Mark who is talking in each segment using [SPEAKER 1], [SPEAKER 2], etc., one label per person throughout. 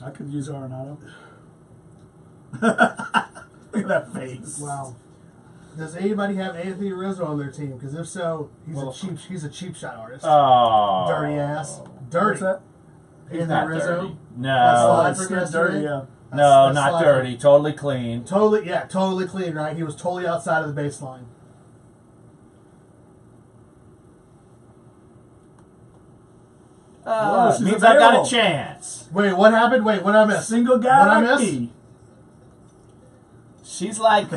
[SPEAKER 1] I could use Arenado. Look at that face.
[SPEAKER 2] Wow. Does anybody have Anthony Rizzo on their team? Because if so, he's a cheap shot artist.
[SPEAKER 3] Oh.
[SPEAKER 2] Dirty ass. Dirty.
[SPEAKER 1] What's that?
[SPEAKER 3] He's
[SPEAKER 2] Anthony
[SPEAKER 3] not
[SPEAKER 2] Rizzo.
[SPEAKER 3] dirty. No.
[SPEAKER 2] Slide for
[SPEAKER 1] It's dirty, yeah.
[SPEAKER 3] No, not dirty. Totally clean.
[SPEAKER 2] Totally clean, right? He was totally outside of the baseline.
[SPEAKER 3] Means I got a chance.
[SPEAKER 2] Wait, what happened? Wait, what did I miss?
[SPEAKER 1] Single guy
[SPEAKER 2] What I
[SPEAKER 1] like
[SPEAKER 2] miss?
[SPEAKER 1] me.
[SPEAKER 3] She's like,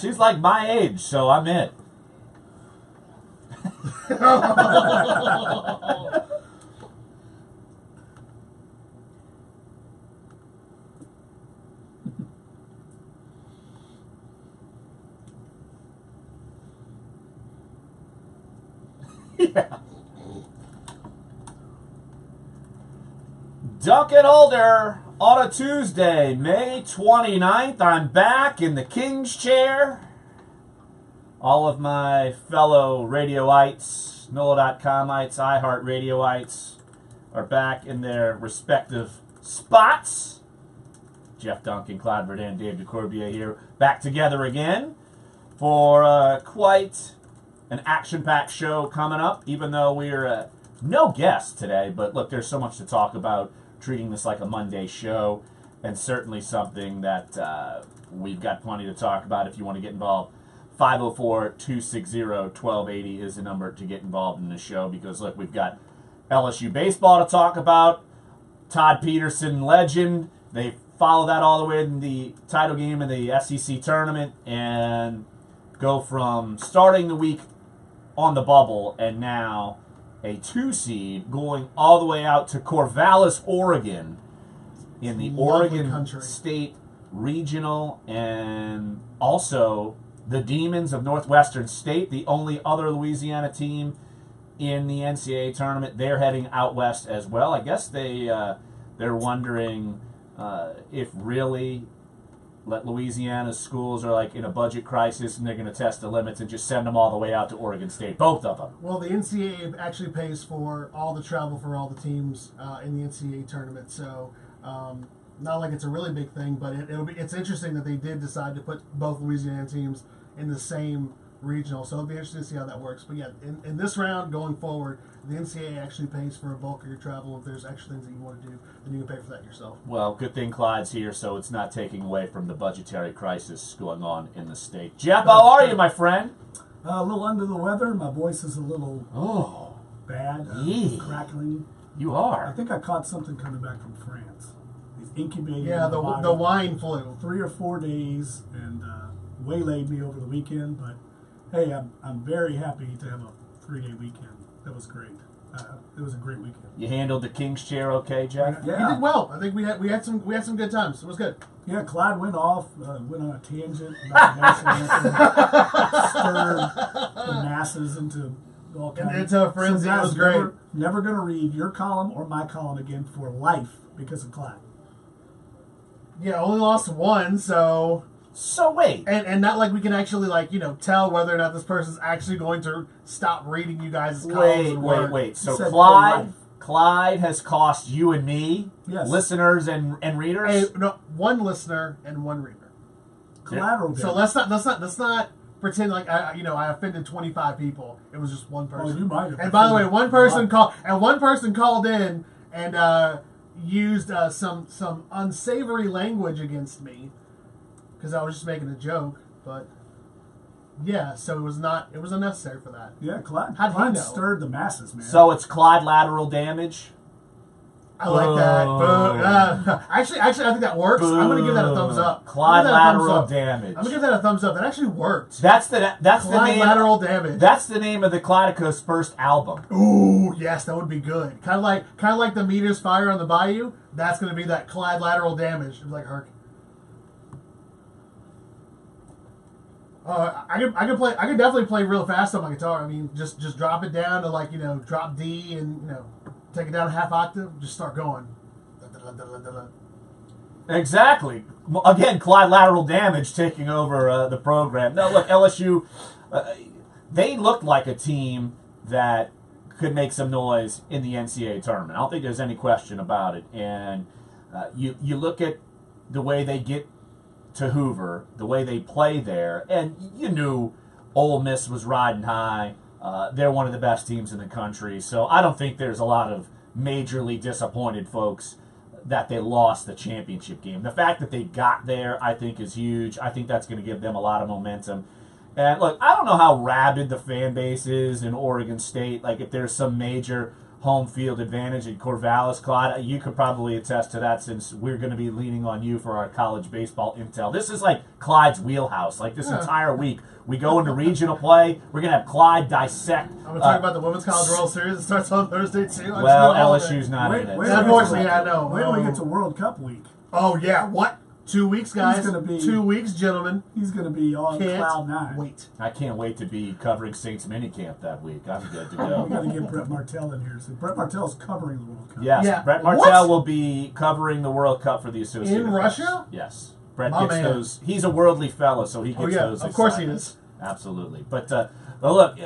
[SPEAKER 3] she's like my age, so I'm in. Yeah. Dunc and Holder on a Tuesday, May 29th. I'm back in the King's Chair. All of my fellow radioites, NOLA.comites, iHeartRadioites are back in their respective spots. Jeff Duncan, Clyde Verdun, Dave DeCorbier here, back together again for quite an action-packed show coming up, even though we're no guests today. But look, there's so much to talk about, treating this like a Monday show, and certainly something that we've got plenty to talk about. If you want to get involved, 504-260-1280 is the number to get involved in the show, because look, we've got LSU Baseball to talk about. Todd Peterson, legend. They follow that all the way in the title game of the SEC tournament and go from starting the week on the bubble and now a 2 seed going all the way out to Corvallis, Oregon in the Oregon State Regional, and also the Demons of Northwestern State, the only other Louisiana team in the NCAA tournament. They're heading out west as well. I guess they're wondering if really Louisiana's schools are like in a budget crisis and they're going to test the limits and just send them all the way out to Oregon State, both of them.
[SPEAKER 2] Well, the NCAA actually pays for all the travel for all the teams in the NCAA tournament, so not like it's a really big thing, but it's interesting that they did decide to put both Louisiana teams in the same regional, so it'll be interesting to see how that works. But yeah, in this round going forward, the NCAA actually pays for a bulk of your travel. If there's extra things that you want to do, then you can pay for that yourself.
[SPEAKER 3] Well, good thing Clyde's here, so it's not taking away from the budgetary crisis going on in the state. Jeff, how are you, my friend?
[SPEAKER 1] A little under the weather. My voice is a little bad, crackling.
[SPEAKER 3] You are.
[SPEAKER 1] I think I caught something coming back from France. He's incubated.
[SPEAKER 2] Yeah, the wine flu.
[SPEAKER 1] 3 or 4 days, and waylaid me over the weekend. But hey, I'm very happy to have a 3-day weekend. That was great. It was a great weekend.
[SPEAKER 3] You handled the King's Chair okay, Jeff?
[SPEAKER 1] Yeah.
[SPEAKER 2] You did well. I think we had some good times. It was good.
[SPEAKER 1] Yeah, Clyde went off, went on a tangent about the national anthem, stirred the masses into all kinds of...
[SPEAKER 2] Into a frenzy. It was great.
[SPEAKER 1] Never going to read your column or my column again for life because of Clyde.
[SPEAKER 2] Yeah, only lost one, so...
[SPEAKER 3] So wait.
[SPEAKER 2] And not like we can actually, tell whether or not this person's actually going to stop reading you guys' columns.
[SPEAKER 3] Wait. So Clyde has cost you and me, listeners and readers?
[SPEAKER 2] Hey, no, one listener and one reader.
[SPEAKER 1] Collateral.
[SPEAKER 2] So let's not pretend like I offended 25 people. It was just one person.
[SPEAKER 1] Oh, you might have.
[SPEAKER 2] And by the way, one person called in and used some unsavory language against me because I was just making a joke. But yeah, so it was unnecessary for that.
[SPEAKER 1] Yeah, Clyde
[SPEAKER 2] Clyde
[SPEAKER 1] stirred the masses, man.
[SPEAKER 3] So it's Clyde lateral damage.
[SPEAKER 2] I like that. Actually, I think that works. I'm going to give that a thumbs up.
[SPEAKER 3] Clyde lateral damage.
[SPEAKER 2] I'm going to give that a thumbs up. That actually worked.
[SPEAKER 3] That's the name.
[SPEAKER 2] Lateral damage.
[SPEAKER 3] That's the name of the Clydeco's first album.
[SPEAKER 2] Ooh, yes, that would be good. Kind of like the Meters Fire on the Bayou. That's going to be that Clyde lateral damage. It was like Herc. I could definitely play real fast on my guitar. I mean, just drop it down to drop D and take it down a half octave. Just start going.
[SPEAKER 3] Exactly. Again, Clyde lateral damage taking over the program. No, look, LSU, they looked like a team that could make some noise in the NCAA tournament. I don't think there's any question about it. And You look at the way they get to Hoover, the way they play there, and you knew Ole Miss was riding high. They're one of the best teams in the country, so I don't think there's a lot of majorly disappointed folks that they lost the championship game. The fact that they got there, I think, is huge. I think that's going to give them a lot of momentum. And look, I don't know how rabid the fan base is in Oregon State. Like, if there's some major home field advantage in Corvallis, Clyde, you could probably attest to that since we're going to be leaning on you for our college baseball intel. This is like Clyde's wheelhouse. Like, this entire week, we go into regional play. We're going to have Clyde dissect.
[SPEAKER 2] I'm going to talk about the Women's College World Series. It starts on Thursday, too.
[SPEAKER 3] Well, LSU's not in it.
[SPEAKER 2] Unfortunately, I know.
[SPEAKER 1] Wait till we get to World Cup week.
[SPEAKER 2] Oh, yeah. What? 2 weeks, guys. 2 weeks, gentlemen.
[SPEAKER 1] He's going to be on cloud nine.
[SPEAKER 2] Wait.
[SPEAKER 3] I can't wait to be covering Saints minicamp that week. I'm good to go.
[SPEAKER 1] We got to get Brett Martell in here. So Brett Martell's covering the World Cup.
[SPEAKER 3] Yes,
[SPEAKER 2] yeah.
[SPEAKER 3] Brett Martell will be covering the World Cup for the Associated
[SPEAKER 2] In
[SPEAKER 3] Press.
[SPEAKER 2] Russia?
[SPEAKER 3] Yes. Brett
[SPEAKER 2] My
[SPEAKER 3] gets
[SPEAKER 2] man.
[SPEAKER 3] those. He's a worldly fellow, so he gets those.
[SPEAKER 2] Of course he
[SPEAKER 3] assignments.
[SPEAKER 2] is.
[SPEAKER 3] Absolutely. But look,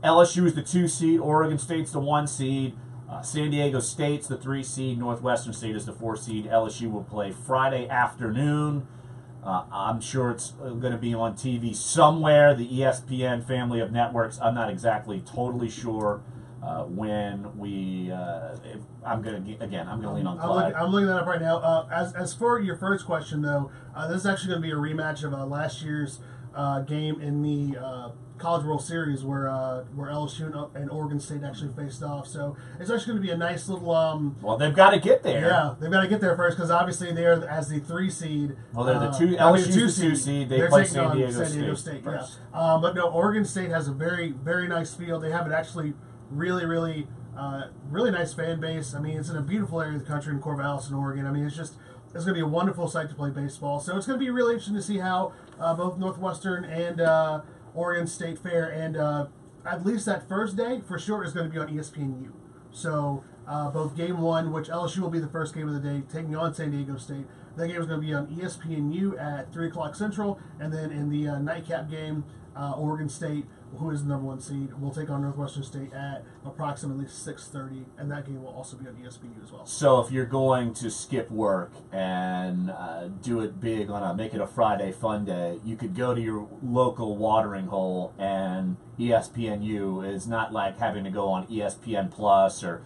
[SPEAKER 3] LSU is the 2 seed. Oregon State's the 1 seed. San Diego State's the 3 seed. Northwestern State is the 4 seed. LSU will play Friday afternoon. I'm sure it's going to be on TV somewhere. The ESPN family of networks. I'm not exactly totally sure when we. I'm going to lean on Clyde.
[SPEAKER 2] I'm looking that up right now. As for your first question, though, this is actually going to be a rematch of last year's game in the College World Series where LSU and Oregon State actually faced off. So it's actually going to be a nice little.
[SPEAKER 3] Well, they've got to get there.
[SPEAKER 2] Yeah, they've got to get there first because obviously they're as the 3 seed.
[SPEAKER 3] Well, they're the 2. LSU's the 2 seed. They play San Diego State first.
[SPEAKER 2] Yeah. But no, Oregon State has a very, very nice field. They have an actually really, really, really nice fan base. I mean, it's in a beautiful area of the country in Corvallis, in Oregon. I mean, it's going to be a wonderful site to play baseball. So it's going to be really interesting to see how both Northwestern and Oregon State fare. And at least that first day, for sure, is going to be on ESPNU. So both Game 1, which LSU will be the first game of the day, taking on San Diego State. That game is going to be on ESPNU at 3 o'clock Central. And then in the nightcap game, Oregon State, who is the number 1 seed, will take on Northwestern State at approximately 6:30, and that game will also be on ESPN as well.
[SPEAKER 3] So if you're going to skip work and do it big make it a Friday fun day, you could go to your local watering hole, and ESPNU is not like having to go on ESPN Plus or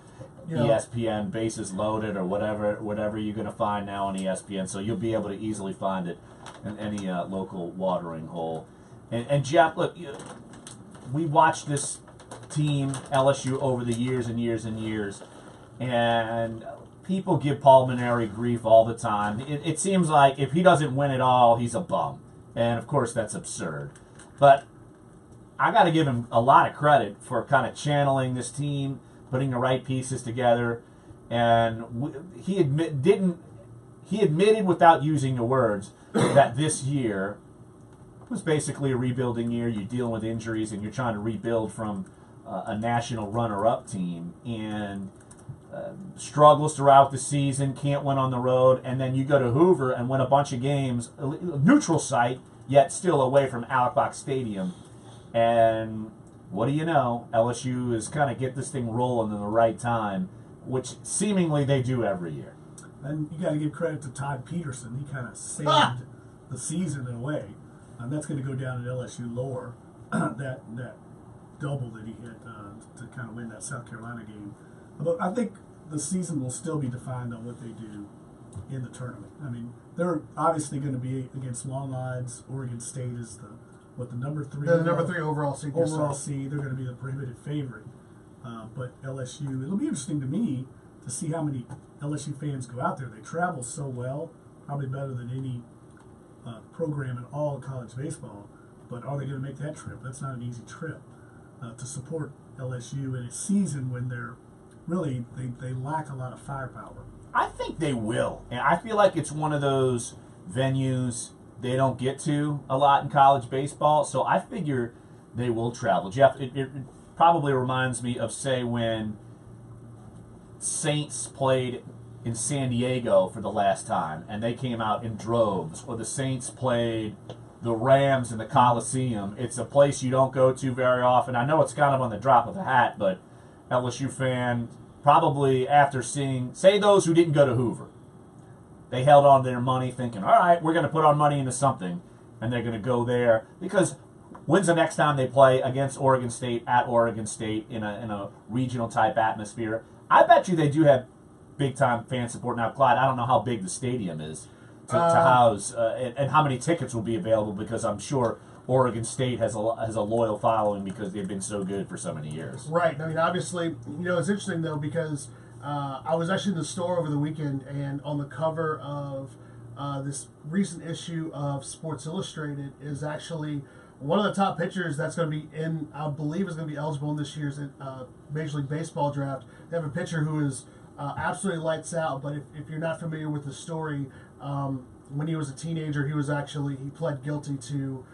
[SPEAKER 3] ESPN Bases Loaded or whatever you're going to find now on ESPN. So you'll be able to easily find it in any local watering hole. And Jeff, look, we watched this team, LSU, over the years and years and years, and people give Paul Mainieri grief all the time. It seems like if he doesn't win it all, he's a bum. And, of course, that's absurd. But I got to give him a lot of credit for kind of channeling this team, putting the right pieces together. And he admitted without using the words that this year was basically a rebuilding year. You're dealing with injuries and you're trying to rebuild from a national runner-up team, and struggles throughout the season, can't win on the road, and then you go to Hoover and win a bunch of games, a neutral site, yet still away from Outback Stadium. And what do you know? LSU is kind of get this thing rolling in the right time, which seemingly they do every year.
[SPEAKER 1] And you got to give credit to Todd Peterson. He kind of saved the season in a way. And that's going to go down at LSU lore, that double that he hit to kind of win that South Carolina game. But I think the season will still be defined on what they do in the tournament. I mean, they're obviously going to be against long odds. Oregon State is the number 3.
[SPEAKER 2] The number 3 overall seed.
[SPEAKER 1] Overall seed. They're going to be the prohibitive favorite. But LSU, it'll be interesting to me to see how many LSU fans go out there. They travel so well, probably better than any program in all of college baseball, but are they going to make that trip? That's not an easy trip to support LSU in a season when they're really they lack a lot of firepower.
[SPEAKER 3] I think they will, and I feel like it's one of those venues they don't get to a lot in college baseball, so I figure they will travel. Jeff, it probably reminds me of, say, when Saints played in San Diego for the last time, and they came out in droves, or the Saints played the Rams in the Coliseum. It's a place you don't go to very often. I know it's kind of on the drop of the hat, but LSU fan, probably after seeing, say those who didn't go to Hoover, they held on to their money thinking, all right, we're going to put our money into something, and they're going to go there. Because when's the next time they play against Oregon State at Oregon State in a regional type atmosphere? I bet you they do have big time fan support. Now, Clyde, I don't know how big the stadium is to house and how many tickets will be available, because I'm sure Oregon State has a loyal following because they've been so good for so many years.
[SPEAKER 2] Right. I mean, obviously, it's interesting though, because I was actually in the store over the weekend, and on the cover of this recent issue of Sports Illustrated is actually one of the top pitchers that's going to be in, I believe, is going to be eligible in this year's Major League Baseball draft. They have a pitcher who is absolutely lights out, but if you're not familiar with the story, when he was a teenager, he pled guilty to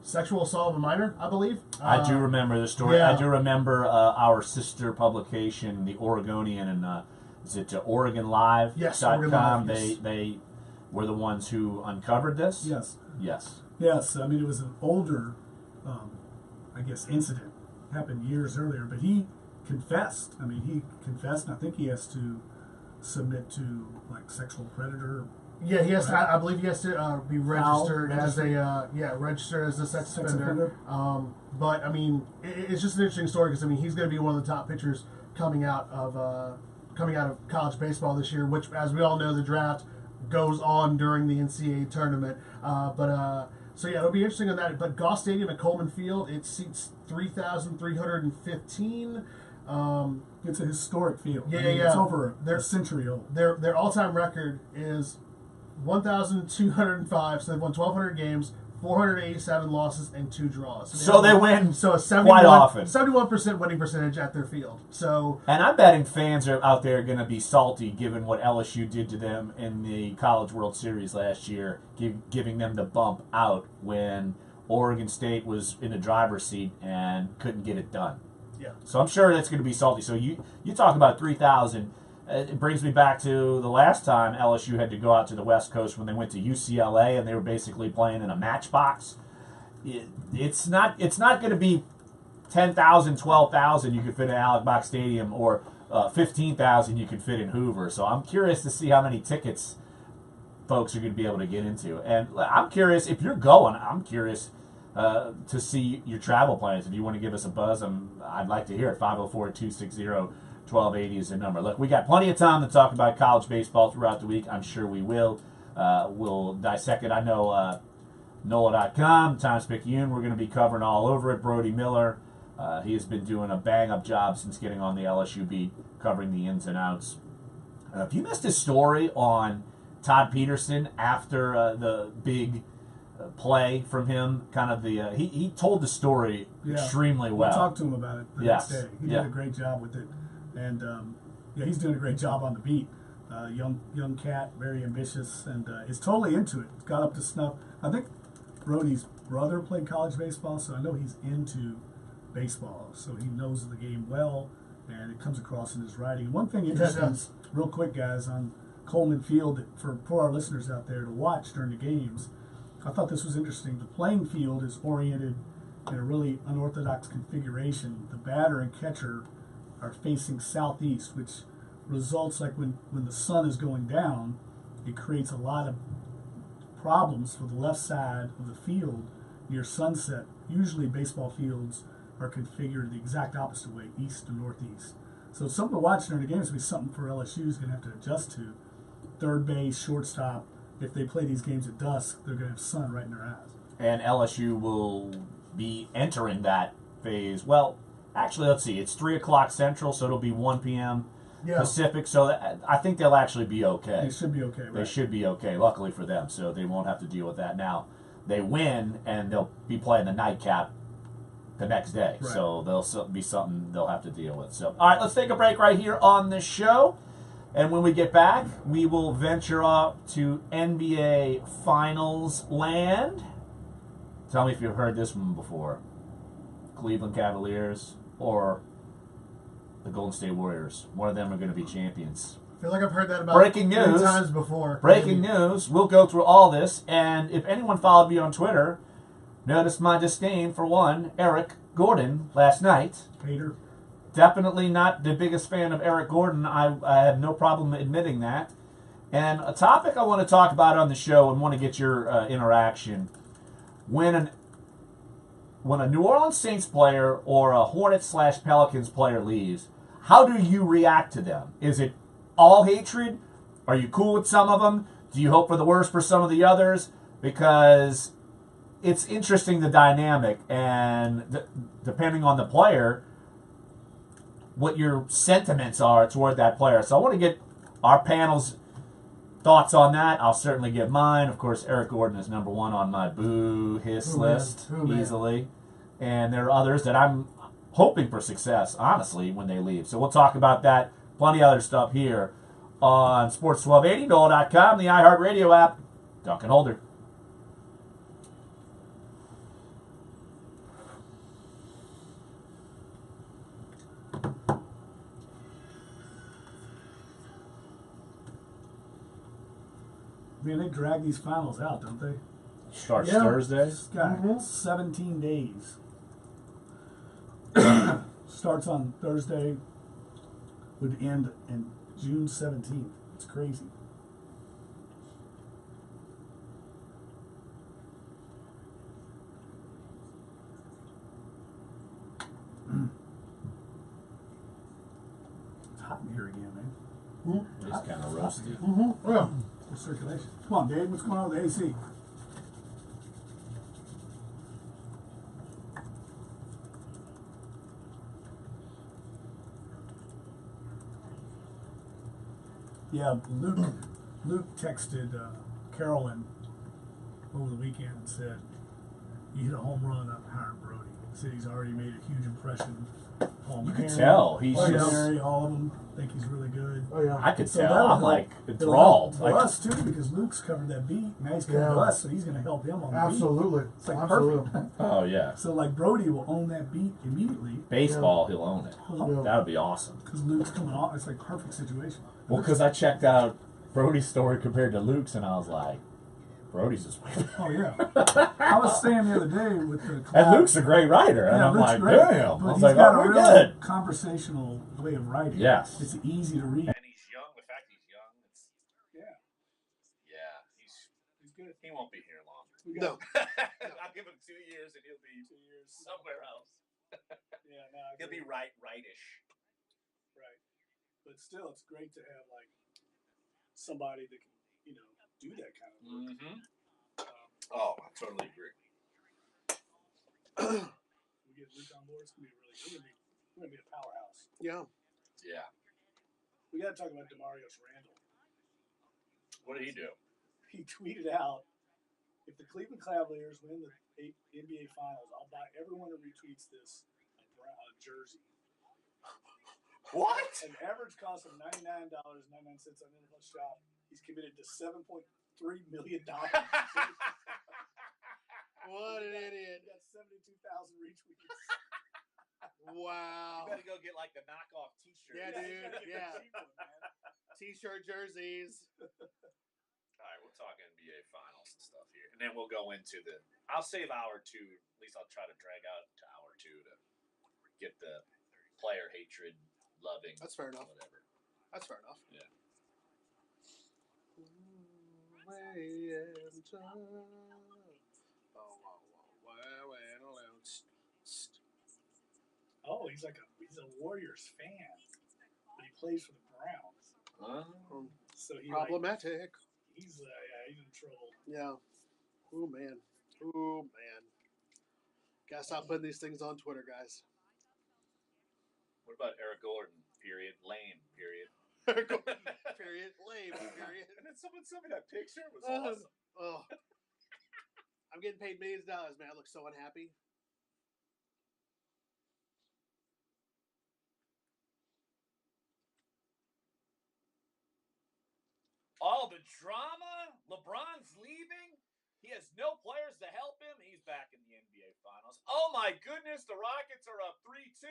[SPEAKER 2] sexual assault of a minor, I believe.
[SPEAKER 3] I do remember the story.
[SPEAKER 2] Yeah.
[SPEAKER 3] I do remember our sister publication, the Oregonian, and is it Oregon Live?
[SPEAKER 2] Yes,
[SPEAKER 3] .com?
[SPEAKER 2] Oregon Live, yes.
[SPEAKER 3] They were the ones who uncovered this?
[SPEAKER 1] Yes.
[SPEAKER 3] Yes.
[SPEAKER 1] Yes. I mean, it was an older, incident. Happened years earlier, but he confessed. I mean, he confessed, and I think he has to submit to, like, sexual predator.
[SPEAKER 2] Yeah, he has to, I believe he has to be registered
[SPEAKER 1] registered
[SPEAKER 2] as a sex offender. But I mean, it's just an interesting story because I mean, he's going to be one of the top pitchers coming out of college baseball this year. Which, as we all know, the draft goes on during the NCAA tournament. So yeah, it'll be interesting on that. But Goss Stadium at Coleman Field, it seats 3,315.
[SPEAKER 1] It's a historic field.
[SPEAKER 2] Yeah,
[SPEAKER 1] It's over a century old.
[SPEAKER 2] Their all-time record is 1,205. So they've won 1,200 games, 487 losses, and 2 draws.
[SPEAKER 3] So they win
[SPEAKER 2] a
[SPEAKER 3] quite often.
[SPEAKER 2] 71% winning percentage at their field. So,
[SPEAKER 3] and I'm betting fans are out there going to be salty given what LSU did to them in the College World Series last year, giving them the bump out when Oregon State was in the driver's seat and couldn't get it done.
[SPEAKER 2] yeah.
[SPEAKER 3] So I'm sure that's going to be salty. So you talk about 3,000. It brings me back to the last time LSU had to go out to the West Coast when they went to UCLA and they were basically playing in a matchbox. It's not going to be 10,000, 12,000 you could fit in Alex Box Stadium, or 15,000 you could fit in Hoover. So I'm curious to see how many tickets folks are going to be able to get into. And I'm curious, if you're going, I'm curious to see your travel plans. If you want to give us a buzz, I'd like to hear it. 504-260-1280 is the number. Look, we got plenty of time to talk about college baseball throughout the week. I'm sure we will. We'll dissect it. I know NOLA.com, Times-Picayune, we're going to be covering all over it. Brody Miller, he has been doing a bang-up job since getting on the LSU beat, covering the ins and outs. If you missed his story on Todd Peterson after the big play from him, kind of the he told the story extremely well.
[SPEAKER 1] We talked to him about it the next day. He did a great job with it. And he's doing a great job on the beat. Young cat, very ambitious, and is totally into it. Got up to snuff. I think Brody's brother played college baseball, so I know he's into baseball. So he knows the game well, and it comes across in his writing. One thing interesting, real quick, guys, on Coleman Field for our listeners out there to watch during the games. I thought this was interesting. The playing field is oriented in a really unorthodox configuration. The batter and catcher are facing southeast, which results, like when the sun is going down, it creates a lot of problems for the left side of the field near sunset. Usually baseball fields are configured the exact opposite way, east to northeast. So something to watch during the game is going to be something for LSU is going to have to adjust to. Third base, shortstop, if they play these games at dusk, they're going to have sun right in their eyes. And
[SPEAKER 3] LSU will be entering that phase. Well, actually, let's see. It's 3 o'clock Central, so it'll be 1 p.m. Pacific. So I think they'll actually be okay.
[SPEAKER 1] They should be okay, right?
[SPEAKER 3] They should be okay, luckily for them. So they won't have to deal with that. Now, they win, and they'll be playing the nightcap the next day.
[SPEAKER 1] Right.
[SPEAKER 3] So there'll be something they'll have to deal with. So, all right, let's take a break right here on the show. And when we get back, we will venture off to NBA Finals land. Tell me if you've heard this one before. Cleveland Cavaliers or the Golden State Warriors. One of them are going to be champions.
[SPEAKER 2] I feel like I've heard that about
[SPEAKER 3] Breaking news.
[SPEAKER 2] 3 times before.
[SPEAKER 3] Breaking news. We'll go through all this. And if anyone followed me on Twitter, noticed my disdain for one, Eric Gordon, last night.
[SPEAKER 1] Hater.
[SPEAKER 3] definitely not the biggest fan of Eric Gordon. I have no problem admitting that. And a topic I want to talk about on the show and want to get your interaction. When a New Orleans Saints player or a Hornets/Pelicans player leaves, how do you react to them? Is it all hatred? Are you cool with some of them? Do you hope for the worst for some of the others? Because it's interesting, the dynamic, and depending on the player, what your sentiments are toward that player. So I want to get our panel's thoughts on that. I'll certainly give mine. Of course, Eric Gordon is number one on my boo hiss list easily. And there are others that I'm hoping for success, honestly, when they leave. So we'll talk about that. Plenty of other stuff here on Sports 1280, NOLA.com, the iHeartRadio app. Dunc and Holder.
[SPEAKER 1] Man, they drag these finals out, don't they?
[SPEAKER 3] Starts Thursday.
[SPEAKER 1] It's got 17 days. Starts on Thursday, would end in June 17th. It's crazy. It's hot in here again, man.
[SPEAKER 3] It's kind of roasty.
[SPEAKER 2] Yeah.
[SPEAKER 1] For circulation. Come on, Dave. What's going on with the AC? Yeah, Luke texted Carolyn over the weekend and said, "You hit a home run on Hiram Brody." Said he's already made a huge impression.
[SPEAKER 3] You can tell. He's just...
[SPEAKER 1] Mary, all of them think he's really good.
[SPEAKER 2] Oh yeah.
[SPEAKER 3] I could
[SPEAKER 1] So
[SPEAKER 3] tell.
[SPEAKER 1] that'll
[SPEAKER 3] I'm
[SPEAKER 1] help-
[SPEAKER 3] like
[SPEAKER 1] it'll
[SPEAKER 3] enthralled.
[SPEAKER 1] help
[SPEAKER 3] Like,
[SPEAKER 1] us too, because Luke's covered that beat. Now he's covered
[SPEAKER 2] Yeah.
[SPEAKER 1] us, so he's going to help him on the
[SPEAKER 2] Absolutely.
[SPEAKER 1] beat. It's like
[SPEAKER 2] Absolutely.
[SPEAKER 1] perfect.
[SPEAKER 3] oh, yeah.
[SPEAKER 1] So like Brody will own that beat immediately
[SPEAKER 3] Baseball, he'll own it.
[SPEAKER 2] Yeah.
[SPEAKER 3] That would be awesome.
[SPEAKER 1] because Luke's coming off. It's like perfect situation.
[SPEAKER 3] Well, because I checked out Brody's story compared to Luke's, and I was like, Brody's is way better.
[SPEAKER 1] Oh yeah. I was saying the other day with the
[SPEAKER 3] And Luke's a great writer. And
[SPEAKER 1] Yeah,
[SPEAKER 3] I'm
[SPEAKER 1] Luke's
[SPEAKER 3] like,
[SPEAKER 1] great,
[SPEAKER 3] damn. I
[SPEAKER 1] but
[SPEAKER 3] was
[SPEAKER 1] he's
[SPEAKER 3] like,
[SPEAKER 1] got
[SPEAKER 3] oh,
[SPEAKER 1] a
[SPEAKER 3] we're
[SPEAKER 1] real
[SPEAKER 3] good.
[SPEAKER 1] conversational way of writing.
[SPEAKER 3] Yes.
[SPEAKER 1] It's easy to read.
[SPEAKER 4] And he's young. The fact he's young, it's
[SPEAKER 1] Yeah,
[SPEAKER 4] he's
[SPEAKER 1] good.
[SPEAKER 4] he won't be here long.
[SPEAKER 1] We got,
[SPEAKER 4] I'll give him 2 years, and he'll be
[SPEAKER 1] 2 years
[SPEAKER 4] somewhere else.
[SPEAKER 1] Yeah, no, I
[SPEAKER 4] He'll
[SPEAKER 1] agree.
[SPEAKER 4] be rightish.
[SPEAKER 1] Right. But still, it's great to have like somebody that can, do that kind of work.
[SPEAKER 4] Mm-hmm. Oh, I totally agree.
[SPEAKER 1] We get Luke on board. It's gonna be we're gonna be a powerhouse.
[SPEAKER 2] Yeah.
[SPEAKER 4] Yeah.
[SPEAKER 1] We got to talk about Demarius Randall.
[SPEAKER 4] What did he do?
[SPEAKER 1] He tweeted out, "If the Cleveland Cavaliers win the NBA Finals, I'll buy everyone who retweets this a jersey."
[SPEAKER 4] What?
[SPEAKER 1] An average cost of $99.99 on Internet Shop. He's committed to $7.3 million.
[SPEAKER 2] What an idiot.
[SPEAKER 1] He got 72,000 retweets.
[SPEAKER 2] Wow.
[SPEAKER 4] You better go get like the knockoff T-shirt.
[SPEAKER 2] Yeah,
[SPEAKER 1] you
[SPEAKER 2] dude.
[SPEAKER 1] gotta get
[SPEAKER 2] Yeah.
[SPEAKER 1] the cheap one, man.
[SPEAKER 2] T-shirt jerseys.
[SPEAKER 4] All right, we'll talk NBA Finals and stuff here, and then we'll go into the. I'll save hour two. At least I'll try to drag out to hour two to get the player hatred, loving.
[SPEAKER 2] That's fair enough.
[SPEAKER 4] Whatever.
[SPEAKER 2] That's fair enough.
[SPEAKER 4] Yeah.
[SPEAKER 1] Oh, he's a Warriors fan, but he plays for the Browns. So he
[SPEAKER 2] Problematic.
[SPEAKER 1] he's in trouble.
[SPEAKER 2] Yeah. Oh man. Oh man. Gotta stop putting these things on Twitter, guys.
[SPEAKER 4] What about Eric Gordon? Period. Lame. Period.
[SPEAKER 2] Period. Lame. Period.
[SPEAKER 4] And then someone sent me that picture. It was
[SPEAKER 2] Oh.
[SPEAKER 4] awesome.
[SPEAKER 2] Oh. I'm getting paid millions of dollars, man. I look so unhappy.
[SPEAKER 4] All the drama. LeBron's leaving. He has no players to help him. He's back in the NBA Finals. Oh my goodness, the Rockets are up 3-2.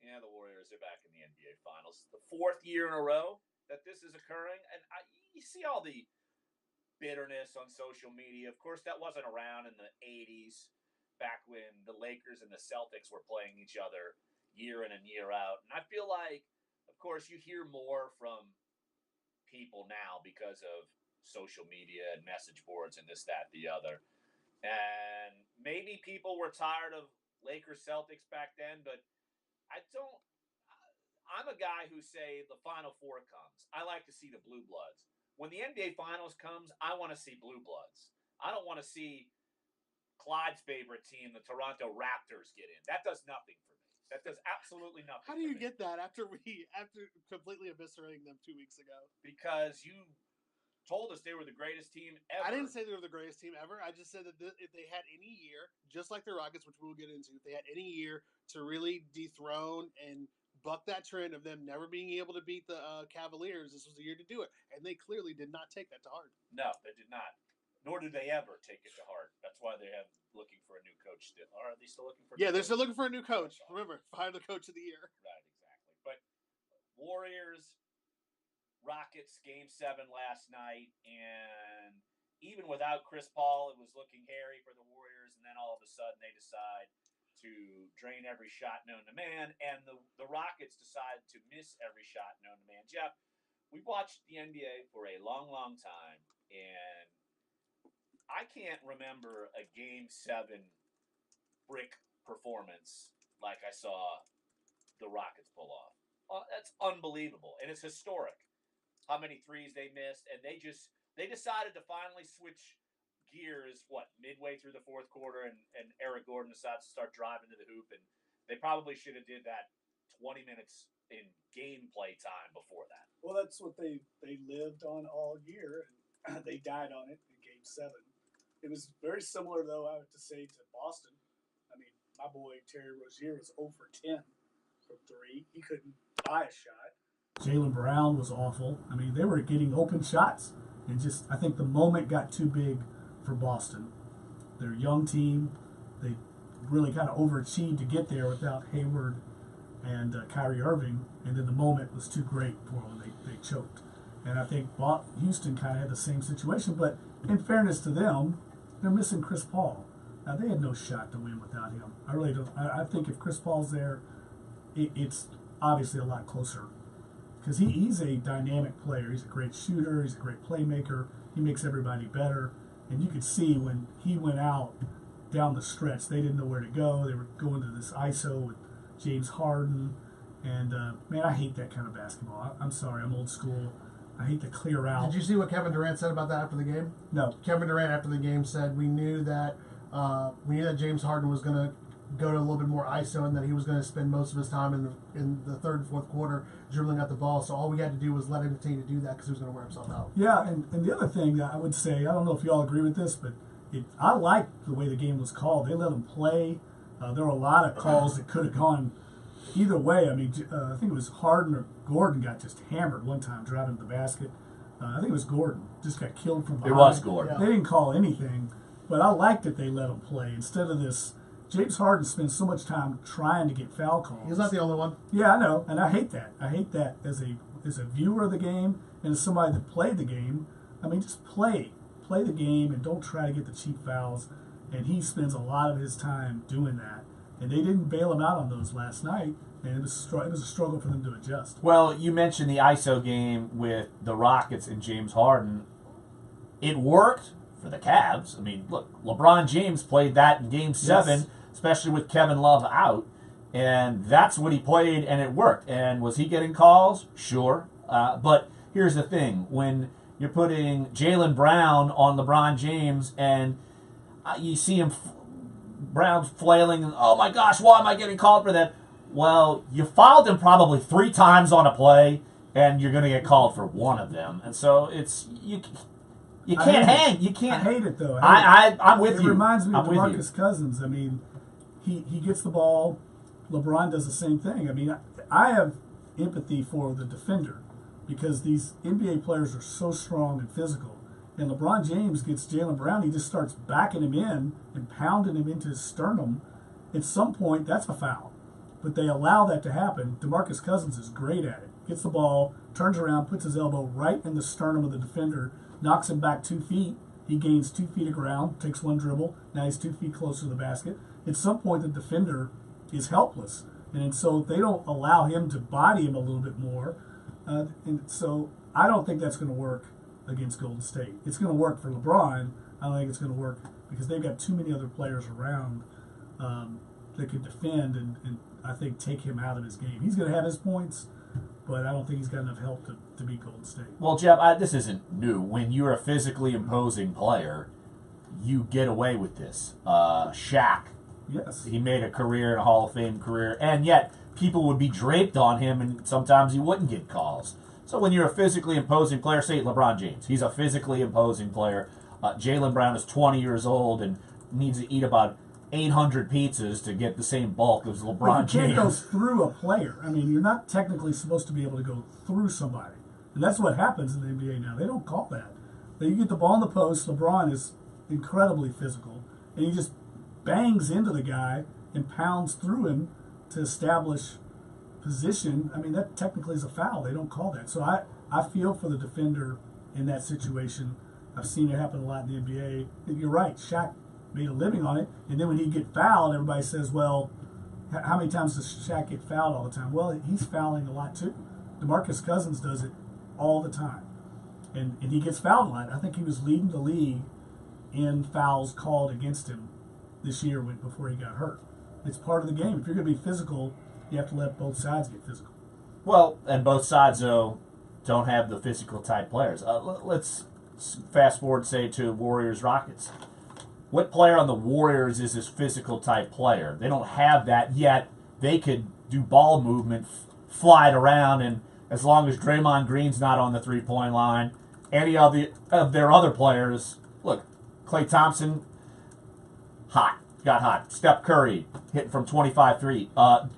[SPEAKER 4] Yeah, the Warriors are back in the NBA Finals. The 4th year in a row that this is occurring. And you see all the bitterness on social media. Of course, that wasn't around in the 80s, back when the Lakers and the Celtics were playing each other year in and year out. And I feel like, of course, you hear more from people now because of social media and message boards and this, that, the other. And maybe people were tired of Lakers Celtics back then, but I'm a guy who say the Final Four comes. I like to see the Blue Bloods. When the NBA Finals comes, I want to see Blue Bloods. I don't want to see Clyde's favorite team, the Toronto Raptors, get in. That does nothing for me. That does absolutely nothing.
[SPEAKER 2] How do you get that after completely eviscerating them 2 weeks ago?
[SPEAKER 4] Because you told us they were the greatest team ever.
[SPEAKER 2] I didn't say they were the greatest team ever. I just said that if they had any year, just like the Rockets, which we'll get into, if they had any year to really dethrone and buck that trend of them never being able to beat the Cavaliers, this was the year to do it. And they clearly did not take that to heart.
[SPEAKER 4] No, they did not. Nor do they ever take it to heart. That's why they have looking for a new coach still. Or are they still looking for a new coach?
[SPEAKER 2] They're still looking for a new coach. Remember, find the coach of the year.
[SPEAKER 4] Right, exactly. But Warriors, Rockets, Game 7 last night, and even without Chris Paul, it was looking hairy for the Warriors, and then all of a sudden they decide to drain every shot known to man, and the Rockets decide to miss every shot known to man. Jeff, we watched the NBA for a long, long time, and I can't remember a Game 7 brick performance like I saw the Rockets pull off. That's unbelievable, and it's historic how many threes they missed, and they decided to finally switch gears, midway through the fourth quarter, and Eric Gordon decides to start driving to the hoop, and they probably should have did that 20 minutes in gameplay time before that.
[SPEAKER 5] Well, that's what they lived on all year, and they died on it in Game 7. It was very similar, though, I have to say, to Boston. I mean, my boy Terry Rozier was 0 for 10 from 3. He couldn't buy a shot.
[SPEAKER 1] Jaylen Brown was awful. I mean, they were getting open shots. And I think the moment got too big for Boston. They're a young team. They really kind of overachieved to get there without Hayward and Kyrie Irving. And then the moment was too great for them. They choked. And I think Houston kind of had the same situation. But in fairness to them, they're missing Chris Paul. Now, they had no shot to win without him. I really don't. I think if Chris Paul's there, it's obviously a lot closer. Because he's a dynamic player. He's a great shooter. He's a great playmaker. He makes everybody better. And you could see when he went out down the stretch, they didn't know where to go. They were going to this ISO with James Harden. And, man, I hate that kind of basketball. I'm sorry. I'm old school. I hate to clear out.
[SPEAKER 2] Did you see what Kevin Durant said about that after the game?
[SPEAKER 1] No.
[SPEAKER 2] Kevin Durant after the game said we knew that James Harden was going to go to a little bit more ISO and that he was going to spend most of his time in the third and fourth quarter dribbling at the ball. So all we had to do was let him continue to do that because he was going to wear himself out.
[SPEAKER 1] Yeah, and the other thing that I would say, I don't know if you all agree with this, but I like the way the game was called. They let them play. There were a lot of calls that could have gone either way. I mean, I think it was Harden or Gordon got just hammered one time driving to the basket. I think it was Gordon. Just got killed from behind.
[SPEAKER 3] It was Gordon.
[SPEAKER 1] They didn't call anything, but I liked that they let him play instead of this. James Harden spends so much time trying to get foul calls.
[SPEAKER 2] He's not the only one.
[SPEAKER 1] Yeah, I know, and I hate that. I hate that as a viewer of the game and as somebody that played the game. I mean, just play the game and don't try to get the cheap fouls. And he spends a lot of his time doing that. And they didn't bail him out on those last night, and it was a struggle for them to adjust.
[SPEAKER 3] Well, you mentioned the ISO game with the Rockets and James Harden. It worked for the Cavs. I mean, look, LeBron James played that in Game 7. Yes. Especially with Kevin Love out, and that's what he played, and it worked. And was he getting calls? Sure. But here's the thing. When you're putting Jaylen Brown on LeBron James, and you see him, Brown's flailing, and, oh my gosh, why am I getting called for that? Well, you fouled him probably 3 times on a play, and you're going to get called for one of them. And so it's... You can't hang. You can't.
[SPEAKER 1] I hate it, though.
[SPEAKER 3] I'm with you.
[SPEAKER 1] It reminds me of DeMarcus Cousins. I mean, he gets the ball. LeBron does the same thing. I mean, I have empathy for the defender because these NBA players are so strong and physical. And LeBron James gets Jaylen Brown. He just starts backing him in and pounding him into his sternum. At some point, that's a foul. But they allow that to happen. DeMarcus Cousins is great at it. Gets the ball, turns around, puts his elbow right in the sternum of the defender, knocks him back 2 feet. He gains 2 feet of ground, takes one dribble. Now he's 2 feet closer to the basket. At some point, the defender is helpless. And so if they don't allow him to body him a little bit more, and so I don't think that's going to work against Golden State. It's going to work for LeBron. I don't think it's going to work because they've got too many other players around that can defend and I think take him out of his game. He's going to have his points, but I don't think he's got enough help to beat Golden State.
[SPEAKER 3] Well, Jeff, this isn't new. When you're a physically imposing player, you get away with this. Shaq,
[SPEAKER 1] Yes.
[SPEAKER 3] he made a career, a Hall of Fame career, and yet people would be draped on him, and sometimes he wouldn't get calls. So when you're a physically imposing player, say LeBron James, he's a physically imposing player. Jaylen Brown is 20 years old and needs to eat about 800 pizzas to get the same bulk as LeBron
[SPEAKER 1] You can't go
[SPEAKER 3] James.
[SPEAKER 1] through a player. I mean, you're not technically supposed to be able to go through somebody. And that's what happens in the NBA now. They don't call that. You get the ball in the post. LeBron is incredibly physical. And he just bangs into the guy and pounds through him to establish position. I mean, that technically is a foul. They don't call that. So I feel for the defender in that situation. I've seen it happen a lot in the NBA. You're right. Shaq made a living on it. And then when he get fouled, everybody says, well, how many times does Shaq get fouled all the time? Well, he's fouling a lot too. DeMarcus Cousins does it all the time. And he gets fouled a lot. I think he was leading the league in fouls called against him this year before he got hurt. It's part of the game. If you're going to be physical, you have to let both sides get physical.
[SPEAKER 3] Well, and both sides, though, don't have the physical type players. Let's fast forward, say, to Warriors-Rockets. What player on the Warriors is this physical type player? They don't have that yet. They could do ball movement, fly it around, and as long as Draymond Green's not on the three-point line, any of their other players, look, Klay Thompson, got hot. Steph Curry, hitting from 25 feet.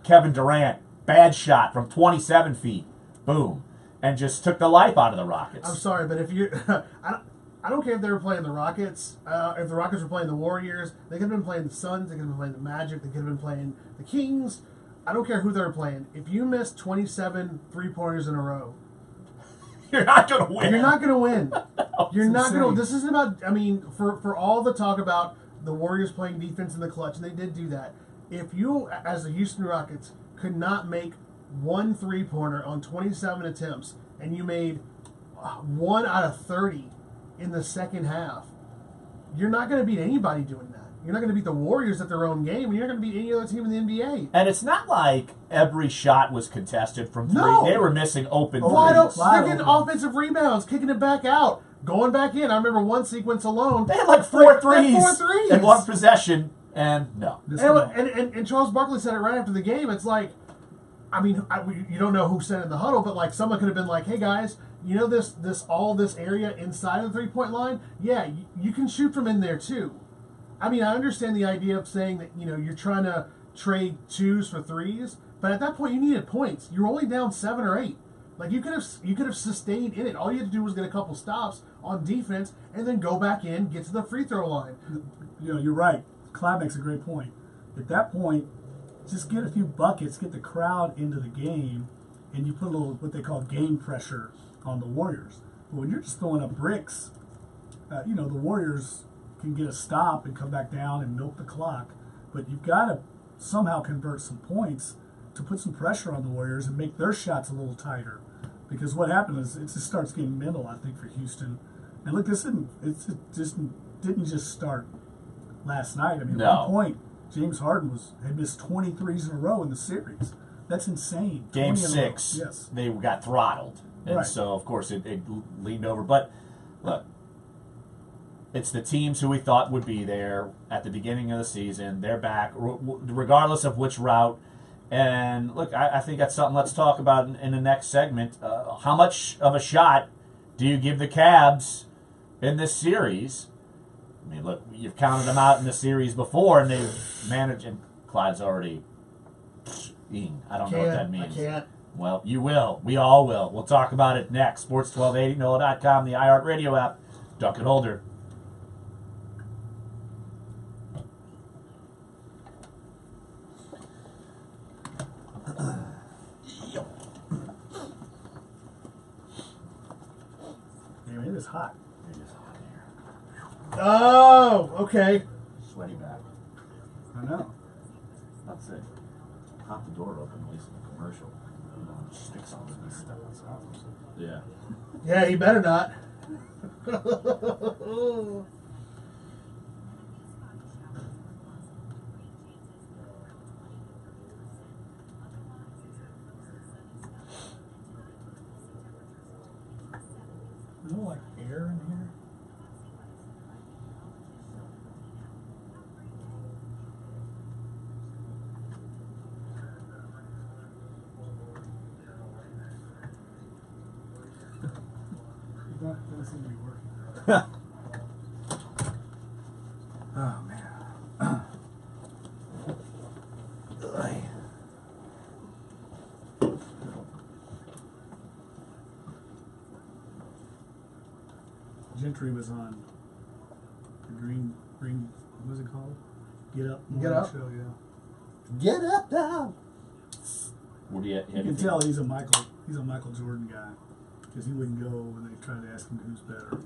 [SPEAKER 3] Kevin Durant, bad shot from 27 feet. Boom. And just took the life out of the Rockets.
[SPEAKER 2] I'm sorry, but if you, I don't care if they were playing the Rockets. If the Rockets were playing the Warriors, they could have been playing the Suns. They could have been playing the Magic. They could have been playing the Kings. I don't care who they were playing. If you miss 27 3-pointers in a row,
[SPEAKER 3] you're not going to win.
[SPEAKER 2] You're not going to win. You're not going to.
[SPEAKER 1] insane.
[SPEAKER 2] This isn't about. I mean, for all the talk about the Warriors playing defense in the clutch, and they did do that. If you, as the Houston Rockets, could not make one 3-pointer on 27 attempts, and you made 1 out of 30 in the second half, you're not going to beat anybody doing that. You're not going to beat the Warriors at their own game, and you're not going to beat any other team in the NBA.
[SPEAKER 3] And it's not like every shot was contested from three.
[SPEAKER 2] No.
[SPEAKER 3] They were missing open
[SPEAKER 2] Wide
[SPEAKER 3] threes.
[SPEAKER 2] open. They're getting offensive rebounds, kicking it back out, going back in. I remember one sequence alone.
[SPEAKER 3] They had like four
[SPEAKER 2] They had
[SPEAKER 3] threes
[SPEAKER 2] 4 threes
[SPEAKER 3] in one possession, and no.
[SPEAKER 2] And Charles Barkley said it right after the game. It's like, I mean, you don't know who said it in the huddle, but like someone could have been like, "Hey guys, you know this area inside of the 3-point line? Yeah, you can shoot from in there too." I mean, I understand the idea of saying that you're trying to trade 2s for 3s, but at that point you needed points. You're only down 7 or 8. Like you could have sustained in it. All you had to do was get a couple stops on defense and then go back in, get to the free throw line.
[SPEAKER 1] You're right. Clyde makes a great point. At that point, just get a few buckets, get the crowd into the game, and you put a little what they call game pressure on the Warriors. But when you're just throwing up bricks, the Warriors can get a stop and come back down and milk the clock. But you've got to somehow convert some points to put some pressure on the Warriors and make their shots a little tighter. Because what happened is it just starts getting mental, I think, for Houston. And look, didn't just start last night. I mean,
[SPEAKER 3] No.
[SPEAKER 1] at one point, James Harden had missed 23s in a row in the series. That's insane.
[SPEAKER 3] Game
[SPEAKER 1] 20 in a row.
[SPEAKER 3] 6,
[SPEAKER 1] Yes.
[SPEAKER 3] they got throttled. And
[SPEAKER 1] Right.
[SPEAKER 3] so, of course, it leaned over. But, look, it's the teams who we thought would be there at the beginning of the season. They're back, regardless of which route. And, look, I think that's something let's talk about in the next segment. How much of a shot do you give the Cavs in this series? I mean, look, you've counted them out in the series before, and they've managed, and Clyde's already eating. I don't know what that means.
[SPEAKER 2] I can't.
[SPEAKER 3] Well, you will. We all will. We'll talk about it next. Sports 1280, NOLA.com, the iHeartRadio app. Dunc and Holder.
[SPEAKER 1] Damn, it is hot.
[SPEAKER 3] It is hot here.
[SPEAKER 2] Oh, okay.
[SPEAKER 3] Sweaty back.
[SPEAKER 1] I know.
[SPEAKER 3] Let's see. pop the door open, at least in the commercial. You know, it sticks on it.
[SPEAKER 1] Step outside.
[SPEAKER 3] Yeah.
[SPEAKER 2] Yeah, he better not.
[SPEAKER 1] There's no like air in here. That doesn't seem to be working. Oh man. Gentry was on the green, what was it called? Get Up.
[SPEAKER 2] Get Up?
[SPEAKER 1] Show, yeah.
[SPEAKER 2] Get up now.
[SPEAKER 3] What do you?
[SPEAKER 1] You can tell he's a Michael Jordan guy because he wouldn't go when they tried to ask him who's better.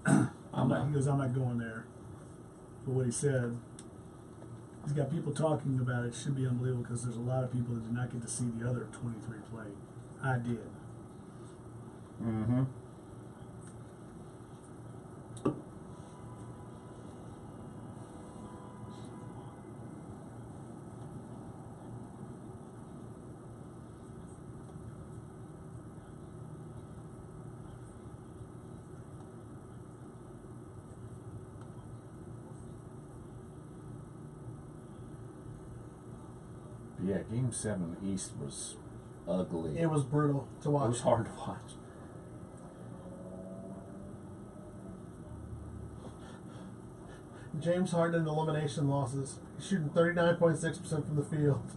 [SPEAKER 1] He goes, I'm not going there. But what he said, he's got people talking about it. Should be unbelievable because there's a lot of people that did not get to see the other 23 play. I did.
[SPEAKER 3] Mm-hmm. Yeah, Game 7 East was ugly.
[SPEAKER 2] It was brutal to watch.
[SPEAKER 3] It was hard to watch.
[SPEAKER 2] James Harden elimination losses. He's shooting 39.6% from the field.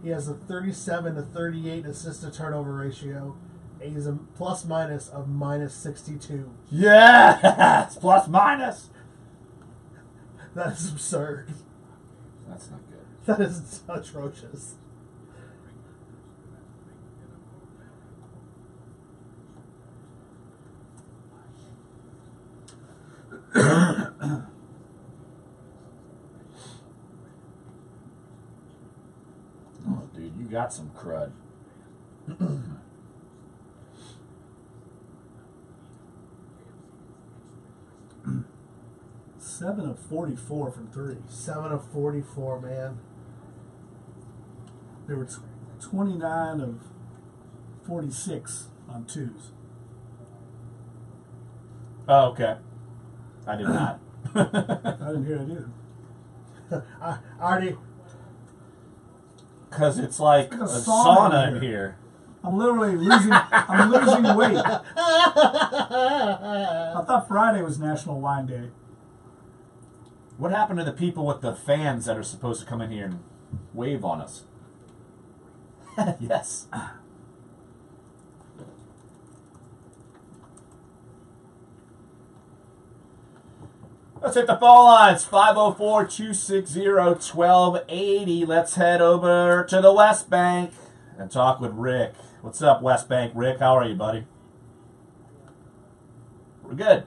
[SPEAKER 2] He has a 37 to 38 assist to turnover ratio. And he's a plus minus of minus 62.
[SPEAKER 3] Yes! Plus minus!
[SPEAKER 2] That is absurd.
[SPEAKER 3] That's not good.
[SPEAKER 2] That is atrocious.
[SPEAKER 3] Oh, dude, you got some crud.
[SPEAKER 1] 7 of 44 from 3.
[SPEAKER 2] 7 of 44, man.
[SPEAKER 1] There were 29 of 46 on 2s.
[SPEAKER 3] Oh, okay. I did not.
[SPEAKER 1] I didn't hear it either.
[SPEAKER 2] I already.
[SPEAKER 3] Because it's like
[SPEAKER 1] It's like
[SPEAKER 3] a
[SPEAKER 1] a
[SPEAKER 3] sauna
[SPEAKER 1] sauna
[SPEAKER 3] in
[SPEAKER 1] in
[SPEAKER 3] here.
[SPEAKER 1] I'm literally losing. I'm losing weight. I thought Friday was National Wine Day.
[SPEAKER 3] What happened to the people with the fans that are supposed to come in here and wave on us? Yes. Let's hit the phone lines. 504-260-1280. Let's head over to the West Bank and talk with Rick. What's up, West Bank? Rick, how are you, buddy? We're good.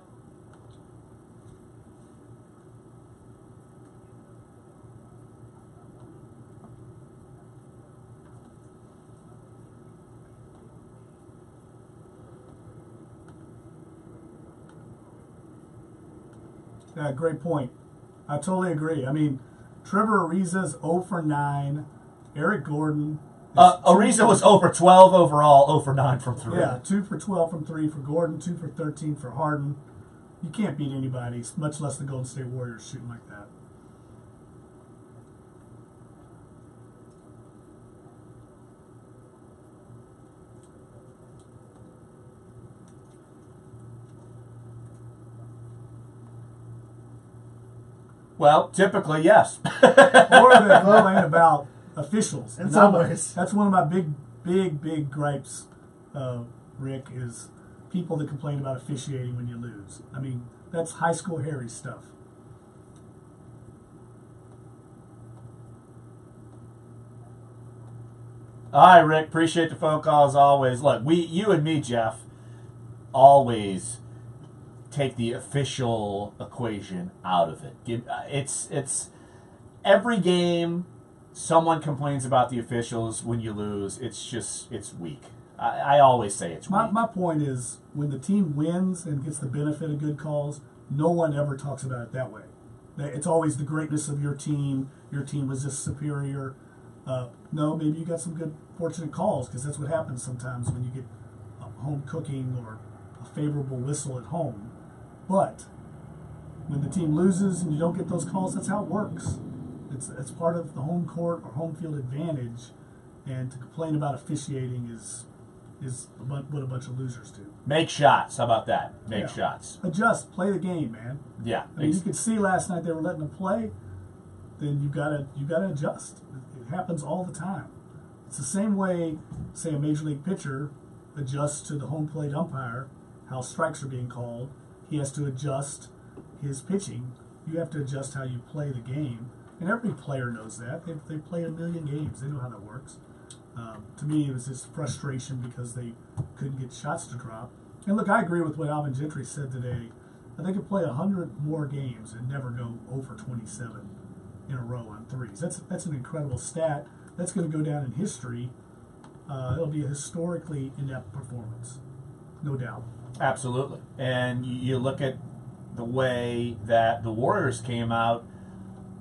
[SPEAKER 1] Yeah, great point. I totally agree. I mean, Trevor Ariza's 0 for 9. Eric Gordon.
[SPEAKER 3] Ariza was 0 for 12 overall, 0 for 9 from 3.
[SPEAKER 1] Yeah, 2 for 12 from 3 for Gordon, 2 for 13 for Harden. You can't beat anybody, much less the Golden State Warriors shooting like that.
[SPEAKER 3] Well, typically, yes.
[SPEAKER 1] Or they complain about officials.
[SPEAKER 2] In some ways.
[SPEAKER 1] That's one of my big gripes, Rick, is people that complain about officiating when you lose. I mean, that's high school Harry stuff.
[SPEAKER 3] All right, Rick. Appreciate the phone call as always. Look, you and me, Jeff, always take the official equation out of it. It's every game someone complains about the officials when you lose, it's weak. I always say it's weak.
[SPEAKER 1] My point is, when the team wins and gets the benefit of good calls, no one ever talks about it that way. It's always the greatness of your team. Your team was just superior. No, maybe you got some good, fortunate calls, because that's what happens sometimes when you get home cooking or a favorable whistle at home. But when the team loses and you don't get those calls, that's how it works. It's part of the home court or home field advantage, and to complain about officiating is what a bunch of losers do.
[SPEAKER 3] Make shots. How about that? Make shots.
[SPEAKER 1] Adjust. Play the game, man.
[SPEAKER 3] Yeah.
[SPEAKER 1] I mean, you could see last night they were letting them play. Then you gotta adjust. It happens all the time. It's the same way, say, a major league pitcher adjusts to the home plate umpire, how strikes are being called. He has to adjust his pitching. You have to adjust how you play the game. And every player knows that. They play a million games. They know how that works. To me, it was just frustration because they couldn't get shots to drop. And look, I agree with what Alvin Gentry said today. They could play 100 more games and never go over 27 in a row on threes. That's an incredible stat. That's going to go down in history. It'll be a historically inept performance, no doubt.
[SPEAKER 3] Absolutely. And you look at the way that the Warriors came out.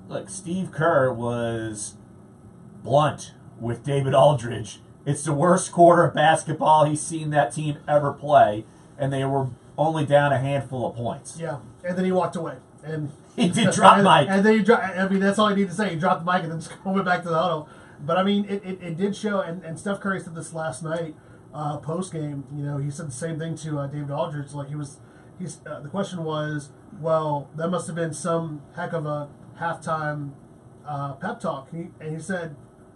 [SPEAKER 3] Look, Steve Kerr was blunt with David Aldridge. It's the worst quarter of basketball he's seen that team ever play, and they were only down a handful of points.
[SPEAKER 2] Yeah, and then he walked away. And
[SPEAKER 3] he did drop Mike.
[SPEAKER 2] And then that's all I need to say. He dropped the mic and then just went back to the huddle. But, I mean, it did show, and Steph Curry said this last night, post-game. You know, he said the same thing to David Aldridge. Like, the question was, well, that must have been some heck of a halftime pep talk. And he said,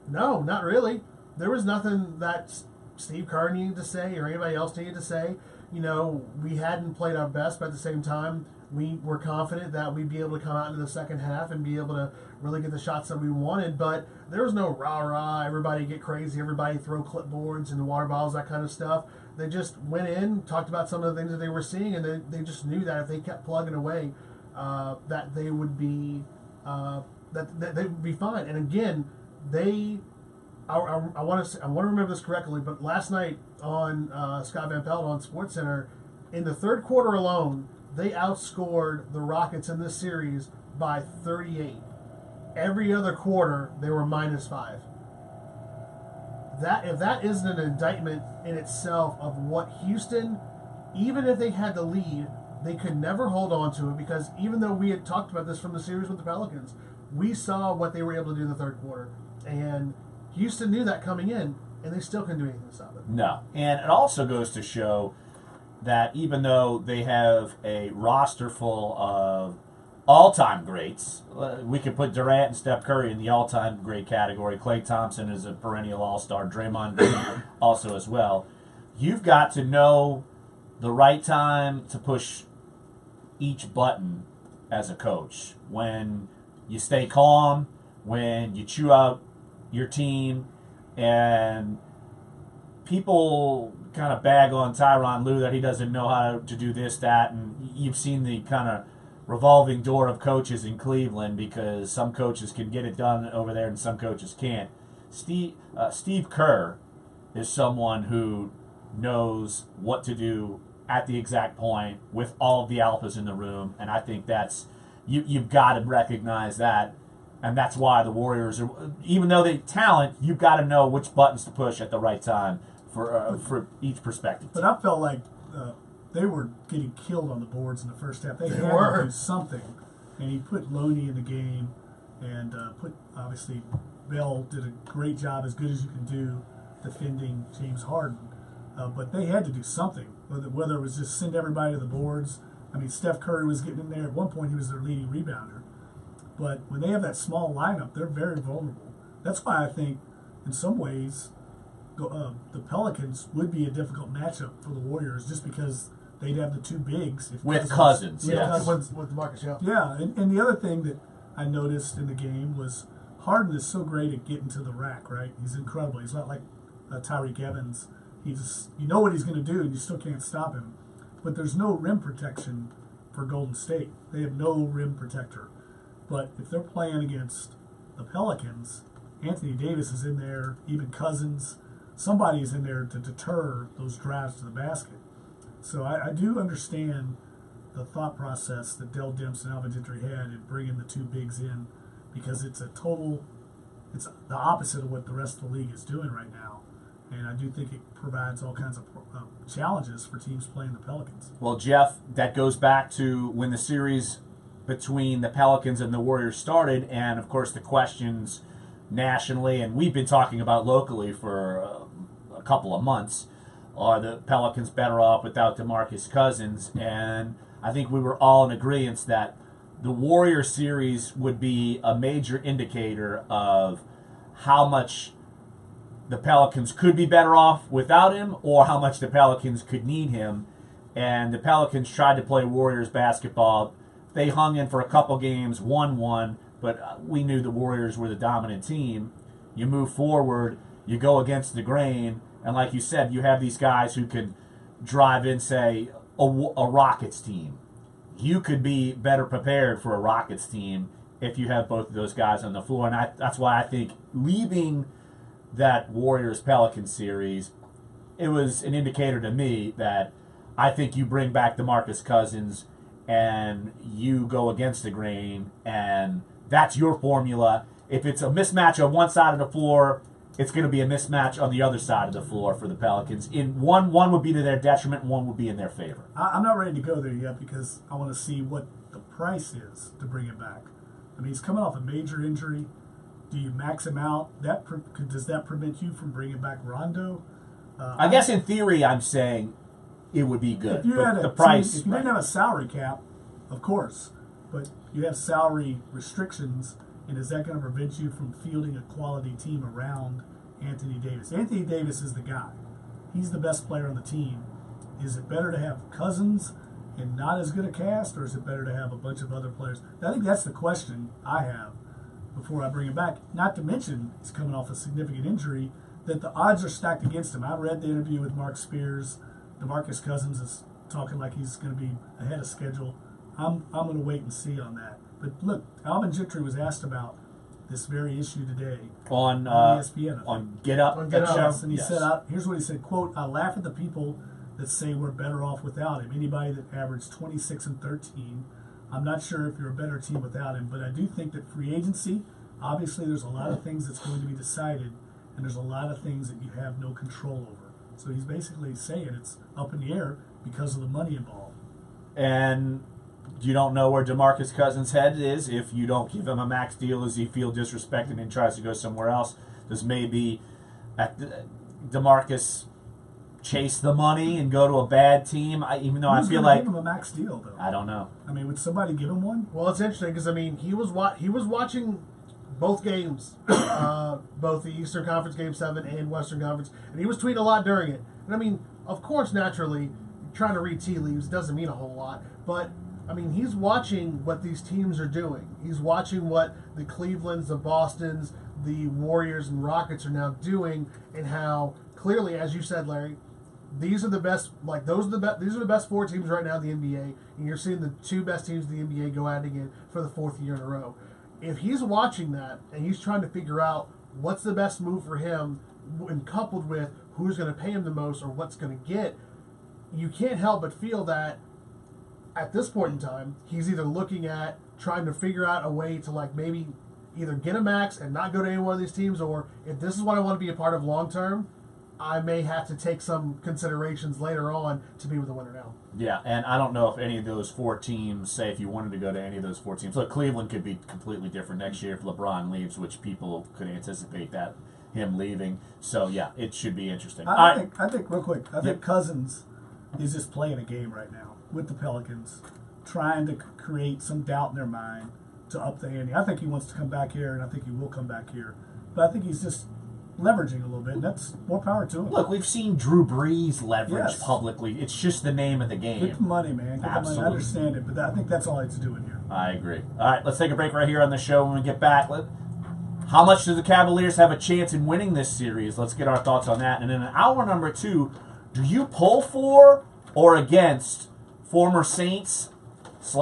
[SPEAKER 2] no, not really. There was nothing that Steve Kerr needed to say or anybody else needed to say. You know, we hadn't played our best, but at the same time, we were confident that we'd be able to come out into the second half and be able to really get the shots that we wanted. But there was no rah-rah, everybody get crazy, everybody throw clipboards and water bottles, that kind of stuff. They just went in, talked about some of the things that they were seeing, and they just knew that if they kept plugging away, that they would be that they would be fine. And again, I want to remember this correctly, but last night on Scott Van Pelt on SportsCenter, in the third quarter alone, they outscored the Rockets in this series by 38. Every other quarter, they were -5. If that isn't an indictment in itself of what Houston, even if they had the lead, they could never hold on to it, because even though we had talked about this from the series with the Pelicans, we saw what they were able to do in the third quarter. And Houston knew that coming in, and they still couldn't do anything to stop it.
[SPEAKER 3] No. And it also goes to show that even though they have a roster full of all-time greats, we could put Durant and Steph Curry in the all-time great category. Klay Thompson is a perennial all-star. Draymond Green also as well. You've got to know the right time to push each button as a coach. When you stay calm, when you chew out your team, and people kind of bag on Tyronn Lue that he doesn't know how to do this, that, and you've seen the kind of revolving door of coaches in Cleveland, because some coaches can get it done over there and some coaches can't. Steve Kerr is someone who knows what to do at the exact point with all of the alphas in the room, and I think that's you've got to recognize that. And that's why the Warriors are, even though they talent, you've got to know which buttons to push at the right time for each perspective.
[SPEAKER 1] But I felt like they were getting killed on the boards in the first half. They had
[SPEAKER 2] were.
[SPEAKER 1] to do something. And he put Loney in the game, and obviously, Bell did a great job, as good as you can do, defending James Harden. But they had to do something, whether it was just send everybody to the boards. I mean, Steph Curry was getting in there. At one point, he was their leading rebounder. But when they have that small lineup, they're very vulnerable. That's why I think, in some ways, the Pelicans would be a difficult matchup for the Warriors, just because they'd have the two bigs.
[SPEAKER 3] With Cousins,
[SPEAKER 2] yes. With Marcus, yeah.
[SPEAKER 1] Yeah, and the other thing that I noticed in the game was Harden is so great at getting to the rack, right? He's incredible. He's not like Tyreek Evans. You know what he's going to do, and you still can't stop him. But there's no rim protection for Golden State. They have no rim protector. But if they're playing against the Pelicans, Anthony Davis is in there, even Cousins. Somebody's in there to deter those drives to the basket. So I do understand the thought process that Dell Demps and Alvin Gentry had in bringing the two bigs in, because it's the opposite of what the rest of the league is doing right now. And I do think it provides all kinds of challenges for teams playing the Pelicans.
[SPEAKER 3] Well, Jeff, that goes back to when the series between the Pelicans and the Warriors started, and of course the questions nationally, and we've been talking about locally for a couple of months. Are the Pelicans better off without DeMarcus Cousins? And I think we were all in agreement that the Warrior series would be a major indicator of how much the Pelicans could be better off without him, or how much the Pelicans could need him. And the Pelicans tried to play Warriors basketball. They hung in for a couple games, 1-1, but we knew the Warriors were the dominant team. You move forward, you go against the grain, and like you said, you have these guys who can drive in, say, a Rockets team. You could be better prepared for a Rockets team if you have both of those guys on the floor. And that's why I think leaving that Warriors-Pelicans series, it was an indicator to me that I think you bring back DeMarcus Cousins and you go against the grain, and that's your formula. If it's a mismatch on one side of the floor, it's going to be a mismatch on the other side of the floor for the Pelicans. In one would be to their detriment, and one would be in their favor.
[SPEAKER 1] I'm not ready to go there yet because I want to see what the price is to bring him back. I mean, he's coming off a major injury. Do you max him out? Does that prevent you from bringing back Rondo?
[SPEAKER 3] I guess in theory, I'm saying it would be good.
[SPEAKER 1] If you had
[SPEAKER 3] the price,
[SPEAKER 1] if you didn't have a salary cap, of course, but you have salary restrictions. And is that going to prevent you from fielding a quality team around Anthony Davis? Anthony Davis is the guy. He's the best player on the team. Is it better to have Cousins and not as good a cast, or is it better to have a bunch of other players? I think that's the question I have before I bring him back. Not to mention, he's coming off a significant injury, that the odds are stacked against him. I read the interview with Mark Spears. DeMarcus Cousins is talking like he's going to be ahead of schedule. I'm going to wait and see on that. But look, Alvin Gentry was asked about this very issue today
[SPEAKER 3] on
[SPEAKER 1] ESPN.
[SPEAKER 3] On Get Up.
[SPEAKER 2] On Get Up.
[SPEAKER 1] Yes, and he said, here's what he said, quote, "I laugh at the people that say we're better off without him. Anybody that averaged 26 and 13, I'm not sure if you're a better team without him, but I do think that free agency, obviously there's a lot of things that's going to be decided, and there's a lot of things that you have no control over." So he's basically saying it's up in the air because of the money involved.
[SPEAKER 3] And you don't know where DeMarcus Cousins' head is if you don't give him a max deal. Does he feel disrespected and tries to go somewhere else? Does maybe DeMarcus chase the money and go to a bad team? Even though I feel like
[SPEAKER 1] give him a max deal though.
[SPEAKER 3] I don't know.
[SPEAKER 1] I mean, would somebody give him one?
[SPEAKER 2] Well, it's interesting because I mean he was watching both games, both the Eastern Conference Game 7 and Western Conference, and he was tweeting a lot during it. And I mean, of course, naturally, trying to read tea leaves doesn't mean a whole lot, but I mean, he's watching what these teams are doing. He's watching what the Clevelands, the Bostons, the Warriors, and Rockets are now doing, and how clearly, as you said, Larry, these are the best. Like these are the best four teams right now in the NBA, and you're seeing the two best teams in the NBA go at it again for the fourth year in a row. If he's watching that and he's trying to figure out what's the best move for him, and coupled with who's going to pay him the most or what's going to get, you can't help but feel that at this point in time, he's either looking at trying to figure out a way to like maybe either get a max and not go to any one of these teams, or if this is what I want to be a part of long term, I may have to take some considerations later on to be with the winner now.
[SPEAKER 3] Yeah, and I don't know if any of those four teams, say if you wanted to go to any of those four teams, look, Cleveland could be completely different next year if LeBron leaves, which people could anticipate that him leaving. So yeah, it should be interesting.
[SPEAKER 1] I think real quick, I think Cousins is just playing a game right now with the Pelicans, trying to create some doubt in their mind to up the ante. I think he wants to come back here, and I think he will come back here. But I think he's just leveraging a little bit, and that's more power to him.
[SPEAKER 3] Look, we've seen Drew Brees leverage
[SPEAKER 1] Yes.
[SPEAKER 3] publicly. It's just the name of the game.
[SPEAKER 1] Get the money, man. Get the money.
[SPEAKER 3] Absolutely.
[SPEAKER 1] I understand it, but I think that's all it's doing here.
[SPEAKER 3] I agree. All right, let's take a break right here on the show. When we get back, how much do the Cavaliers have a chance in winning this series? Let's get our thoughts on that. And in hour number 2, do you pull for or against former Saints /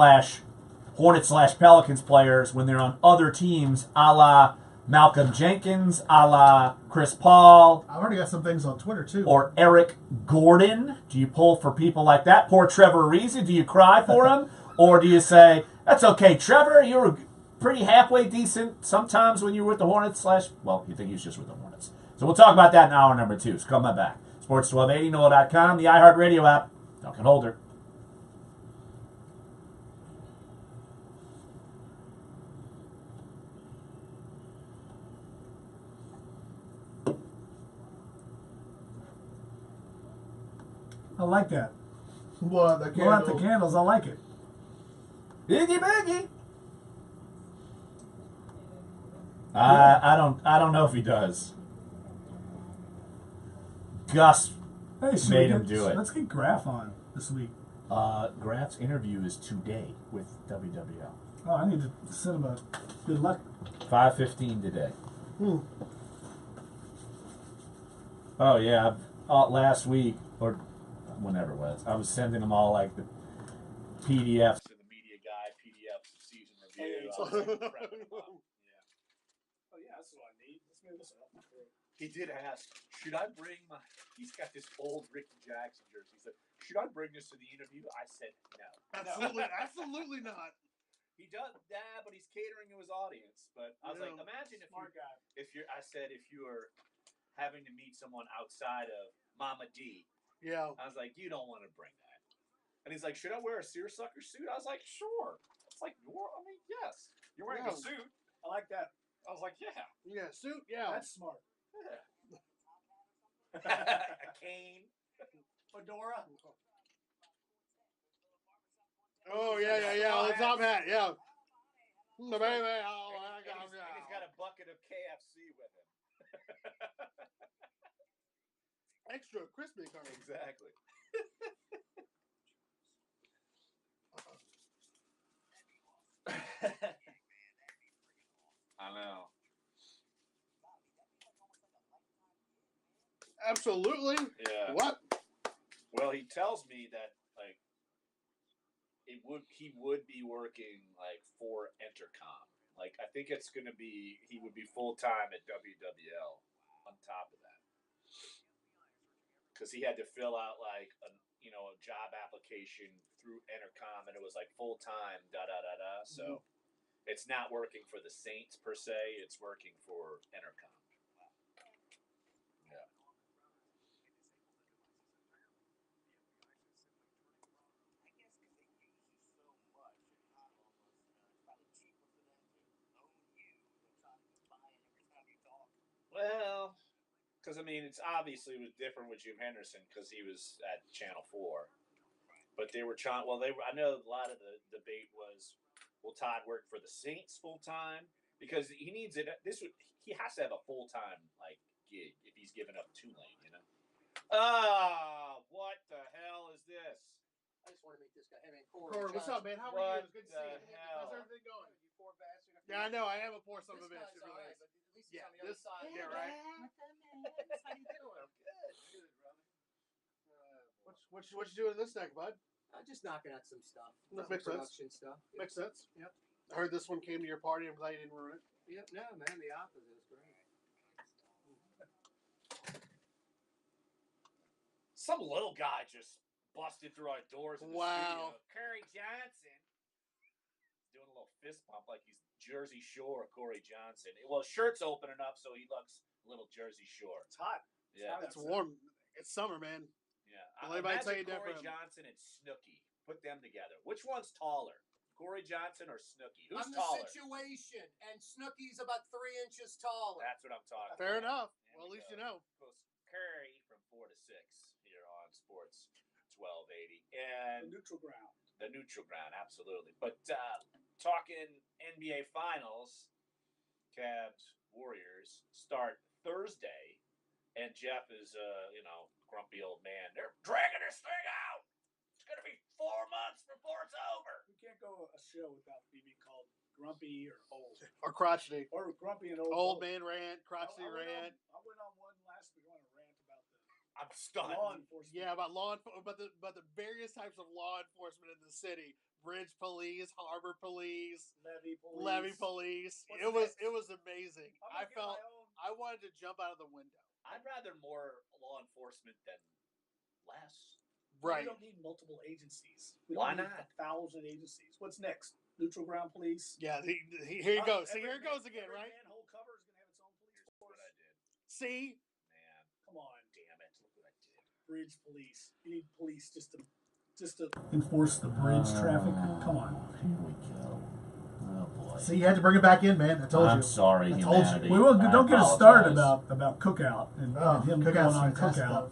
[SPEAKER 3] Hornets / Pelicans players when they're on other teams, a la Malcolm Jenkins, a la Chris Paul,
[SPEAKER 2] I've already got some things on Twitter too.
[SPEAKER 3] or Eric Gordon? Do you pull for people like that? Poor Trevor Ariza, do you cry for him? Or do you say, that's okay, Trevor, you were pretty halfway decent sometimes when you were with the Hornets well, you think he was just with the Hornets. So we'll talk about that in hour number 2. So come on back. Sports 1280, NOLA.com, the iHeartRadio app. Duncan Holder.
[SPEAKER 1] I like that.
[SPEAKER 2] What, the
[SPEAKER 1] Blow out the
[SPEAKER 2] candle?
[SPEAKER 1] candles. I like it.
[SPEAKER 3] Biggie, Biggie. I don't know if he does. Gus
[SPEAKER 1] Hey, should
[SPEAKER 3] made
[SPEAKER 1] we
[SPEAKER 3] him do it.
[SPEAKER 1] Let's get Graf on this week.
[SPEAKER 3] Graf's interview is today with WWL.
[SPEAKER 1] Oh, I need to send him a good luck.
[SPEAKER 3] 5:15 today. Oh yeah, last week or whenever it was, I was sending them all like the PDFs.
[SPEAKER 4] To the media guy, PDFs, season review.
[SPEAKER 5] Hey,
[SPEAKER 4] I was prepping them up. Yeah.
[SPEAKER 5] Oh yeah, that's what I need. Let's move this up.
[SPEAKER 4] He did ask, should I bring my? He's got this old Ricky Jackson jersey. He said, should I bring this to the interview? I said no.
[SPEAKER 2] Absolutely not.
[SPEAKER 4] He does, but he's catering to his audience. But I was like, imagine if
[SPEAKER 5] Smart guy.
[SPEAKER 4] I said if you were having to meet someone outside of Mama D,
[SPEAKER 6] Yeah.
[SPEAKER 4] I was like, you don't want to bring that. And he's like, should I wear a seersucker suit? I was like, sure. It's like, yes. You're wearing a suit.
[SPEAKER 5] I like that.
[SPEAKER 4] I was like, yeah.
[SPEAKER 6] Yeah, suit. Yeah.
[SPEAKER 5] That's smart.
[SPEAKER 4] A cane.
[SPEAKER 5] Fedora.
[SPEAKER 6] Oh yeah. On the top hat. Yeah. The baby. Oh,
[SPEAKER 4] And he's got a bucket of KFC with him.
[SPEAKER 6] extra crispy kind of.
[SPEAKER 4] Exactly. I know.
[SPEAKER 6] Absolutely.
[SPEAKER 4] Yeah.
[SPEAKER 6] What?
[SPEAKER 4] Well, he tells me that like he would be working like for Entercom. Like I think it's gonna be he would be full time at WWL on top of that because he had to fill out like a job application through Entercom and it was like full time So it's not working for the Saints per se. It's working for Entercom. Yeah. Well, because I mean, it's obviously was different with Jim Henderson because he was at Channel 4, but they were trying. Well, I know a lot of the debate was, will Todd work for the Saints full time because he needs it. He has to have a full time like gig if he's giving up Tulane, what the hell is this?
[SPEAKER 7] I just want to meet this guy. Hey man,
[SPEAKER 6] Corey, what's up, man? How are
[SPEAKER 4] What
[SPEAKER 6] you? It's good to
[SPEAKER 4] the
[SPEAKER 6] see you.
[SPEAKER 4] hell?
[SPEAKER 6] How's everything going?
[SPEAKER 7] You poor bastard.
[SPEAKER 6] Yeah, I know. I am a poor son of a
[SPEAKER 7] This
[SPEAKER 6] bitch.
[SPEAKER 7] guy's
[SPEAKER 6] It
[SPEAKER 7] all
[SPEAKER 6] really
[SPEAKER 7] right,
[SPEAKER 6] is.
[SPEAKER 7] but at least he's
[SPEAKER 6] Yeah,
[SPEAKER 7] on the other side.
[SPEAKER 6] yeah, right.
[SPEAKER 7] How you doing?
[SPEAKER 4] Good, brother.
[SPEAKER 6] What you doing this neck, bud?
[SPEAKER 7] Just knocking out some stuff.
[SPEAKER 6] That
[SPEAKER 7] Some
[SPEAKER 6] makes sense.
[SPEAKER 7] production stuff.
[SPEAKER 6] Makes sense.
[SPEAKER 7] Yep.
[SPEAKER 6] I heard this one came to your party. I'm glad you didn't ruin it.
[SPEAKER 7] Yep. No, man, the opposite is great.
[SPEAKER 4] Some little guy just busted through our doors in the
[SPEAKER 6] Wow.
[SPEAKER 4] studio. Corey Johnson. Doing a little fist pump like he's Jersey Shore Corey Johnson. Well, shirt's opening up, so he looks a little Jersey Shore.
[SPEAKER 5] It's hot.
[SPEAKER 4] Yeah.
[SPEAKER 6] It's warm. It's summer, man.
[SPEAKER 4] Yeah.
[SPEAKER 6] Will anybody tell you
[SPEAKER 4] Imagine Corey
[SPEAKER 6] different?
[SPEAKER 4] Johnson and Snooki. Put them together. Which one's taller? Corey Johnson or Snooki? Who's
[SPEAKER 7] I'm
[SPEAKER 4] taller?
[SPEAKER 7] the situation, and Snooki's about 3 inches taller.
[SPEAKER 4] That's what I'm talking
[SPEAKER 6] Fair
[SPEAKER 4] about.
[SPEAKER 6] enough.
[SPEAKER 4] There
[SPEAKER 6] Well, at
[SPEAKER 4] we
[SPEAKER 6] least
[SPEAKER 4] go.
[SPEAKER 6] you know.
[SPEAKER 4] Goes Curry from 4 to 6 here on Sports 1280.
[SPEAKER 5] The
[SPEAKER 4] And
[SPEAKER 5] neutral ground.
[SPEAKER 4] the neutral ground, absolutely. But talking NBA Finals, Cavs Warriors start Thursday, and Jeff is grumpy old man. They're dragging this thing out. It's gonna be 4 months before it's over.
[SPEAKER 5] We can't go a show without being called grumpy or old.
[SPEAKER 6] Or crotchety.
[SPEAKER 5] Or grumpy and old.
[SPEAKER 6] Old
[SPEAKER 5] both.
[SPEAKER 6] man rant, crotchety
[SPEAKER 5] I went
[SPEAKER 6] rant.
[SPEAKER 5] on one last week. I want to rant about
[SPEAKER 4] I'm stunned.
[SPEAKER 5] Law enforcement.
[SPEAKER 6] Yeah, about the various types of law enforcement in the city: bridge police, harbor police, levee police.
[SPEAKER 5] What's
[SPEAKER 6] It was amazing.
[SPEAKER 5] I'm gonna get my own.
[SPEAKER 6] I wanted to jump out of the window.
[SPEAKER 4] I'd rather more law enforcement than less.
[SPEAKER 6] Right.
[SPEAKER 5] We don't need multiple agencies. We
[SPEAKER 4] Why
[SPEAKER 5] don't need
[SPEAKER 4] not?
[SPEAKER 5] 1,000 agencies. What's next? Neutral ground police.
[SPEAKER 6] Yeah. Here you go. See, here it goes again,
[SPEAKER 5] every
[SPEAKER 6] right?
[SPEAKER 5] manhole cover is gonna have its own police
[SPEAKER 4] What
[SPEAKER 5] force.
[SPEAKER 4] I did.
[SPEAKER 6] See.
[SPEAKER 4] Man,
[SPEAKER 5] Come on,
[SPEAKER 4] damn it. Look what I did.
[SPEAKER 5] bridge police. You need police just to
[SPEAKER 1] Enforce the bridge traffic. Come on.
[SPEAKER 3] Here we go. Oh boy.
[SPEAKER 2] See, you had to bring it back in, man. I told you.
[SPEAKER 3] I'm sorry,
[SPEAKER 2] I told you.
[SPEAKER 3] humanity.
[SPEAKER 1] We will.
[SPEAKER 3] I
[SPEAKER 1] Don't get us started
[SPEAKER 3] apologize.
[SPEAKER 1] about Cookout and him
[SPEAKER 2] Cookout's
[SPEAKER 1] going on
[SPEAKER 2] fantastic,
[SPEAKER 1] Cookout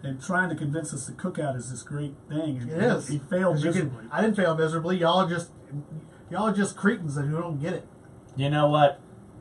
[SPEAKER 2] though.
[SPEAKER 1] and trying to convince us that Cookout is this great thing. And
[SPEAKER 2] It is.
[SPEAKER 1] He failed
[SPEAKER 2] 'Cause you
[SPEAKER 1] miserably.
[SPEAKER 2] I didn't fail miserably. Y'all are just cretins that who don't get it.
[SPEAKER 3] You know what?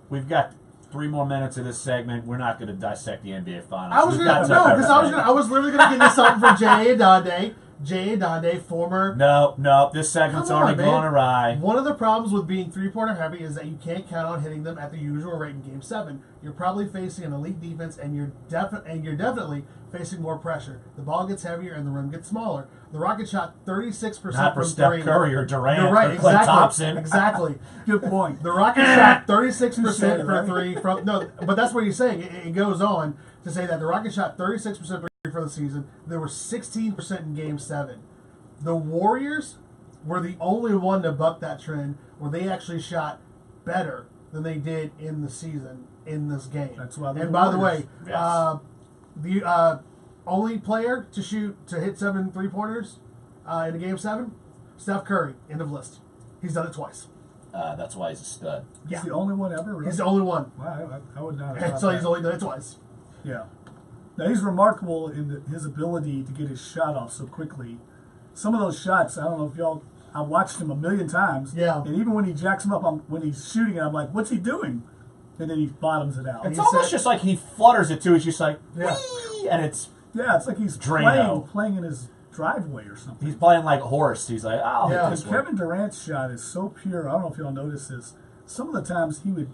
[SPEAKER 3] We've got 3 more minutes of this segment. We're not going to dissect the NBA Finals.
[SPEAKER 2] I was
[SPEAKER 3] We've
[SPEAKER 2] gonna
[SPEAKER 3] got
[SPEAKER 2] no, because I was literally gonna give you something from J.A. Donde. J.A. Donde, former.
[SPEAKER 3] No. This segment's
[SPEAKER 2] Come on,
[SPEAKER 3] already
[SPEAKER 2] man.
[SPEAKER 3] gone awry.
[SPEAKER 2] One of the problems with being three-pointer heavy is that you can't count on hitting them at the usual rate in Game 7. You're probably facing an elite defense, and you're definitely facing more pressure. The ball gets heavier, and the rim gets smaller. The Rockets shot 36%
[SPEAKER 3] Not for
[SPEAKER 2] from
[SPEAKER 3] Steph
[SPEAKER 2] three.
[SPEAKER 3] Curry or Durant
[SPEAKER 2] You're right,
[SPEAKER 3] or Klay
[SPEAKER 2] exactly.
[SPEAKER 3] Thompson.
[SPEAKER 2] Exactly.
[SPEAKER 1] Good point.
[SPEAKER 2] The Rockets shot 36%
[SPEAKER 1] Touche,
[SPEAKER 2] for
[SPEAKER 1] right?
[SPEAKER 2] three from no, but that's what he's saying. It goes on to say that the Rockets shot 36% for three for the season. There were 16% in Game 7. The Warriors were the only one to buck that trend, where they actually shot better than they did in the season in this game.
[SPEAKER 1] That's why.
[SPEAKER 2] And by the way,
[SPEAKER 3] Yes.
[SPEAKER 2] the only player to hit 7 3-pointers in a Game 7, Steph Curry. End of list. He's done it twice.
[SPEAKER 3] That's why he's a stud.
[SPEAKER 1] He's the only one ever. Really?
[SPEAKER 2] He's the only one.
[SPEAKER 1] Wow, I would not have
[SPEAKER 2] And
[SPEAKER 1] thought
[SPEAKER 2] so
[SPEAKER 1] that.
[SPEAKER 2] he's only done it twice.
[SPEAKER 1] Yeah. Now he's remarkable in his ability to get his shot off so quickly. Some of those shots, I don't know if y'all. I watched him a million times.
[SPEAKER 2] Yeah.
[SPEAKER 1] And even when he jacks him up, when he's shooting it, I'm like, what's he doing? And then he bottoms it out.
[SPEAKER 3] It's
[SPEAKER 2] he
[SPEAKER 3] almost
[SPEAKER 2] said-
[SPEAKER 3] just like he flutters it too. It's just like,
[SPEAKER 2] Yeah.
[SPEAKER 3] whee, and it's
[SPEAKER 1] It's like he's
[SPEAKER 3] Drano.
[SPEAKER 1] playing in his driveway or something.
[SPEAKER 3] he's playing like a horse. He's like, I'll
[SPEAKER 2] Yeah.
[SPEAKER 3] hit
[SPEAKER 1] And
[SPEAKER 3] this one.
[SPEAKER 1] Kevin Durant's shot is so pure. I don't know if y'all noticed this. Some of the times he would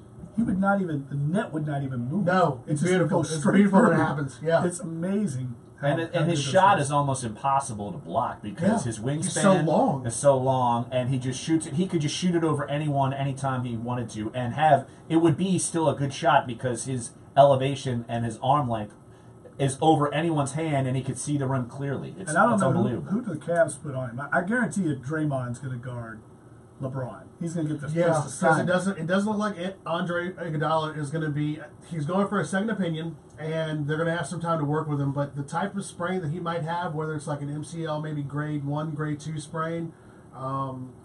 [SPEAKER 1] not even, the net would not even move.
[SPEAKER 2] No,
[SPEAKER 1] It
[SPEAKER 2] it's
[SPEAKER 1] just would
[SPEAKER 2] beautiful.
[SPEAKER 1] go
[SPEAKER 2] It's
[SPEAKER 1] straight
[SPEAKER 2] beautiful when
[SPEAKER 1] through.
[SPEAKER 2] it happens. Yeah.
[SPEAKER 1] It's amazing.
[SPEAKER 3] And his shot is almost impossible to block because
[SPEAKER 2] Yeah.
[SPEAKER 3] his wingspan
[SPEAKER 2] He's so long.
[SPEAKER 3] is so long, and he just shoots it. He could just shoot it over anyone, anytime he wanted to, and it would be still a good shot because his elevation and his arm length is over anyone's hand, and he could see the rim clearly. It's
[SPEAKER 1] And I don't know
[SPEAKER 3] unbelievable.
[SPEAKER 1] who the Cavs put on him. I guarantee you Draymond's going to guard LeBron. He's going to get the
[SPEAKER 2] Yeah,
[SPEAKER 1] first
[SPEAKER 2] because
[SPEAKER 1] assignment.
[SPEAKER 2] it doesn't look like Andre Iguodala is going to be. He's going for a second opinion, and they're going to have some time to work with him. But the type of sprain that he might have, whether it's like an MCL, maybe grade 1, grade 2 sprain,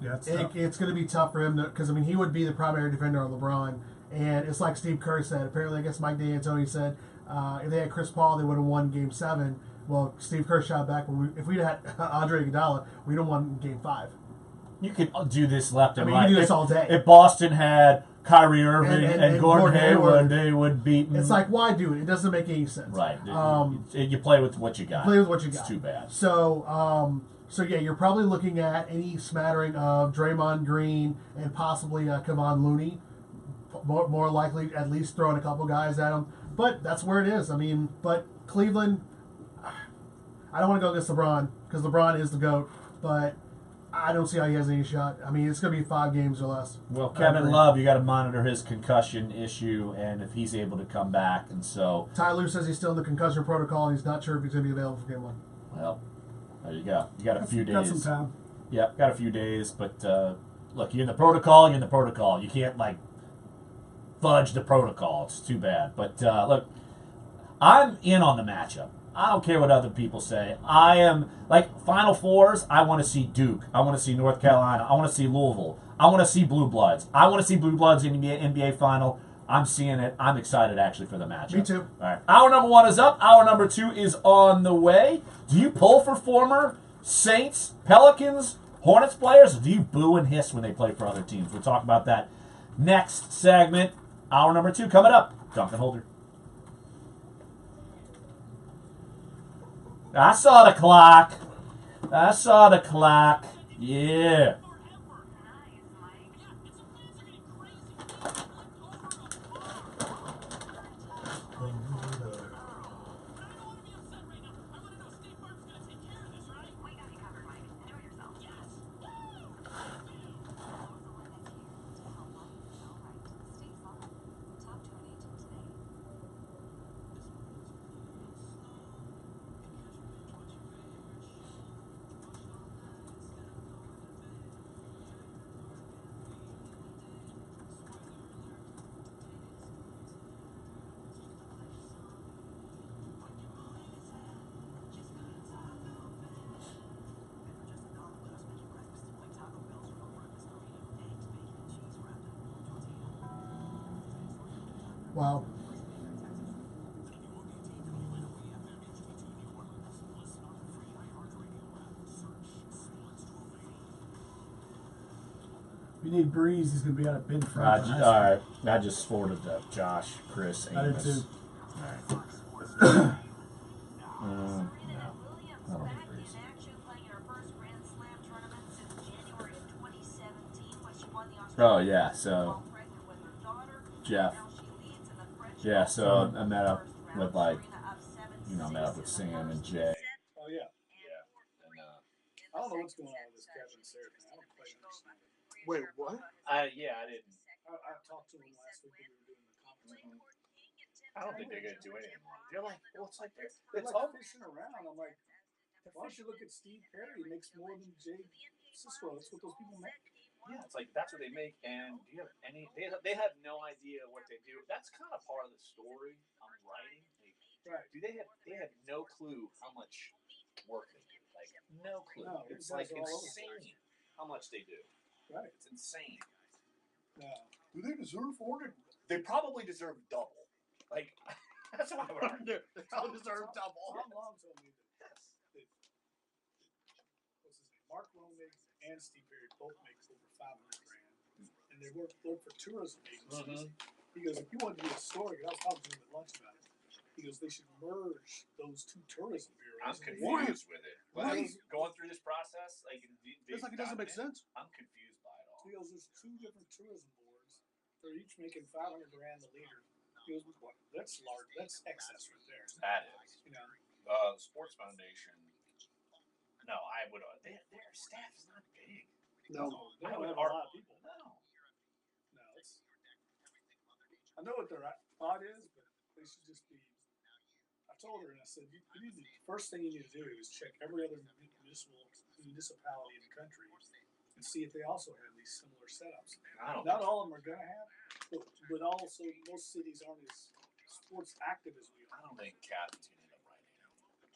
[SPEAKER 1] It's tough.
[SPEAKER 2] it's going to be tough for him because he would be the primary defender on LeBron. And it's like Steve Kerr said. Apparently, I guess Mike D'Antoni said if they had Chris Paul, they would have won Game 7. Well, Steve Kerr shot back. If we'd had Andre Iguodala, we'd have won Game 5.
[SPEAKER 3] You could do this left and
[SPEAKER 2] I mean,
[SPEAKER 3] right.
[SPEAKER 2] you can do this
[SPEAKER 3] If-
[SPEAKER 2] all day.
[SPEAKER 3] If Boston had Kyrie Irving and,
[SPEAKER 2] and
[SPEAKER 3] Gordon
[SPEAKER 2] Gordon
[SPEAKER 3] Hayward,
[SPEAKER 2] Hayward,
[SPEAKER 3] they would beat.
[SPEAKER 2] It's like, why do it? It doesn't make any sense.
[SPEAKER 3] Right. You play with what you got.
[SPEAKER 2] Play with what you got.
[SPEAKER 3] It's too bad.
[SPEAKER 2] So, yeah, you're probably looking at any smattering of Draymond Green and possibly Kevon Looney. More likely, at least throwing a couple guys at him. But that's where it is. I mean, but Cleveland, I don't want to go against LeBron because LeBron is the GOAT, but I don't see how he has any shot. I mean, it's going to be 5 games or less.
[SPEAKER 3] Well, Kevin Love, you got to monitor his concussion issue and if he's able to come back. And so,
[SPEAKER 2] Ty Lue says he's still in the concussion protocol and he's not sure if he's going to be available for Game 1.
[SPEAKER 3] well, there you go. You got a few
[SPEAKER 1] Got
[SPEAKER 3] days.
[SPEAKER 1] some time.
[SPEAKER 3] Yep, got a few days. But look, you're in the protocol. You're in the protocol. You can't fudge the protocol. It's too bad. But look, I'm in on the matchup. I don't care what other people say. I am Final Fours. I want to see Duke. I want to see North Carolina. I want to see Louisville. I want to see Blue Bloods. I want to see Blue Bloods in the NBA Final. I'm seeing it. I'm excited actually for the matchup.
[SPEAKER 2] Me too.
[SPEAKER 3] All right. Hour number 1 is up. Hour number 2 is on the way. Do you pull for former Saints, Pelicans, Hornets players, or do you boo and hiss when they play for other teams? We'll talk about that next segment. Hour number 2 coming up. Duncan Holder. I saw the clock. Yeah.
[SPEAKER 2] Wow.
[SPEAKER 1] If you need Breeze, he's going to be out at Ben
[SPEAKER 3] All
[SPEAKER 1] Franklin.
[SPEAKER 3] right. I just forwarded to Josh, Chris,
[SPEAKER 1] I did
[SPEAKER 3] Amos.
[SPEAKER 1] too.
[SPEAKER 3] No. I don't need Breeze. Oh, yeah. So, Jeff. Yeah, so I met up with, like, met up with Sam and Jay.
[SPEAKER 5] Oh yeah.
[SPEAKER 4] Yeah. And
[SPEAKER 5] I don't know what's going on with this Kevin Sarah thing. I don't quite understand it.
[SPEAKER 6] Wait, what?
[SPEAKER 4] I didn't.
[SPEAKER 5] I talked to him last week when we were doing the conference.
[SPEAKER 4] I don't think they're gonna do anything wrong. They're like, well, it's like
[SPEAKER 5] They're
[SPEAKER 4] it's
[SPEAKER 5] like
[SPEAKER 4] all
[SPEAKER 5] fishing around. I'm like, why don't you look at Steve Perry? He makes more than Jay Cicero. That's what those people make.
[SPEAKER 4] Yeah, it's like that's what they make. And do you have any? They have no idea what they do. That's kind of part of the story I'm writing.
[SPEAKER 5] Right.
[SPEAKER 4] They have no clue how much work they do. Like no clue.
[SPEAKER 5] No,
[SPEAKER 4] It's
[SPEAKER 5] these guys
[SPEAKER 4] like
[SPEAKER 5] are all over the
[SPEAKER 4] insane how much they do.
[SPEAKER 5] Right.
[SPEAKER 4] It's insane.
[SPEAKER 5] No. Do they deserve $400?
[SPEAKER 4] They probably deserve double. Like that's what I'm wondering.
[SPEAKER 6] They all deserve double.
[SPEAKER 5] Tom Long told me that what's his name? Mark Ronig and Steve Perry both make over $500,000, and they work for tourism agencies. He goes, if you want to do a story, I was talking to him at lunch about it. He goes, they should merge those two tourism bureaus.
[SPEAKER 4] I'm confused with it. Like, going through this process, like
[SPEAKER 6] It's like it doesn't make sense.
[SPEAKER 4] I'm confused by it all.
[SPEAKER 5] He goes, there's two different tourism boards. They're each making $500,000 a leader. He goes, what? That's large. That's excess right there.
[SPEAKER 4] That is.
[SPEAKER 5] You know.
[SPEAKER 4] The Sports Foundation. No, I would. Their staff is not big.
[SPEAKER 6] No.
[SPEAKER 5] They don't have a lot of people.
[SPEAKER 4] No.
[SPEAKER 5] It's. I know what their thought is, but they should just be. I told her, and I said, first thing you need to do is check every other municipality in the country and see if they also have these similar setups. Not all of them are going to have, but also most cities aren't as sports active as we are.
[SPEAKER 4] I don't think Kathy's going to end up writing it.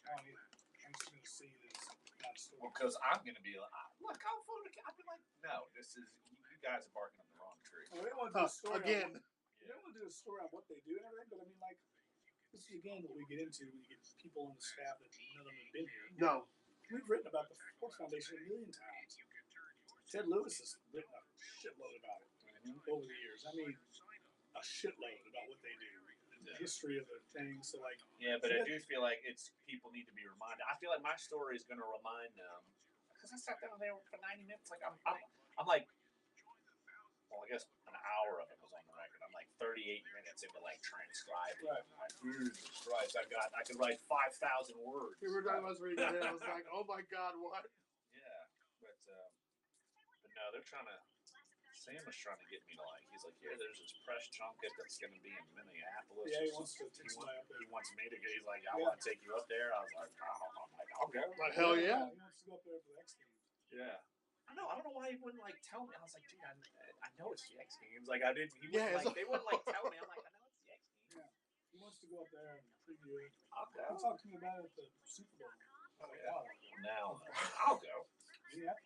[SPEAKER 5] I don't either. I'm just going to see this kind of story.
[SPEAKER 4] Well, because I'm going to be like, look, I'll be like, no, this is, you guys are barking up the wrong tree.
[SPEAKER 5] Well, they want to do a story
[SPEAKER 6] again.
[SPEAKER 5] They want to do a story on what they do and everything, but I mean, like, this is again what we get into when you get people on the staff that none of them have been here.
[SPEAKER 6] No.
[SPEAKER 5] We've written about the Sports Foundation a million times. Ted Lewis has written a shitload about it over the years. I mean, a shitload about what they do, the history of the thing. So, like,
[SPEAKER 4] yeah, but I do feel like it's people need to be reminded. I feel like my story is going to remind them because I sat down there for 90 minutes. Like I'm like, well, I guess an hour of it was on the record. I'm like 38 minutes into like transcribing.
[SPEAKER 5] Right.
[SPEAKER 4] Like, Jesus Christ, I could write 5,000 words.
[SPEAKER 6] We were talking about reading it. I was like, oh my God, what?
[SPEAKER 4] Yeah, but no, they're trying to. Sam was trying to get me to like. He's like, yeah, there's this press junket that's going to be in Minneapolis.
[SPEAKER 5] Yeah, he wants to take somebody up there.
[SPEAKER 4] He wants me to go. He's like, I want to take you up there. I was like, I'll go.
[SPEAKER 6] Like, hell yeah.
[SPEAKER 5] He wants to go up there for the X Games.
[SPEAKER 4] Yeah. I don't know why he wouldn't like tell me. I was like, dude, I know it's the X Games. Like I didn't. He wouldn't, like they wouldn't like tell me. I'm like, I know it's the X Games.
[SPEAKER 5] Yeah. He wants to go up there and preview it.
[SPEAKER 4] I'll go.
[SPEAKER 5] He talked to me about it at the Super Bowl.
[SPEAKER 4] Oh yeah. Now I'll go.
[SPEAKER 5] Yeah.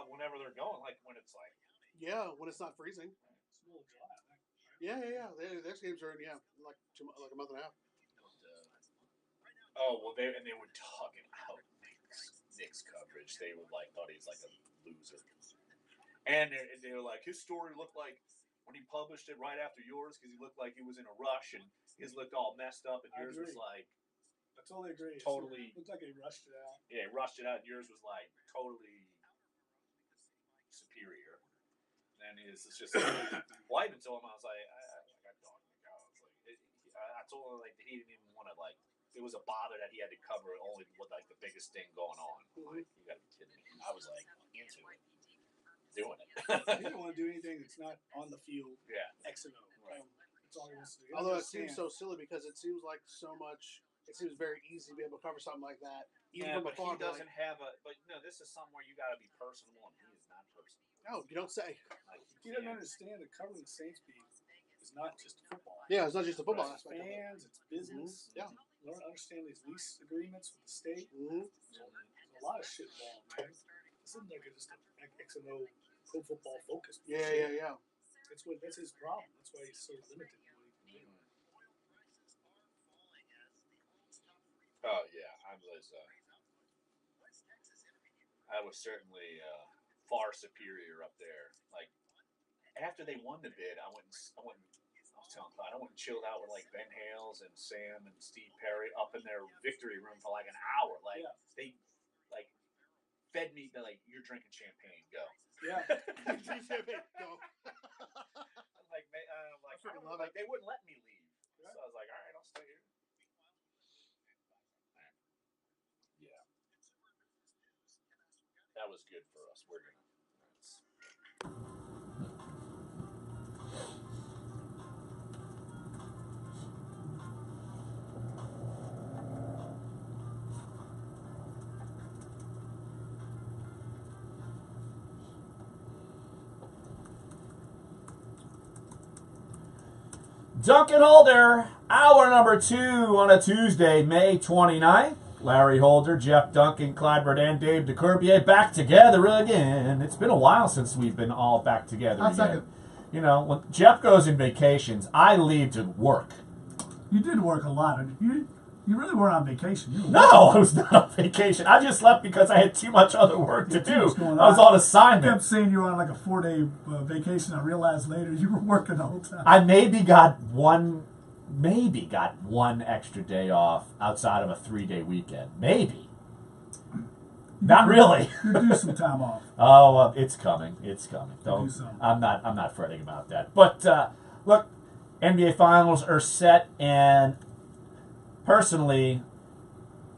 [SPEAKER 4] Whenever they're going, like when it's like.
[SPEAKER 6] Yeah, when it's not freezing.
[SPEAKER 5] It's a little dry.
[SPEAKER 6] Yeah. Their games are in like a month and a half.
[SPEAKER 4] Oh well, they would talk it out. Nick's coverage, they would like thought he's like a loser, and they were like his story looked like when he published it right after yours because he looked like he was in a rush and his looked all messed up and yours was like.
[SPEAKER 5] I totally agree.
[SPEAKER 4] Totally.
[SPEAKER 5] It looked like he rushed it out.
[SPEAKER 4] Yeah, he rushed it out. Yours was like totally superior. And it's just like, well, I even told him, I was like, I got dog in the cow. I told him, like, he didn't even want to, like, it was a bother that he had to cover only with, like, the biggest thing going on. Like, you got to be kidding me. I was, like, into it. Doing it.
[SPEAKER 5] He didn't want to do anything that's not on the field.
[SPEAKER 4] Yeah.
[SPEAKER 5] X and O. Right. That's all he wants to do.
[SPEAKER 6] Although it seems so silly because it seems like so much. It seems very easy to be able to cover something like that. Even
[SPEAKER 4] Yeah,
[SPEAKER 6] from
[SPEAKER 4] but
[SPEAKER 6] afar,
[SPEAKER 4] he doesn't have a. But no, this is somewhere you got to be personal, and he is not personal.
[SPEAKER 6] No, you don't say.
[SPEAKER 4] Like,
[SPEAKER 5] he doesn't understand that covering the Saints beat is not just football.
[SPEAKER 6] Yeah, it's not just the football
[SPEAKER 5] It's
[SPEAKER 6] aspect.
[SPEAKER 5] fans, it's business.
[SPEAKER 6] Yeah.
[SPEAKER 5] Learn to understand these lease agreements with the state.
[SPEAKER 6] Mm-hmm.
[SPEAKER 5] There's a lot of shit involved, man. This isn't like just an X and O pro football focus.
[SPEAKER 6] Yeah.
[SPEAKER 5] That's his problem. That's why he's so limited.
[SPEAKER 4] Oh yeah, I was certainly far superior up there. Like after they won the bid, I was telling Clyde, I went and chilled out with like Ben Hales and Sam and Steve Perry up in their victory room for like an hour. Like they like fed me. They're like, you're drinking champagne, go.
[SPEAKER 5] Yeah.
[SPEAKER 6] Champagne, go.
[SPEAKER 4] Like they wouldn't let me leave. So I was like, all right, I'll stay here. Yeah. That was good for us. We're gonna.
[SPEAKER 3] Dunc and Holder, hour number 2 on a Tuesday, May 29th. Larry Holder, Jeff Dunc, and Clyde Verdant, Dave DeCourbier back together again. It's been a while since we've been all back together again.
[SPEAKER 2] Second.
[SPEAKER 3] You know, when Jeff goes in vacations, I leave to work.
[SPEAKER 1] You did work a lot. You really weren't on vacation. You were
[SPEAKER 3] No, I was not on vacation. I just left because I had too much other work to do. I was on
[SPEAKER 1] I
[SPEAKER 3] assignment.
[SPEAKER 1] kept saying you were on like a 4-day vacation. I realized later you were working the whole time.
[SPEAKER 3] I maybe got one extra day off outside of a 3-day weekend. Maybe. Not really.
[SPEAKER 1] You're due some time off.
[SPEAKER 3] Oh, it's coming. It's coming.
[SPEAKER 1] Do
[SPEAKER 3] Don't.
[SPEAKER 1] something.
[SPEAKER 3] I'm not fretting about that. But look, NBA Finals are set, and personally,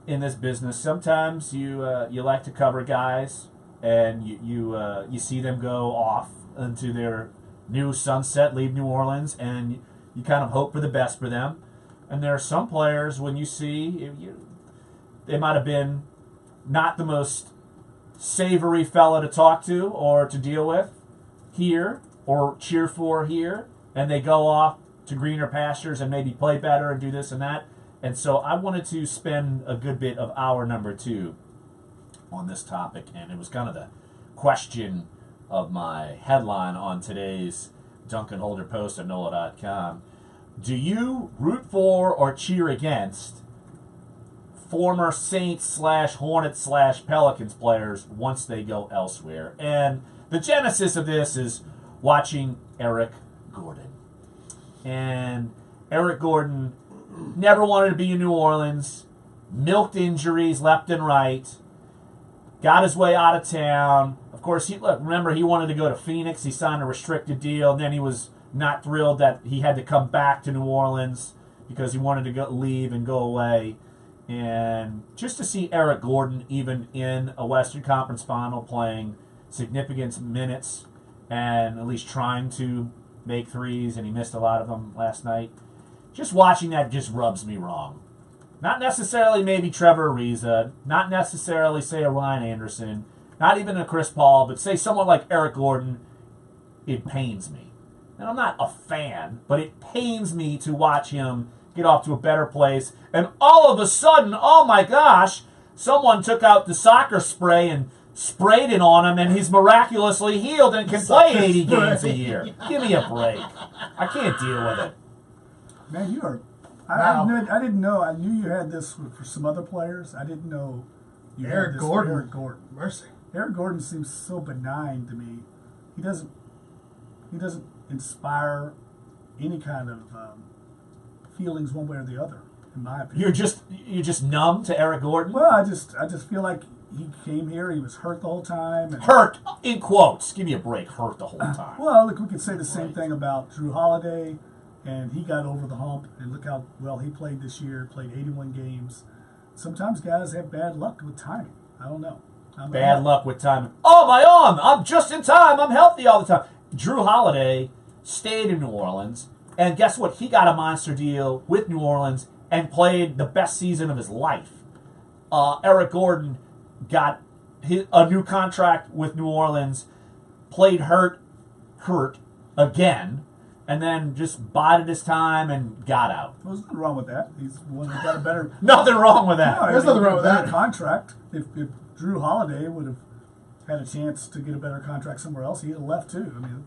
[SPEAKER 3] in this business, sometimes you like to cover guys, and you see them go off into their new sunset, leave New Orleans, and you kind of hope for the best for them. And there are some players when you see they might have been not the most savory fella to talk to or to deal with here or cheer for here, and they go off to greener pastures and maybe play better and do this and that. And so I wanted to spend a good bit of hour number 2 on this topic, and it was kind of the question of my headline on today's Dunc and Holder post at NOLA.com. Do you root for or cheer against former Saints / Hornets / Pelicans players once they go elsewhere? And the genesis of this is watching Eric Gordon. And Eric Gordon never wanted to be in New Orleans, milked injuries left and right, got his way out of town. Of course, remember he wanted to go to Phoenix. He signed a restricted deal. Then he was not thrilled that he had to come back to New Orleans because he wanted to leave and go away. And just to see Eric Gordon even in a Western Conference final playing significant minutes and at least trying to make threes, and he missed a lot of them last night. Just watching that just rubs me wrong. Not necessarily maybe Trevor Ariza, not necessarily, say, a Ryan Anderson, not even a Chris Paul, but say someone like Eric Gordon, it pains me. And I'm not a fan, but it pains me to watch him get off to a better place. And all of a sudden, oh my gosh, someone took out the soccer spray and sprayed it on him, and he's miraculously healed and can play 80 games a year. Give me a break. I can't deal with it.
[SPEAKER 1] Man, you are.
[SPEAKER 2] Wow.
[SPEAKER 1] I didn't know. I knew you had this for some other players. I didn't know you had
[SPEAKER 2] Eric
[SPEAKER 1] this
[SPEAKER 2] Gordon.
[SPEAKER 1] for Eric Gordon.
[SPEAKER 2] Mercy.
[SPEAKER 1] Eric Gordon seems so benign to me. He doesn't inspire any kind of feelings one way or the other, in my opinion.
[SPEAKER 3] You're just numb to Eric Gordon?
[SPEAKER 1] Well, I just feel like he came here. He was hurt the whole time. And,
[SPEAKER 3] Hurt, in quotes. Give me a break. Hurt the whole time.
[SPEAKER 1] well, look, we could say the same thing about Drew Holiday, and he got over the hump. And look how well he played this year. Played 81 games. Sometimes guys have bad luck with timing. I don't know.
[SPEAKER 3] Bad luck with timing. Oh, my arm! I'm just in time. I'm healthy all the time. Drew Holiday stayed in New Orleans, and guess what? He got a monster deal with New Orleans and played the best season of his life. Eric Gordon got a new contract with New Orleans, played hurt again, and then just bided his time and got out.
[SPEAKER 1] Well, there's nothing wrong with that. He's one that got a better.
[SPEAKER 3] Nothing wrong with that.
[SPEAKER 1] No,
[SPEAKER 2] There's nothing wrong with
[SPEAKER 1] better
[SPEAKER 2] that.
[SPEAKER 1] contract. If Drew Holiday would have had a chance to get a better contract somewhere else, he'd have left too. I mean,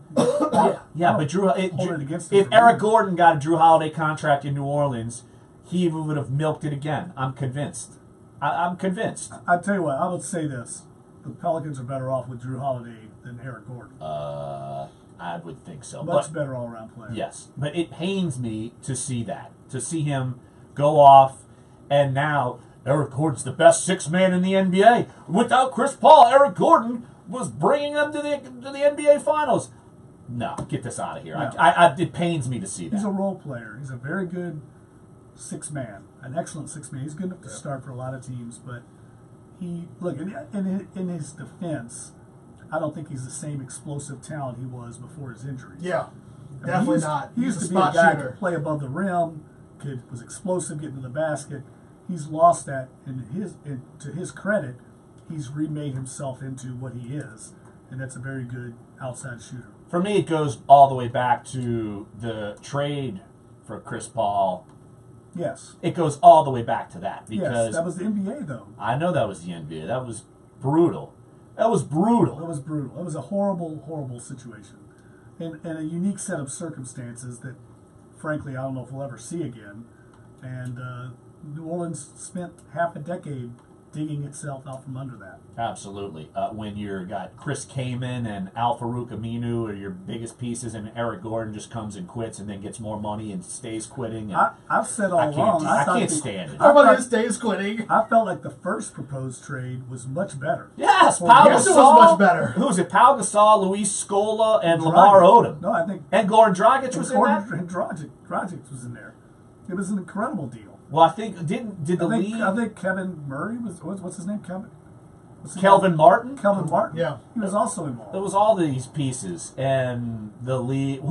[SPEAKER 3] Yeah, but
[SPEAKER 1] hold it against him
[SPEAKER 3] if
[SPEAKER 1] for
[SPEAKER 3] Eric
[SPEAKER 1] me.
[SPEAKER 3] Gordon got a Drew Holiday contract in New Orleans, he would have milked it again. I'm convinced. I'm convinced.
[SPEAKER 1] I tell you what, I would say this: the Pelicans are better off with Drew Holiday than Eric Gordon.
[SPEAKER 3] I would think so.
[SPEAKER 1] Much
[SPEAKER 3] But
[SPEAKER 1] better all-around player.
[SPEAKER 3] yes, but it pains me to see that, to see him go off, and now Eric Gordon's the best sixth man in the NBA. Without Chris Paul, Eric Gordon was bringing them to the NBA Finals. No, get this out of here.
[SPEAKER 1] No.
[SPEAKER 3] It pains me to see that.
[SPEAKER 1] He's a role player. He's a very good sixth man, an excellent sixth man. He's good enough to start for a lot of teams, but in his defense, I don't think he's the same explosive talent he was before his injuries.
[SPEAKER 2] Yeah,
[SPEAKER 1] I mean,
[SPEAKER 2] definitely not.
[SPEAKER 1] He used to be a guy who could play above the rim, was explosive, getting to the basket. He's lost that, and to his credit, he's remade himself into what he is, and that's a very good outside shooter.
[SPEAKER 3] For me, it goes all the way back to the trade for Chris Paul.
[SPEAKER 1] Yes.
[SPEAKER 3] It goes all the way back to that because
[SPEAKER 1] yes, that was the NBA, though.
[SPEAKER 3] I know that was the NBA. That was brutal. That was brutal.
[SPEAKER 1] It was brutal. It was a horrible, horrible situation, and a unique set of circumstances that, frankly, I don't know if we'll ever see again. And New Orleans spent half a decade digging itself out from under that.
[SPEAKER 3] Absolutely. When you got Chris Kaman and Al Farouk Aminu are your biggest pieces, and Eric Gordon just comes and quits and then gets more money and stays quitting. And
[SPEAKER 1] I've said all along.
[SPEAKER 3] I can't stand it.
[SPEAKER 2] How about his days quitting?
[SPEAKER 1] I felt like the first proposed trade was much better.
[SPEAKER 3] Yes, Pau
[SPEAKER 2] yes,
[SPEAKER 3] Gasol.
[SPEAKER 2] it was much better.
[SPEAKER 3] Who was it? Pau Gasol, Luis Scola, and Lamar Odom.
[SPEAKER 1] No, I think
[SPEAKER 3] And Goran Dragic was in that?
[SPEAKER 1] And Dragic was in there. It was an incredible deal.
[SPEAKER 3] Well, I think did the league?
[SPEAKER 1] I think Kevin Murray was what's his name?
[SPEAKER 3] Kelvin Martin.
[SPEAKER 1] Kelvin Martin.
[SPEAKER 2] Yeah,
[SPEAKER 1] he was also involved.
[SPEAKER 3] There was all these pieces, and the league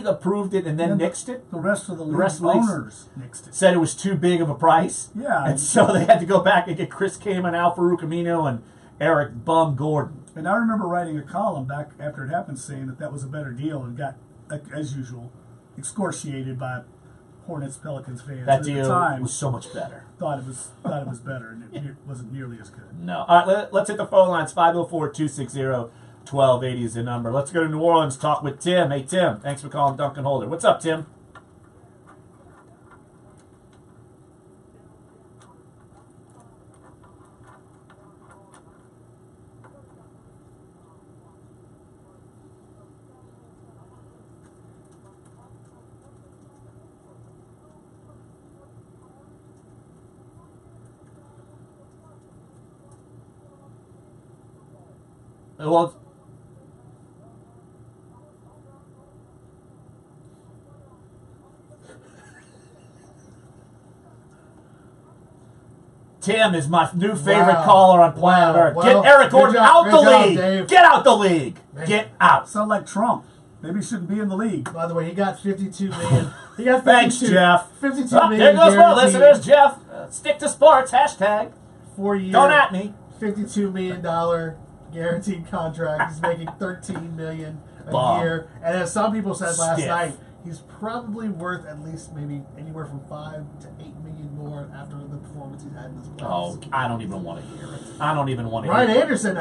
[SPEAKER 3] approved it and then nixed it.
[SPEAKER 1] The rest of the league owners nixed it.
[SPEAKER 3] Said it was too big of a price.
[SPEAKER 1] Yeah,
[SPEAKER 3] and so they had to go back and get Chris Kaman, Al Farouk Aminu, and Eric Bum Gordon.
[SPEAKER 1] And I remember writing a column back after it happened saying that was a better deal, and got, as usual, excoriated by Hornets Pelicans fans.
[SPEAKER 3] That
[SPEAKER 1] at
[SPEAKER 3] deal
[SPEAKER 1] the time,
[SPEAKER 3] was so much better.
[SPEAKER 1] Thought it was better, and it wasn't nearly as good.
[SPEAKER 3] No. All right, let's hit the phone lines. 504-260-1280 is the number. Let's go to New Orleans, talk with Tim. Hey, Tim, thanks for calling Duncan Holder. What's up, Tim? Well, Tim is my new favorite caller on planet Earth.
[SPEAKER 2] Well,
[SPEAKER 3] get Eric Gordon out the league.
[SPEAKER 2] Dave.
[SPEAKER 3] Get out the league.
[SPEAKER 2] Man.
[SPEAKER 3] Get out.
[SPEAKER 1] Sound like Trump. Maybe he shouldn't be in the league.
[SPEAKER 2] By the way, he got $52 million. He got 52,
[SPEAKER 3] Thanks, Jeff.
[SPEAKER 2] $52
[SPEAKER 3] Oh,
[SPEAKER 2] million
[SPEAKER 3] there goes my
[SPEAKER 2] guaranteed.
[SPEAKER 3] listeners, Jeff. Stick to sports. Hashtag.
[SPEAKER 2] 4 years.
[SPEAKER 3] Don't at me.
[SPEAKER 2] $52 million guaranteed contract. He's making $13 million a
[SPEAKER 3] Bomb.
[SPEAKER 2] year. And as some people said last
[SPEAKER 3] Stiff.
[SPEAKER 2] night, he's probably worth at least maybe anywhere from $5 to $8 million more after the performance he's had in this playoffs.
[SPEAKER 3] Oh, I don't even want to hear it. I don't even want to
[SPEAKER 2] Ryan
[SPEAKER 3] hear it.
[SPEAKER 2] Anderson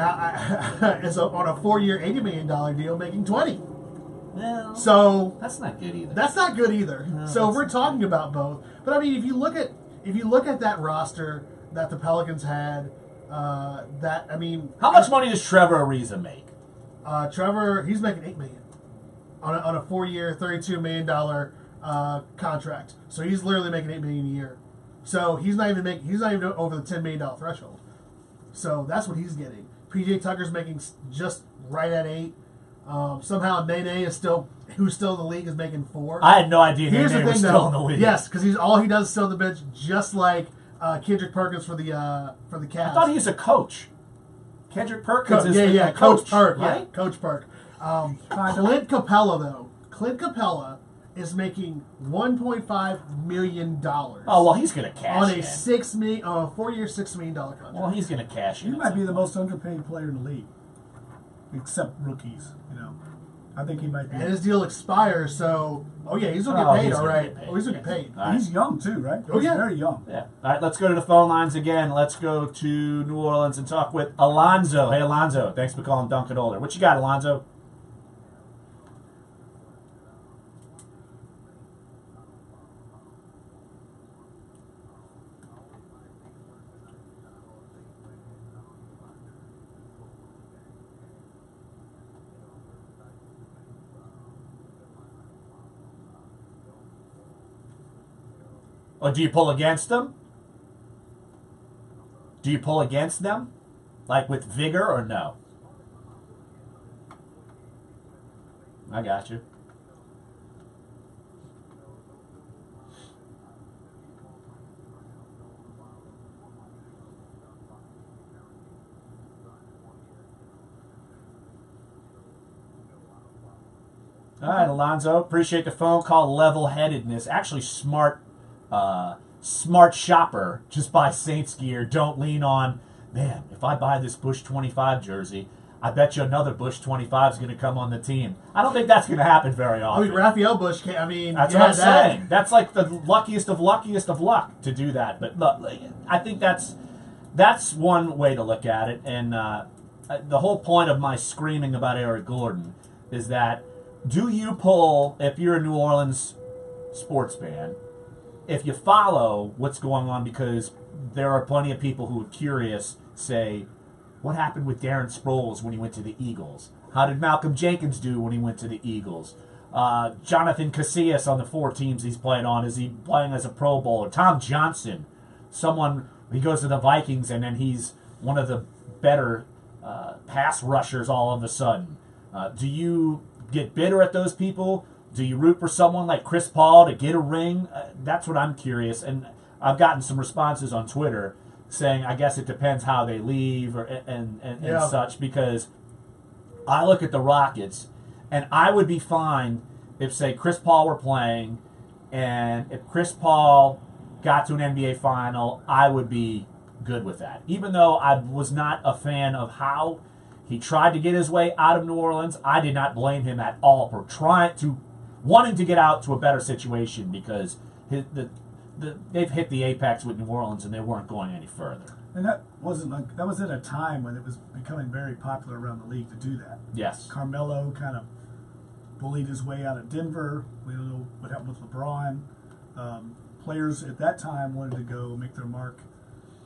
[SPEAKER 2] is on a 4-year, $80 million deal, making $20.
[SPEAKER 3] Well,
[SPEAKER 2] So
[SPEAKER 3] that's not good either.
[SPEAKER 2] that's not good either.
[SPEAKER 3] No,
[SPEAKER 2] so
[SPEAKER 3] that's
[SPEAKER 2] we're talking about both. But I mean, if you look at that roster that the Pelicans had,
[SPEAKER 3] How much money does Trevor Ariza make?
[SPEAKER 2] Trevor, he's making $8 million on a 4-year, $32 million contract. So he's literally making $8 million a year. So he's not even over the $10 million threshold. So that's what he's getting. PJ Tucker's making just right at 8. Somehow Nene who's still in the league, is making 4.
[SPEAKER 3] I had no idea
[SPEAKER 2] Here's
[SPEAKER 3] Nene
[SPEAKER 2] the
[SPEAKER 3] was
[SPEAKER 2] thing,
[SPEAKER 3] still
[SPEAKER 2] though.
[SPEAKER 3] in the league.
[SPEAKER 2] Yes, because all he does is sit on the bench, just like Kendrick Perkins for the Cavs.
[SPEAKER 3] I thought he was a coach. Kendrick Perkins is a
[SPEAKER 2] Coach
[SPEAKER 3] coach,
[SPEAKER 2] Perk,
[SPEAKER 3] right?
[SPEAKER 2] yeah, Coach Perk. Clint Capella is making $1.5 million.
[SPEAKER 3] Oh, well, he's going to cash
[SPEAKER 2] on
[SPEAKER 3] in.
[SPEAKER 2] a 4-year, $6 million contract.
[SPEAKER 3] Well, he's going to cash in.
[SPEAKER 1] He might be the most underpaid player in the league, except rookies. I think he might be.
[SPEAKER 2] And his deal expires, so he's gonna
[SPEAKER 3] Oh,
[SPEAKER 2] get paid,
[SPEAKER 3] he's
[SPEAKER 2] all
[SPEAKER 3] gonna
[SPEAKER 2] right.
[SPEAKER 3] get paid,
[SPEAKER 2] Oh, he's gonna
[SPEAKER 3] yeah.
[SPEAKER 2] get paid.
[SPEAKER 3] All right.
[SPEAKER 1] He's young too, right?
[SPEAKER 2] Oh, yeah.
[SPEAKER 1] He's very young.
[SPEAKER 3] Yeah. All right, let's go to the phone lines again. Let's go to New Orleans and talk with Alonzo. Hey, Alonzo. Thanks for calling Dunc and Older. What you got, Alonzo? Or do you pull against them? Do you pull against them? Like with vigor or no? I got you. All right, Alonzo. Appreciate the phone call. Level-headedness. Actually, smart shopper. Just buy Saints gear. Don't lean on, man, if I buy this Bush 25 jersey, I bet you another Bush 25 is going to come on the team. I don't think that's going to happen very
[SPEAKER 2] I
[SPEAKER 3] often.
[SPEAKER 2] mean, Raphael Bush. That's
[SPEAKER 3] That's what I'm saying. That's like the luckiest of luck to do that. But look, I think that's one way to look at it. And the whole point of my screaming about Eric Gordon is that do you pull, if you're a New Orleans sports fan, if you follow what's going on, because there are plenty of people who are curious, say, what happened with Darren Sproles when he went to the Eagles? How did Malcolm Jenkins do when he went to the Eagles? Jonathan Casillas on the 4 teams he's playing on, is he playing as a Pro Bowler? Tom Johnson, he goes to the Vikings and then he's one of the better pass rushers all of a sudden. Do you get bitter at those people? Do you root for someone like Chris Paul to get a ring? That's what I'm curious. And I've gotten some responses on Twitter saying, I guess it depends how they leave and such, because I look at the Rockets and I would be fine if, say, Chris Paul were playing, and if Chris Paul got to an NBA final, I would be good with that. Even though I was not a fan of how he tried to get his way out of New Orleans, I did not blame him at all for wanting to get out to a better situation, because they've hit the apex with New Orleans and they weren't going any further.
[SPEAKER 1] And that was at a time when it was becoming very popular around the league to do that.
[SPEAKER 3] Yes.
[SPEAKER 1] Carmelo kind of bullied his way out of Denver. We don't know what happened with LeBron. Players at that time wanted to go make their mark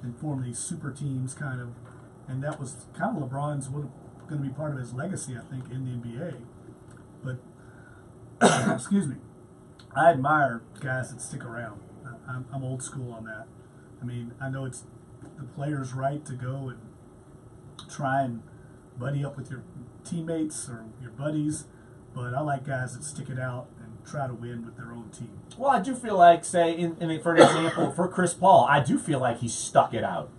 [SPEAKER 1] and form these super teams, kind of, and that was kind of LeBron's going to be part of his legacy, I think, in the NBA. But excuse me, I admire guys that stick around. I'm old school on that. I mean, I know it's the player's right to go and try and buddy up with your teammates or your buddies, but I like guys that stick it out and try to win with their own team.
[SPEAKER 3] Well, I do feel like, say, for an example, for Chris Paul, I do feel like he stuck it out,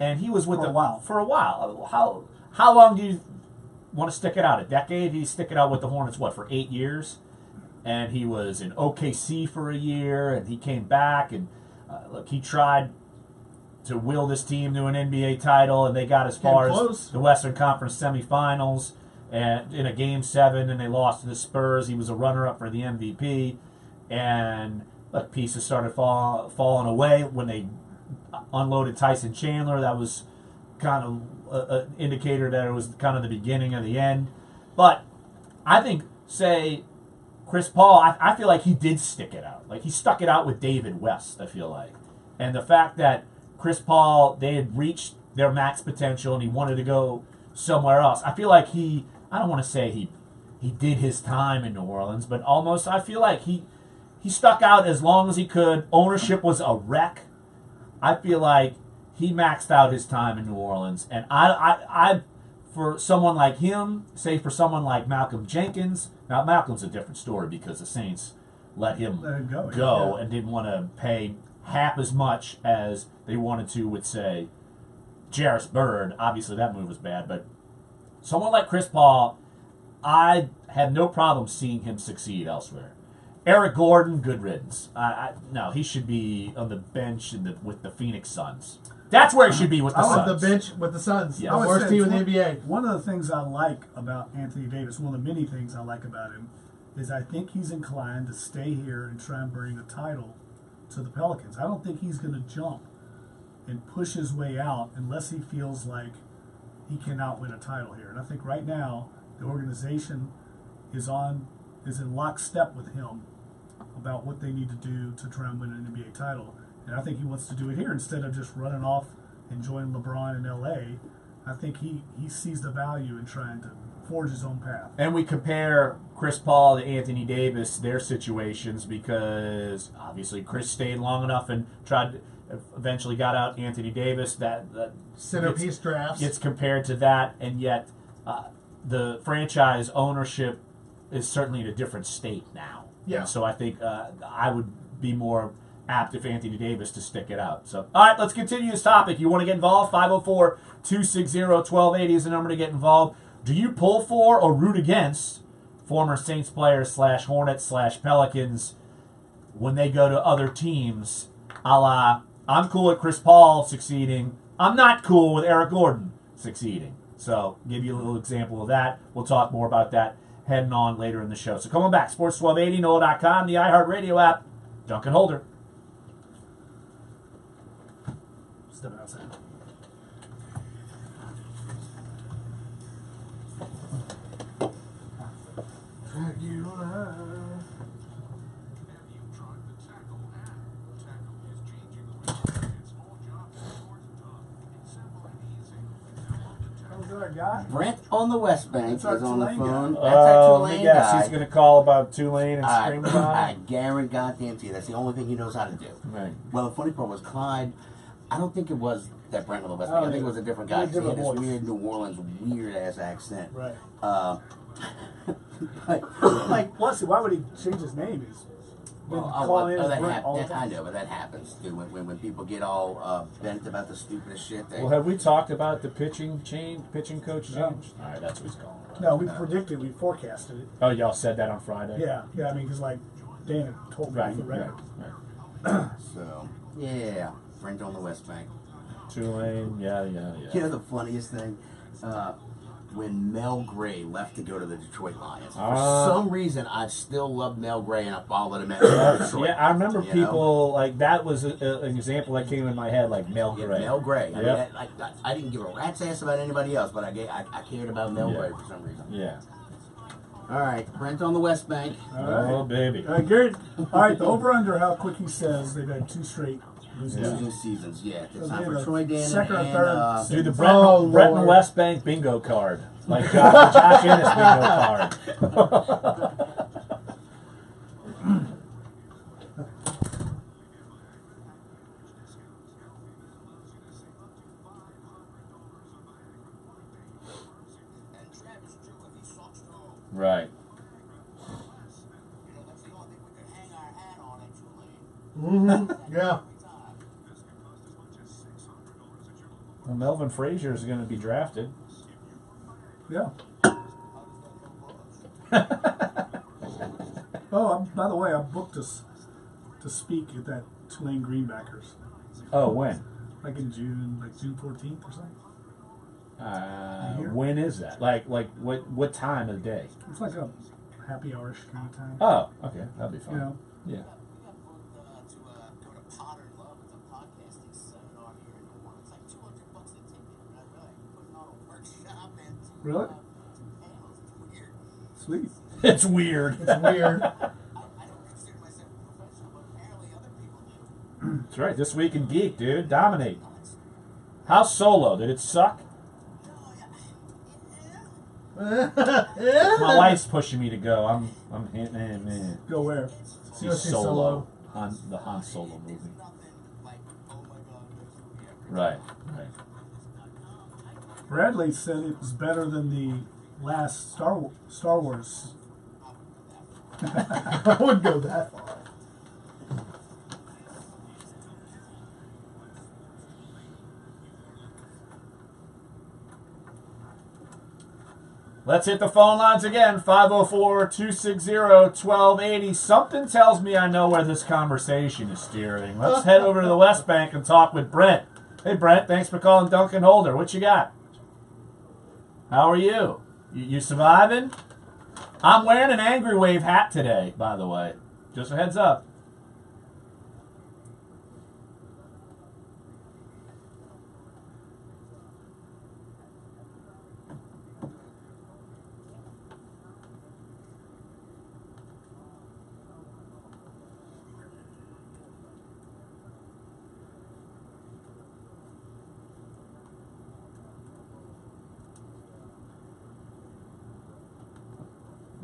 [SPEAKER 3] and he was with
[SPEAKER 1] For a while.
[SPEAKER 3] For a while. How long do you want to stick it out? A decade? He stick it out with the Hornets, for 8 years? And he was in OKC for a year, and he came back, and he tried to will this team to an NBA title, and they got as far as the Western Conference semifinals, and in a Game 7, and they lost to the Spurs. He was a runner-up for the MVP, and pieces started falling away when they unloaded Tyson Chandler. That was kind of an indicator that it was kind of the beginning of the end. But I think, say, Chris Paul, I feel like he did stick it out. Like, he stuck it out with David West, I feel like. And the fact that Chris Paul, they had reached their max potential and he wanted to go somewhere else. I feel like I don't want to say he did his time in New Orleans, but almost I feel like he stuck out as long as he could. Ownership was a wreck. I feel like he maxed out his time in New Orleans. And I for someone like him, say for someone like Malcolm Jenkins, now Malcolm's a different story because the Saints let him go and didn't want to pay half as much as they wanted to with, say, Jarris Bird. Obviously that move was bad, but someone like Chris Paul, I have no problem seeing him succeed elsewhere. Eric Gordon, good riddance. No, he should be on the bench with the Phoenix Suns. That's where he should be with the
[SPEAKER 2] On
[SPEAKER 3] Suns.
[SPEAKER 2] the bench with the Suns.
[SPEAKER 3] Yeah.
[SPEAKER 2] The
[SPEAKER 1] I would
[SPEAKER 2] worst
[SPEAKER 1] say
[SPEAKER 2] team in the
[SPEAKER 1] one-
[SPEAKER 2] NBA.
[SPEAKER 1] One of the things I like about Anthony Davis, one of the many things I like about him, is I think he's inclined to stay here and try and bring a title to the Pelicans. I don't think he's going to jump and push his way out unless he feels like he cannot win a title here. And I think right now the organization is in lockstep with him about what they need to do to try and win an NBA title. And I think he wants to do it here instead of just running off and joining LeBron in LA. I think he sees the value in trying to forge his own path.
[SPEAKER 3] And we compare Chris Paul to Anthony Davis, their situations, because obviously Chris stayed long enough and eventually got out Anthony Davis. That
[SPEAKER 2] Centerpiece drafts.
[SPEAKER 3] gets compared to that, and yet the franchise ownership is certainly in a different state now.
[SPEAKER 2] Yeah.
[SPEAKER 3] And so I think I would be more apt if Anthony Davis to stick it out. So, all right, let's continue this topic. You want to get involved? 504-260-1280 is the number to get involved. Do you pull for or root against former Saints players / Hornets / Pelicans when they go to other teams? A la, I'm cool with Chris Paul succeeding. I'm not cool with Eric Gordon succeeding. So, give you a little example of that. We'll talk more about that heading on later in the show. So, coming back, Sports 1280, NOLA.com, the iHeartRadio app, Dunc and Holder.
[SPEAKER 1] Step outside.
[SPEAKER 8] Brent on the West Bank
[SPEAKER 1] That's our
[SPEAKER 8] is on the
[SPEAKER 1] Tulane
[SPEAKER 8] phone.
[SPEAKER 1] guy.
[SPEAKER 8] That's our
[SPEAKER 3] Let
[SPEAKER 8] Tulane
[SPEAKER 3] me guess,
[SPEAKER 8] guy.
[SPEAKER 3] he's going to call about Tulane and scream about
[SPEAKER 8] I
[SPEAKER 3] it.
[SPEAKER 8] guarantee you that's the only thing he knows how to do.
[SPEAKER 3] Right.
[SPEAKER 8] Well, the funny part was Clyde. I don't think it was that Brent on the West Bank. I think it was a different guy. He had this
[SPEAKER 1] Different voice.
[SPEAKER 8] weird New Orleans, weird ass accent.
[SPEAKER 1] Right.
[SPEAKER 8] Like,
[SPEAKER 1] Plus, why would he change his name? He's been calling in as Brent all the
[SPEAKER 8] I
[SPEAKER 1] time.
[SPEAKER 8] know, but that happens, dude. When people get all bent about the stupidest shit, they.
[SPEAKER 3] Well, have we talked about the pitching coach change?
[SPEAKER 1] No.
[SPEAKER 3] All right, that's what he's calling it.
[SPEAKER 1] No, we predicted, we forecasted it.
[SPEAKER 3] Oh, y'all said that on Friday?
[SPEAKER 1] Yeah, I mean, because like Dan had told me
[SPEAKER 3] Right,
[SPEAKER 1] off the
[SPEAKER 3] right,
[SPEAKER 1] record.
[SPEAKER 3] right.
[SPEAKER 8] So, yeah, Brent on the West Bank.
[SPEAKER 3] Tulane, yeah.
[SPEAKER 8] You know the funniest thing? When Mel Gray left to go to the Detroit Lions. For some reason, I still love Mel Gray, and I followed him at Detroit.
[SPEAKER 3] Yeah, I remember
[SPEAKER 8] You
[SPEAKER 3] people,
[SPEAKER 8] know?
[SPEAKER 3] like, that was an example that came in my head, like Mel
[SPEAKER 8] Yeah,
[SPEAKER 3] Gray.
[SPEAKER 8] Mel Gray. I,
[SPEAKER 3] Yep.
[SPEAKER 8] mean, I didn't give a rat's ass about anybody else, but I cared about Mel
[SPEAKER 3] Yeah.
[SPEAKER 8] Gray for some reason.
[SPEAKER 3] Yeah.
[SPEAKER 8] All right, Brent on the West Bank.
[SPEAKER 1] All right.
[SPEAKER 3] Oh, baby.
[SPEAKER 1] Gary, all right, the over-under, how quick he says they've had 2 straight losing
[SPEAKER 8] Losing
[SPEAKER 1] seasons.
[SPEAKER 8] seasons, yeah. It's
[SPEAKER 1] So
[SPEAKER 8] time
[SPEAKER 1] they
[SPEAKER 8] for
[SPEAKER 1] have
[SPEAKER 8] Troy
[SPEAKER 1] a
[SPEAKER 8] Dan
[SPEAKER 1] second or
[SPEAKER 8] and
[SPEAKER 1] third
[SPEAKER 3] Do the
[SPEAKER 2] Oh,
[SPEAKER 3] Bretton
[SPEAKER 2] Lord.
[SPEAKER 3] West Bank bingo card. Like Josh Ennis bingo card. Right.
[SPEAKER 2] Yeah.
[SPEAKER 3] Well, Melvin Frazier is going to be drafted.
[SPEAKER 1] Yeah. Oh, by the way, I booked us to speak at that Tulane Greenbackers,
[SPEAKER 3] Oh, when?
[SPEAKER 1] like in June, like June 14th or something. Here?
[SPEAKER 3] When is that? Like what time of the day?
[SPEAKER 1] It's like a happy hour-ish kind of time.
[SPEAKER 3] Oh, okay, that'll be fine.
[SPEAKER 1] You know,
[SPEAKER 3] Yeah.
[SPEAKER 8] to go to Potter Love. It's a podcasting seminar here in New Orleans. It's like $200 a ticket. Right? Really putting on a workshop and
[SPEAKER 1] Really?
[SPEAKER 8] panels. It's weird.
[SPEAKER 1] Sweet.
[SPEAKER 3] It's weird.
[SPEAKER 2] It's weird.
[SPEAKER 8] I don't consider myself a professional, but apparently other people do.
[SPEAKER 3] That's right. This Week in Geek, dude. Dominate. How's Solo? Did it suck? My wife's pushing me to go. I'm
[SPEAKER 1] Go where?
[SPEAKER 3] see
[SPEAKER 2] Go see
[SPEAKER 3] Solo. The Han Solo movie. Right.
[SPEAKER 1] Bradley said it was better than the last Star Wars.
[SPEAKER 2] I wouldn't go that far.
[SPEAKER 3] Let's hit the phone lines again. 504-260-1280. Something tells me I know where this conversation is steering. Let's head over to the West Bank and talk with Brent. Hey, Brent, thanks for calling Duncan Holder. What you got? How are you? You surviving? I'm wearing an Angry Wave hat today, by the way. Just a heads up.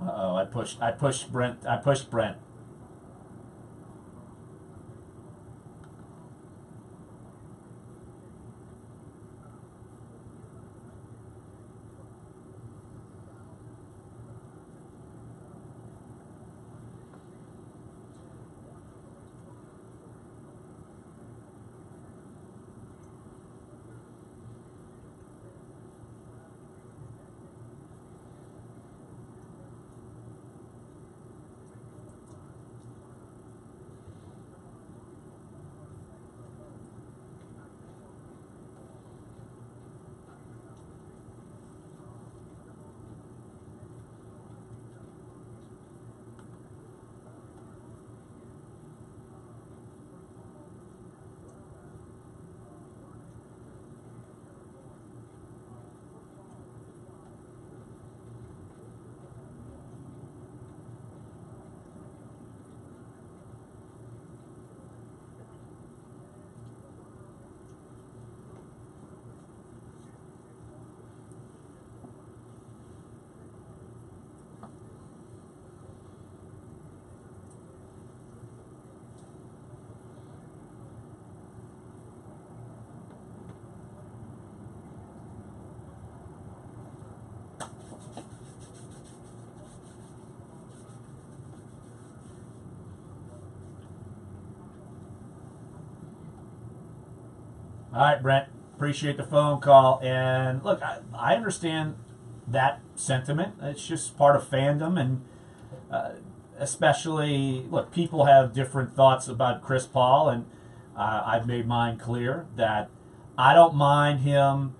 [SPEAKER 3] Uh-oh, I pushed Brent. All right, Brent. Appreciate the phone call. And look, I understand that sentiment. It's just part of fandom, and especially, look, people have different thoughts about Chris Paul, and I've made mine clear that I don't mind him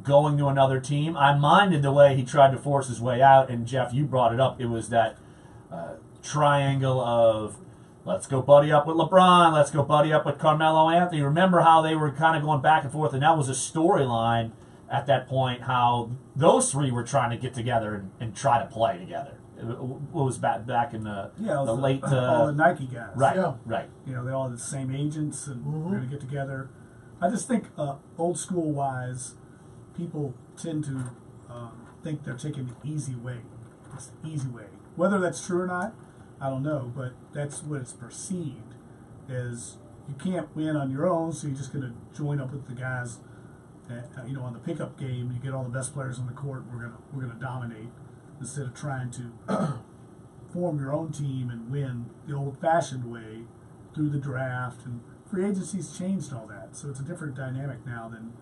[SPEAKER 3] going to another team. I minded the way he tried to force his way out, and Jeff, you brought it up. It was that triangle of let's go buddy up with LeBron, let's go buddy up with Carmelo Anthony. Remember how they were kind of going back and forth, and that was a storyline at that point, how those three were trying to get together and try to play together. It was back in the late...
[SPEAKER 1] all the Nike guys.
[SPEAKER 3] Right,
[SPEAKER 2] Yeah.
[SPEAKER 3] right.
[SPEAKER 1] You know, they're all the same agents, and we're going to get together. I just think, old school wise, people tend to think they're taking the easy way. It's the easy way. Whether that's true or not, I don't know, but that's what it's perceived as. You can't win on your own, so you're just going to join up with the guys, on the pickup game. You get all the best players on the court. We're gonna dominate instead of trying to form your own team and win the old-fashioned way through the draft. And free agency's changed all that, so it's a different dynamic now than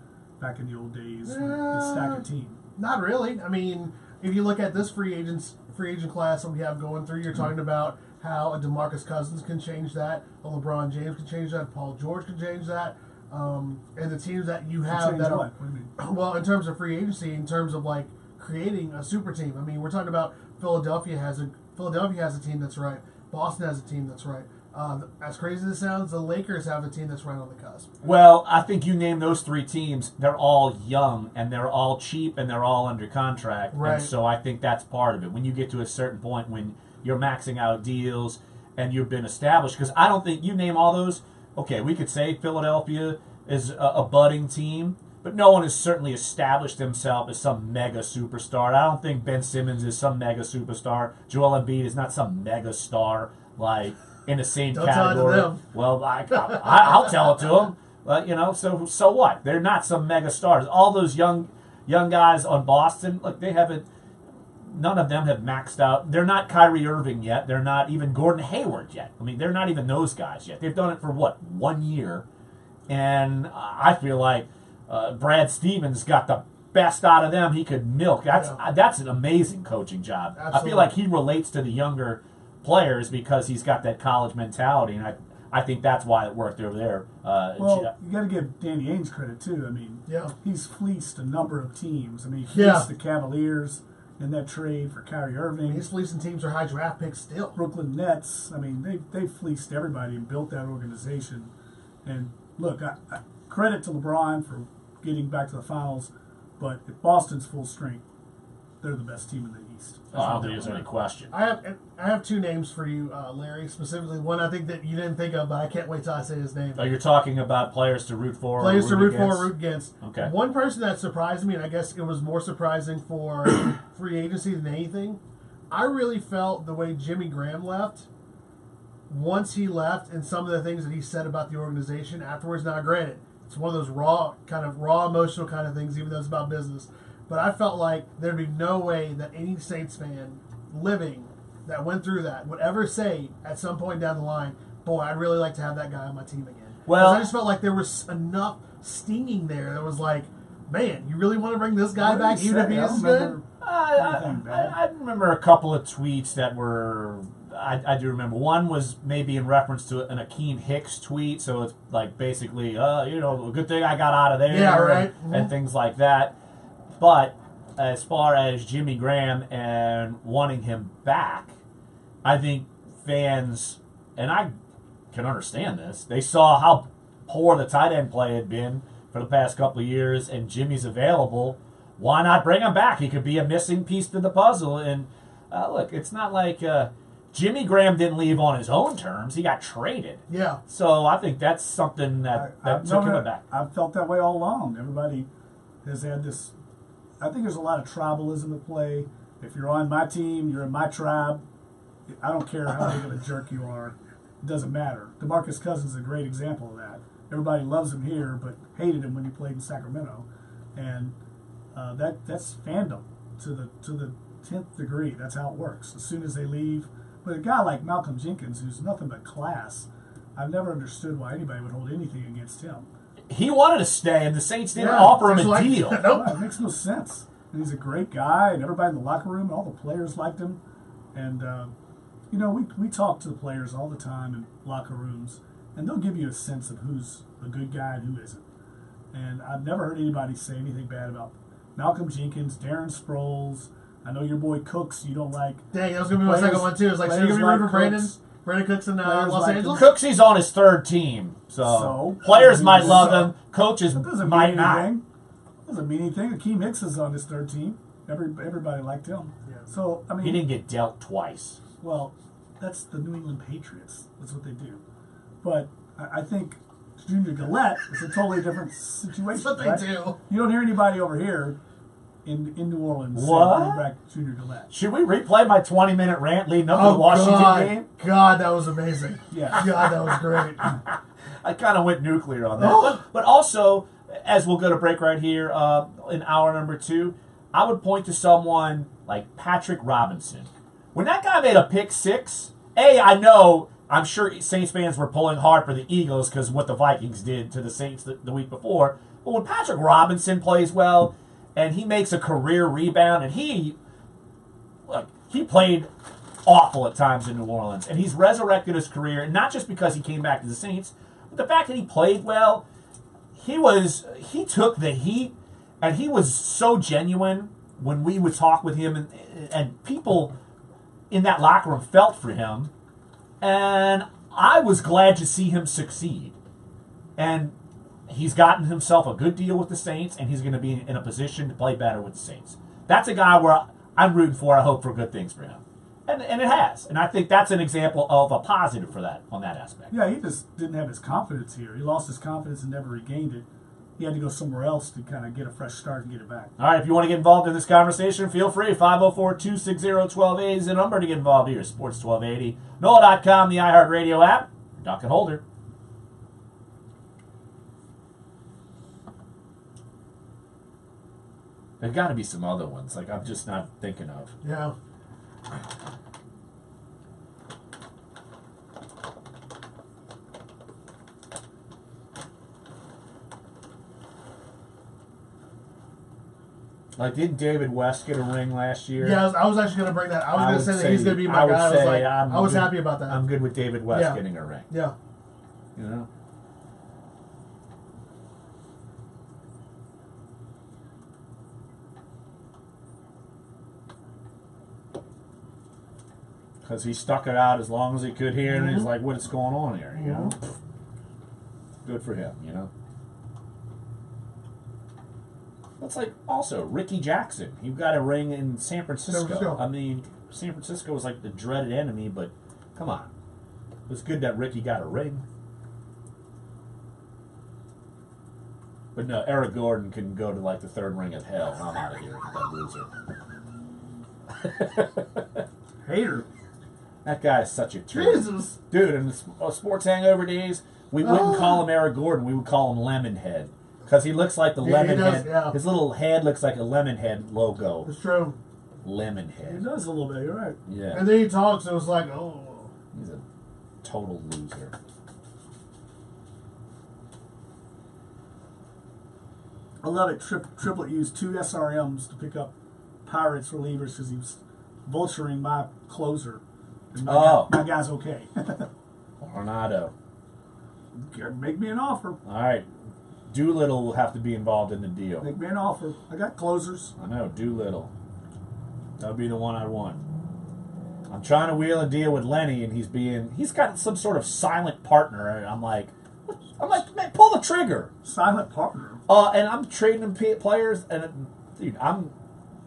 [SPEAKER 1] back in the old days. When you stack a team.
[SPEAKER 2] Not really. I mean, if you look at this free agent class that we have going through, you're talking about how a DeMarcus Cousins can change that, a LeBron James can change that, Paul George can change that, and the teams that you have that are,
[SPEAKER 1] what do you mean?
[SPEAKER 2] well, in terms of free agency, in terms of like creating a super team. I mean, we're talking about Philadelphia has a team that's right. Boston has a team that's right. As crazy as it sounds, the Lakers have a team that's right on the cusp.
[SPEAKER 3] Well, I think you name those three teams, they're all young, and they're all cheap, and they're all under contract.
[SPEAKER 2] Right.
[SPEAKER 3] And so I think that's part of it. When you get to a certain point when you're maxing out deals and you've been established, because I don't think you name all those, okay, we could say Philadelphia is a budding team, but no one has certainly established himself as some mega superstar. I don't think Ben Simmons is some mega superstar. Joel Embiid is not some mega star, like, in the same
[SPEAKER 2] Don't tell it to
[SPEAKER 3] category.
[SPEAKER 2] them.
[SPEAKER 3] Well, I'll tell it to them. So what? They're not some mega stars. All those young guys on Boston, look, they haven't. None of them have maxed out. They're not Kyrie Irving yet. They're not even Gordon Hayward yet. I mean, they're not even those guys yet. They've done it for what, 1 year, and I feel like Brad Stevens got the best out of them he could milk. That's an amazing coaching job.
[SPEAKER 2] Absolutely.
[SPEAKER 3] I feel like he relates to the younger players because he's got that college mentality, and I think that's why it worked over there.
[SPEAKER 1] Well, you got to give Danny Ainge credit too. I mean,
[SPEAKER 2] Yeah.
[SPEAKER 1] he's fleeced a number of teams. I mean, he fleeced the Cavaliers in that trade for Kyrie Irving.
[SPEAKER 2] He's fleecing teams are high draft picks still.
[SPEAKER 1] Brooklyn Nets. I mean, they fleeced everybody and built that organization. And look, I credit to LeBron for getting back to the finals, but if Boston's full strength, they're the best team in the East.
[SPEAKER 3] I don't think there's any question.
[SPEAKER 2] I have two names for you, Larry. Specifically, one I think that you didn't think of, but I can't wait till I say his name.
[SPEAKER 3] Oh, you're talking about players to root for.
[SPEAKER 2] Players to root for,
[SPEAKER 3] against?
[SPEAKER 2] root against.
[SPEAKER 3] Okay.
[SPEAKER 2] One person that surprised me, and I guess it was more surprising for free agency than anything, I really felt the way Jimmy Graham left. Once he left, and some of the things that he said about the organization afterwards. Now, granted, it's one of those raw emotional kind of things, even though it's about business. But I felt like there'd be no way that any Saints fan living that went through that would ever say at some point down the line, boy, I'd really like to have that guy on my team again.
[SPEAKER 3] Well,
[SPEAKER 2] I just felt like there was enough stinging there that was like, man, you really want to bring this guy back even if he isn't good?
[SPEAKER 3] I remember a couple of tweets that were... I do remember. One was maybe in reference to an Akeem Hicks tweet, so it's like basically, a good thing I got out of there,
[SPEAKER 2] yeah, right,
[SPEAKER 3] and things like that. But as far as Jimmy Graham and wanting him back, I think fans, and I can understand this, they saw how poor the tight end play had been for the past couple of years, and Jimmy's available. Why not bring him back? He could be a missing piece to the puzzle. And look, it's not like Jimmy Graham didn't leave on his own terms. He got traded.
[SPEAKER 2] Yeah.
[SPEAKER 3] So I think that's something that took him back.
[SPEAKER 1] I've felt that way all along. Everybody has had this. I think there's a lot of tribalism at play. If you're on my team, you're in my tribe. I don't care how big of a jerk you are. It doesn't matter. DeMarcus Cousins is a great example of that. Everybody loves him here, but hated him when he played in Sacramento, and that's fandom to the 10th degree. That's how it works. As soon as they leave, but a guy like Malcolm Jenkins, who's nothing but class, I've never understood why anybody would hold anything against him.
[SPEAKER 3] He wanted to stay, and the Saints didn't offer him a deal.
[SPEAKER 1] Nope. It makes no sense. And he's a great guy, and everybody in the locker room, and all the players liked him. And, we talk to the players all the time in locker rooms, and they'll give you a sense of who's a good guy and who isn't. And I've never heard anybody say anything bad about Malcolm Jenkins, Darren Sproles. I know your boy Cooks you don't like.
[SPEAKER 2] Dang, that was going to be my second one, too. It's like, so you're going to be rooting for Brandon? Brandon Cooks in Los Angeles?
[SPEAKER 3] Cooksy's on his third team, so players might love him, coaches might not.
[SPEAKER 1] Doesn't mean anything. Akeem Hicks is on his third team. Everybody liked him. Yeah. So I mean,
[SPEAKER 3] he didn't get dealt twice.
[SPEAKER 1] Well, that's the New England Patriots. That's what they do. But I think Junior Gillette is a totally different situation.
[SPEAKER 2] That's what they do.
[SPEAKER 1] You don't hear anybody over here in New Orleans
[SPEAKER 3] bring
[SPEAKER 1] back Junior Gillette.
[SPEAKER 3] Should we replay my 20-minute rant leading up to the Washington game?
[SPEAKER 2] God, that was amazing.
[SPEAKER 1] Yeah.
[SPEAKER 2] God, that was great.
[SPEAKER 3] I kind of went nuclear on that. But also, as we'll go to break right here in hour number 2, I would point to someone like Patrick Robinson. When that guy made a pick 6, I'm sure Saints fans were pulling hard for the Eagles because of what the Vikings did to the Saints the week before. But when Patrick Robinson plays well, and he makes a career rebound, and he played awful at times in New Orleans, and he's resurrected his career, and not just because he came back to the Saints, but the fact that he played well, he took the heat, and he was so genuine when we would talk with him, and people in that locker room felt for him, and I was glad to see him succeed. And he's gotten himself a good deal with the Saints, and he's going to be in a position to play better with the Saints. That's a guy where I'm rooting for. I hope for good things for him. And it has. And I think that's an example of a positive for that on that aspect.
[SPEAKER 1] Yeah, he just didn't have his confidence here. He lost his confidence and never regained it. He had to go somewhere else to kind of get a fresh start and get it back.
[SPEAKER 3] All right, if you want to get involved in this conversation, feel free. 504-260-1280 is the number to get involved here. Sports 1280. NOLA.com, the iHeartRadio app. Dunc and Holder. There's got to be some other ones, like I'm just not thinking of.
[SPEAKER 2] Yeah.
[SPEAKER 3] Like, didn't David West get a ring last year?
[SPEAKER 2] Yeah, I was actually going to bring that. I was going to say that he's going to be my guy. I was happy about that.
[SPEAKER 3] I'm good with David West getting a ring.
[SPEAKER 2] Yeah.
[SPEAKER 3] You know? Because he stuck it out as long as he could here, and he's like, what's going on here, you know? Good for him, you know? That's like, also, Ricky Jackson. He got a ring in San Francisco. I mean, San Francisco was like the dreaded enemy, but come on. It was good that Ricky got a ring. But no, Eric Gordon can go to like the third ring of hell. I'm out of here, that loser.
[SPEAKER 1] Hater.
[SPEAKER 3] That guy is such a turd.
[SPEAKER 2] Jesus.
[SPEAKER 3] Dude, in the sports hangover days, we wouldn't call him Eric Gordon. We would call him Lemonhead. Because he looks like the lemon head.
[SPEAKER 2] Yeah.
[SPEAKER 3] His little head looks like a lemon head logo.
[SPEAKER 2] It's true.
[SPEAKER 3] Lemon
[SPEAKER 1] He
[SPEAKER 3] head.
[SPEAKER 1] does a little bit, you're right.
[SPEAKER 3] Yeah.
[SPEAKER 2] And then he talks, and it was like, oh.
[SPEAKER 3] He's a total loser.
[SPEAKER 1] I love it. Triplet used 2 SRMs to pick up Pirates relievers because he was vulturing my closer. And my guy's okay.
[SPEAKER 3] Tornado.
[SPEAKER 1] Make me an offer.
[SPEAKER 3] All right. Doolittle will have to be involved in the deal.
[SPEAKER 1] Make me an offer. I got closers.
[SPEAKER 3] I know, Doolittle. That would be the one I want. I'm trying to wheel a deal with Lenny, and he's got some sort of silent partner, and I'm like, man, pull the trigger.
[SPEAKER 1] Silent partner.
[SPEAKER 3] And I'm trading him players, and dude,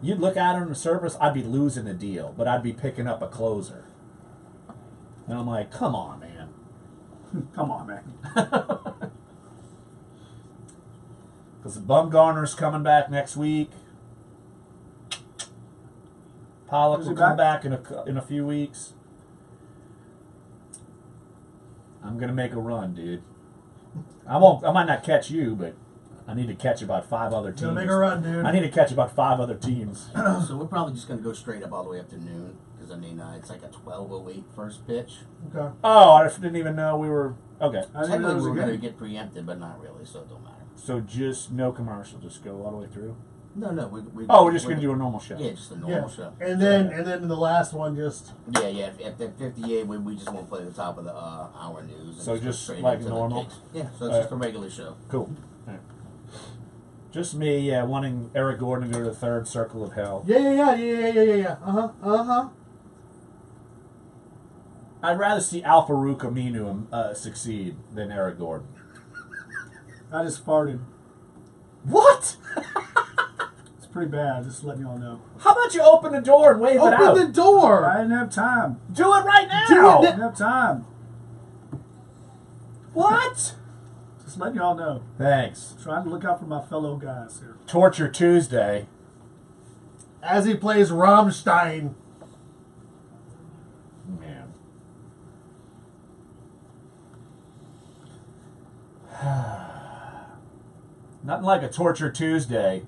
[SPEAKER 3] you'd look at him on the surface, I'd be losing the deal, but I'd be picking up a closer. And I'm like, come on, man.
[SPEAKER 1] Come on, man.
[SPEAKER 3] Because Bumgarner's coming back next week. Pollock will come back in a few weeks. I'm gonna make a run, dude. I might not catch you, but I need to catch about 5 other teams.
[SPEAKER 2] Gonna make a run, dude.
[SPEAKER 3] I need to catch about 5 other teams.
[SPEAKER 8] So we're probably just going to go straight up all the way up to noon. Because, I mean, it's like a 12:08 first pitch.
[SPEAKER 2] Okay.
[SPEAKER 3] Oh, I didn't even know we were... Okay.
[SPEAKER 1] I didn't know
[SPEAKER 8] Technically,
[SPEAKER 1] it was
[SPEAKER 8] we
[SPEAKER 1] a
[SPEAKER 8] were going to
[SPEAKER 1] game.
[SPEAKER 8] get preempted, but not really, so it don't matter.
[SPEAKER 3] So just no commercial. Just go all the way through?
[SPEAKER 8] No,
[SPEAKER 3] We're just going to do a normal show.
[SPEAKER 8] Yeah, just a normal show.
[SPEAKER 2] And then in the last one, just
[SPEAKER 8] Yeah. At 58, we just won't play the top of the hour news. And
[SPEAKER 3] So
[SPEAKER 8] go
[SPEAKER 3] just
[SPEAKER 8] straight
[SPEAKER 3] like
[SPEAKER 8] into the
[SPEAKER 3] normal?
[SPEAKER 8] picks. Yeah, so it's just a regular show.
[SPEAKER 3] Cool. All right. Just me, wanting Eric Gordon to go to the third circle of hell.
[SPEAKER 2] yeah.
[SPEAKER 3] I'd rather see Alpha Aminu succeed than Eric Gordon.
[SPEAKER 1] I just farted.
[SPEAKER 3] What?
[SPEAKER 1] It's pretty bad, just letting y'all know.
[SPEAKER 3] How about you open the door and wave it out?
[SPEAKER 2] Open the door.
[SPEAKER 1] I didn't have time.
[SPEAKER 3] Do it right now.
[SPEAKER 1] I didn't have time.
[SPEAKER 3] What?
[SPEAKER 1] Just letting y'all know.
[SPEAKER 3] Thanks.
[SPEAKER 1] Trying to look out for my fellow guys here.
[SPEAKER 3] Torture Tuesday.
[SPEAKER 2] As he plays Rammstein.
[SPEAKER 3] Man. Nothing like a Torture Tuesday,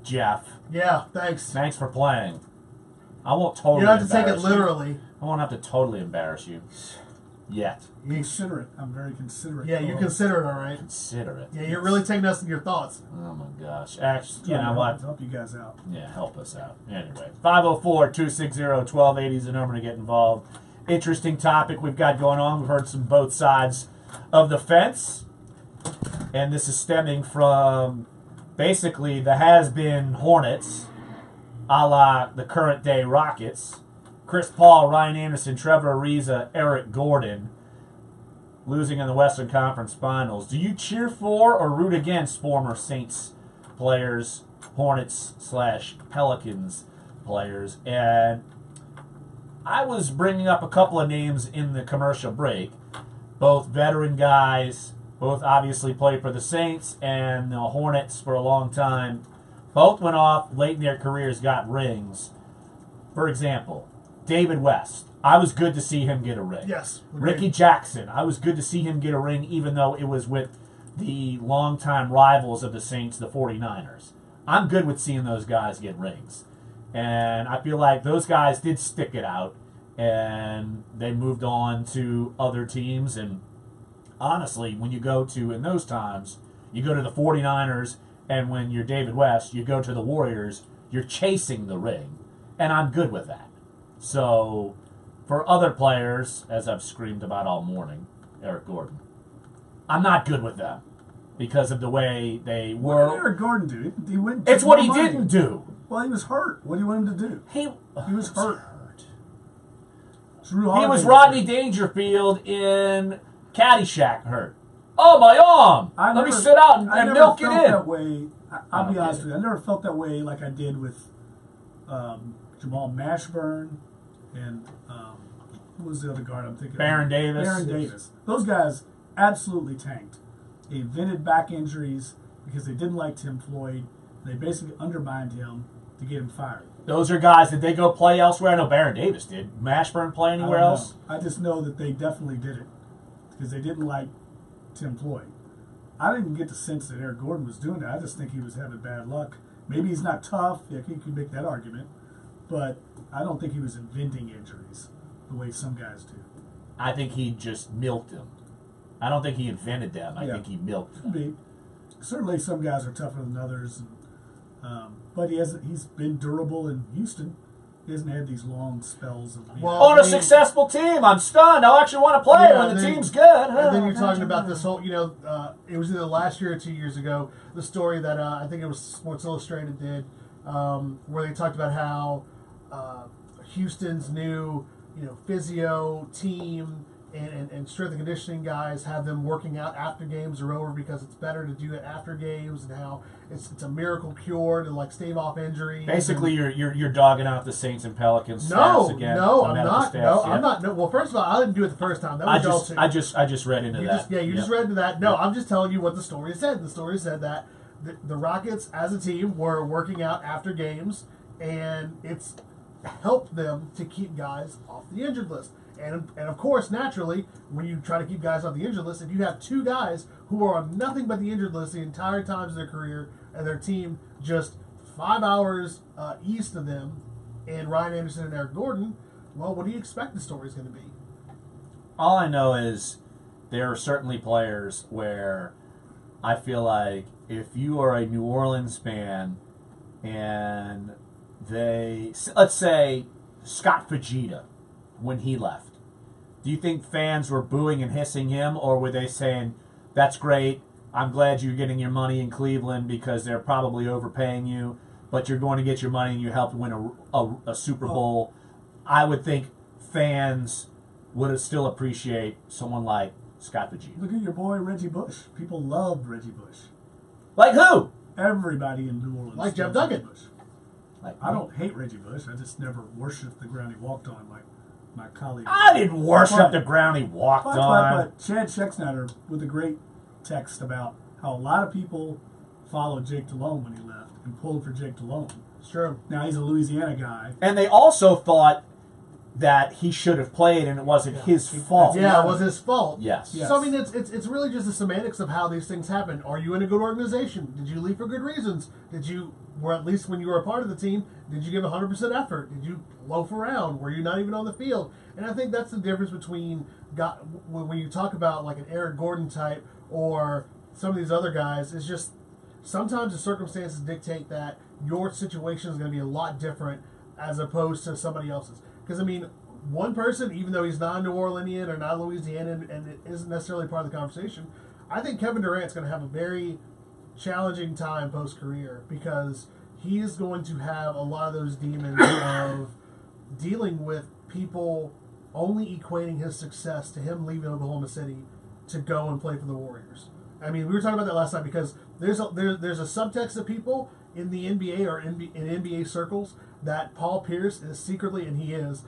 [SPEAKER 3] Jeff.
[SPEAKER 2] Yeah, thanks.
[SPEAKER 3] Thanks for playing. I won't totally
[SPEAKER 2] You don't have to take it
[SPEAKER 3] embarrass you.
[SPEAKER 2] literally.
[SPEAKER 3] I won't have to totally embarrass you. Yet.
[SPEAKER 1] Considerate. I'm very considerate.
[SPEAKER 2] Yeah, you consider it all right.
[SPEAKER 3] Consider it.
[SPEAKER 2] Yeah, you're really taking us in your thoughts.
[SPEAKER 3] Oh my gosh. Actually, you
[SPEAKER 1] Trying
[SPEAKER 3] know
[SPEAKER 1] to
[SPEAKER 3] what?
[SPEAKER 1] help you guys out.
[SPEAKER 3] Yeah, help us out. Anyway, 504-260-1280 is the number to get involved. Interesting topic we've got going on. We've heard some both sides of the fence. And this is stemming from basically the has-been Hornets, a la the current day Rockets. Chris Paul, Ryan Anderson, Trevor Ariza, Eric Gordon losing in the Western Conference Finals. Do you cheer for or root against former Saints players, Hornets/Pelicans players? And I was bringing up a couple of names in the commercial break. Both veteran guys, both obviously played for the Saints and the Hornets for a long time. Both went off late in their careers, got rings. For example, David West. I was good to see him get a ring.
[SPEAKER 2] Yes.
[SPEAKER 3] Ricky Jackson. I was good to see him get a ring, even though it was with the longtime rivals of the Saints, the 49ers. I'm good with seeing those guys get rings. And I feel like those guys did stick it out, and they moved on to other teams. And honestly, when you go to, in those times, you go to the 49ers, and when you're David West, you go to the Warriors, you're chasing the ring. And I'm good with that. So, for other players, as I've screamed about all morning, Eric Gordon. I'm not good with them because of the way they
[SPEAKER 1] What did
[SPEAKER 3] were.
[SPEAKER 1] Eric Gordon do? He went.
[SPEAKER 3] It's what he
[SPEAKER 1] money.
[SPEAKER 3] didn't do.
[SPEAKER 1] Well, he was hurt. What do you want him to do? He was hurt. Drew
[SPEAKER 3] He
[SPEAKER 1] Holiday
[SPEAKER 3] was Rodney Dangerfield in Caddyshack hurt. Oh, my arm! Let me sit out and milk it in.
[SPEAKER 1] That way. I'll be honest with you. I never felt that way like I did with Jamal Mashburn and who was the other guard I'm thinking
[SPEAKER 3] Baron
[SPEAKER 1] of?
[SPEAKER 3] Davis.
[SPEAKER 1] Baron Davis. Those guys absolutely tanked. They invented back injuries because they didn't like Tim Floyd. They basically undermined him to get him fired.
[SPEAKER 3] Those are guys. Did they go play elsewhere? I know Baron Davis did. Mashburn play anywhere else?
[SPEAKER 1] I just know that they definitely did it because they didn't like Tim Floyd. I didn't get the sense that Eric Gordon was doing that. I just think he was having bad luck. Maybe he's not tough. Yeah, you can make that argument. But I don't think he was inventing injuries the way some guys do.
[SPEAKER 3] I think he just milked them. I don't think he invented them. I think he milked them.
[SPEAKER 1] Could be. Certainly some guys are tougher than others. But he's been durable in Houston. He hasn't had these long spells of being
[SPEAKER 3] On a successful team, I'm stunned. I actually want to play when the team's good.
[SPEAKER 2] And then you're talking about this whole, it was either last year or 2 years ago, the story that I think it was Sports Illustrated did, where they talked about how Houston's new, physio team and strength and conditioning guys have them working out after games are over because it's better to do it after games, and how it's a miracle cure to stave off injuries.
[SPEAKER 3] Basically, you're dogging out the Saints and Pelicans.
[SPEAKER 2] No,
[SPEAKER 3] again,
[SPEAKER 2] no,
[SPEAKER 3] the
[SPEAKER 2] I'm
[SPEAKER 3] medical
[SPEAKER 2] not.
[SPEAKER 3] staffs,
[SPEAKER 2] No,
[SPEAKER 3] yeah.
[SPEAKER 2] I'm not. No, well, first of all, I didn't do it the first time. That was
[SPEAKER 3] I just read into that.
[SPEAKER 2] You just read into that. No, I'm just telling you what the story said. The story said that the Rockets, as a team, were working out after games, and it's helped them to keep guys off the injured list. And of course, naturally, when you try to keep guys off the injured list, if you have two guys who are on nothing but the injured list the entire time of their career, and their team just 5 hours east of them, and Ryan Anderson and Eric Gordon, well, what do you expect the story's going to be?
[SPEAKER 3] All I know is there are certainly players where I feel like if you are a New Orleans fan and let's say Scott Fajita, when he left, do you think fans were booing and hissing him, or were they saying, that's great, I'm glad you're getting your money in Cleveland because they're probably overpaying you, but you're going to get your money and you helped win a Super Bowl? I would think fans would still appreciate someone like Scott Fajita.
[SPEAKER 1] Look at your boy Reggie Bush. People loved Reggie Bush.
[SPEAKER 3] Like who?
[SPEAKER 1] Everybody in New Orleans.
[SPEAKER 2] Like Jeff
[SPEAKER 1] loves
[SPEAKER 2] Duncan.
[SPEAKER 1] Reggie Bush. I don't hate Reggie Bush. I just never worshipped the ground he walked on like my colleague.
[SPEAKER 3] I didn't worship the ground he walked on.
[SPEAKER 1] But Chad Schexnayder with a great text about how a lot of people followed Jake Delhomme when he left and pulled for Jake Delhomme.
[SPEAKER 2] It's true.
[SPEAKER 1] Now he's a Louisiana guy.
[SPEAKER 3] And they also thought that he should have played and it wasn't his fault.
[SPEAKER 2] Yeah, it was his fault.
[SPEAKER 3] Yes.
[SPEAKER 2] So I mean, it's really just the semantics of how these things happen. Are you in a good organization? Did you leave for good reasons? Or at least when you were a part of the team, did you give 100% effort? Did you loaf around? Were you not even on the field? And I think that's the difference between when you talk about like an Eric Gordon type or some of these other guys. It's just sometimes the circumstances dictate that your situation is going to be a lot different as opposed to somebody else's. Because, I mean, one person, even though he's not a New Orleanian or not Louisianan and it isn't necessarily part of the conversation, I think Kevin Durant's going to have a very challenging time post-career because he is going to have a lot of those demons of dealing with people only equating his success to him leaving Oklahoma City to go and play for the Warriors. I mean, we were talking about that last night because there's a subtext of people in the NBA or in NBA circles that Paul Pierce is secretly, and he is,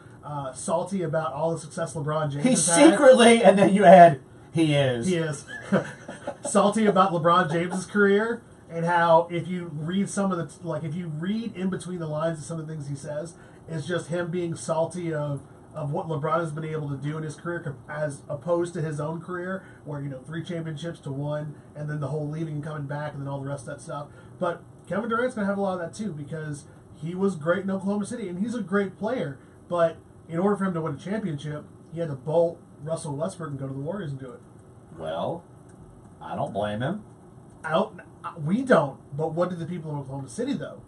[SPEAKER 2] salty about all the success LeBron James
[SPEAKER 3] He's
[SPEAKER 2] has had.
[SPEAKER 3] secretly, and then you add, he is.
[SPEAKER 2] He is. Salty about LeBron James's career and how if you read if you read in between the lines of some of the things he says, it's just him being salty of what LeBron has been able to do in his career as opposed to his own career where, 3 championships to 1 and then the whole leaving and coming back and then all the rest of that stuff. But Kevin Durant's going to have a lot of that too because he was great in Oklahoma City and he's a great player. But in order for him to win a championship, he had to bolt Russell Westbrook and go to the Warriors and do it.
[SPEAKER 3] Well, I don't blame him.
[SPEAKER 2] We don't. But what did the people in Oklahoma City, though?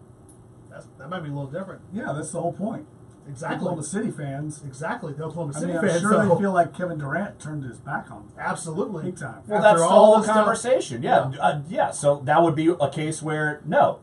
[SPEAKER 2] That might be a little different.
[SPEAKER 1] Yeah, that's the whole point.
[SPEAKER 2] Exactly.
[SPEAKER 1] Oklahoma City fans.
[SPEAKER 2] Exactly. The Oklahoma
[SPEAKER 1] I
[SPEAKER 2] City
[SPEAKER 1] mean, I'm
[SPEAKER 2] fans.
[SPEAKER 1] sure
[SPEAKER 2] though.
[SPEAKER 1] they feel like Kevin Durant turned his back on them.
[SPEAKER 2] Absolutely.
[SPEAKER 1] Big time.
[SPEAKER 3] Well,
[SPEAKER 2] After
[SPEAKER 3] that's the
[SPEAKER 2] all
[SPEAKER 3] whole
[SPEAKER 2] this stuff-
[SPEAKER 3] conversation. Yeah. So that would be a case where no,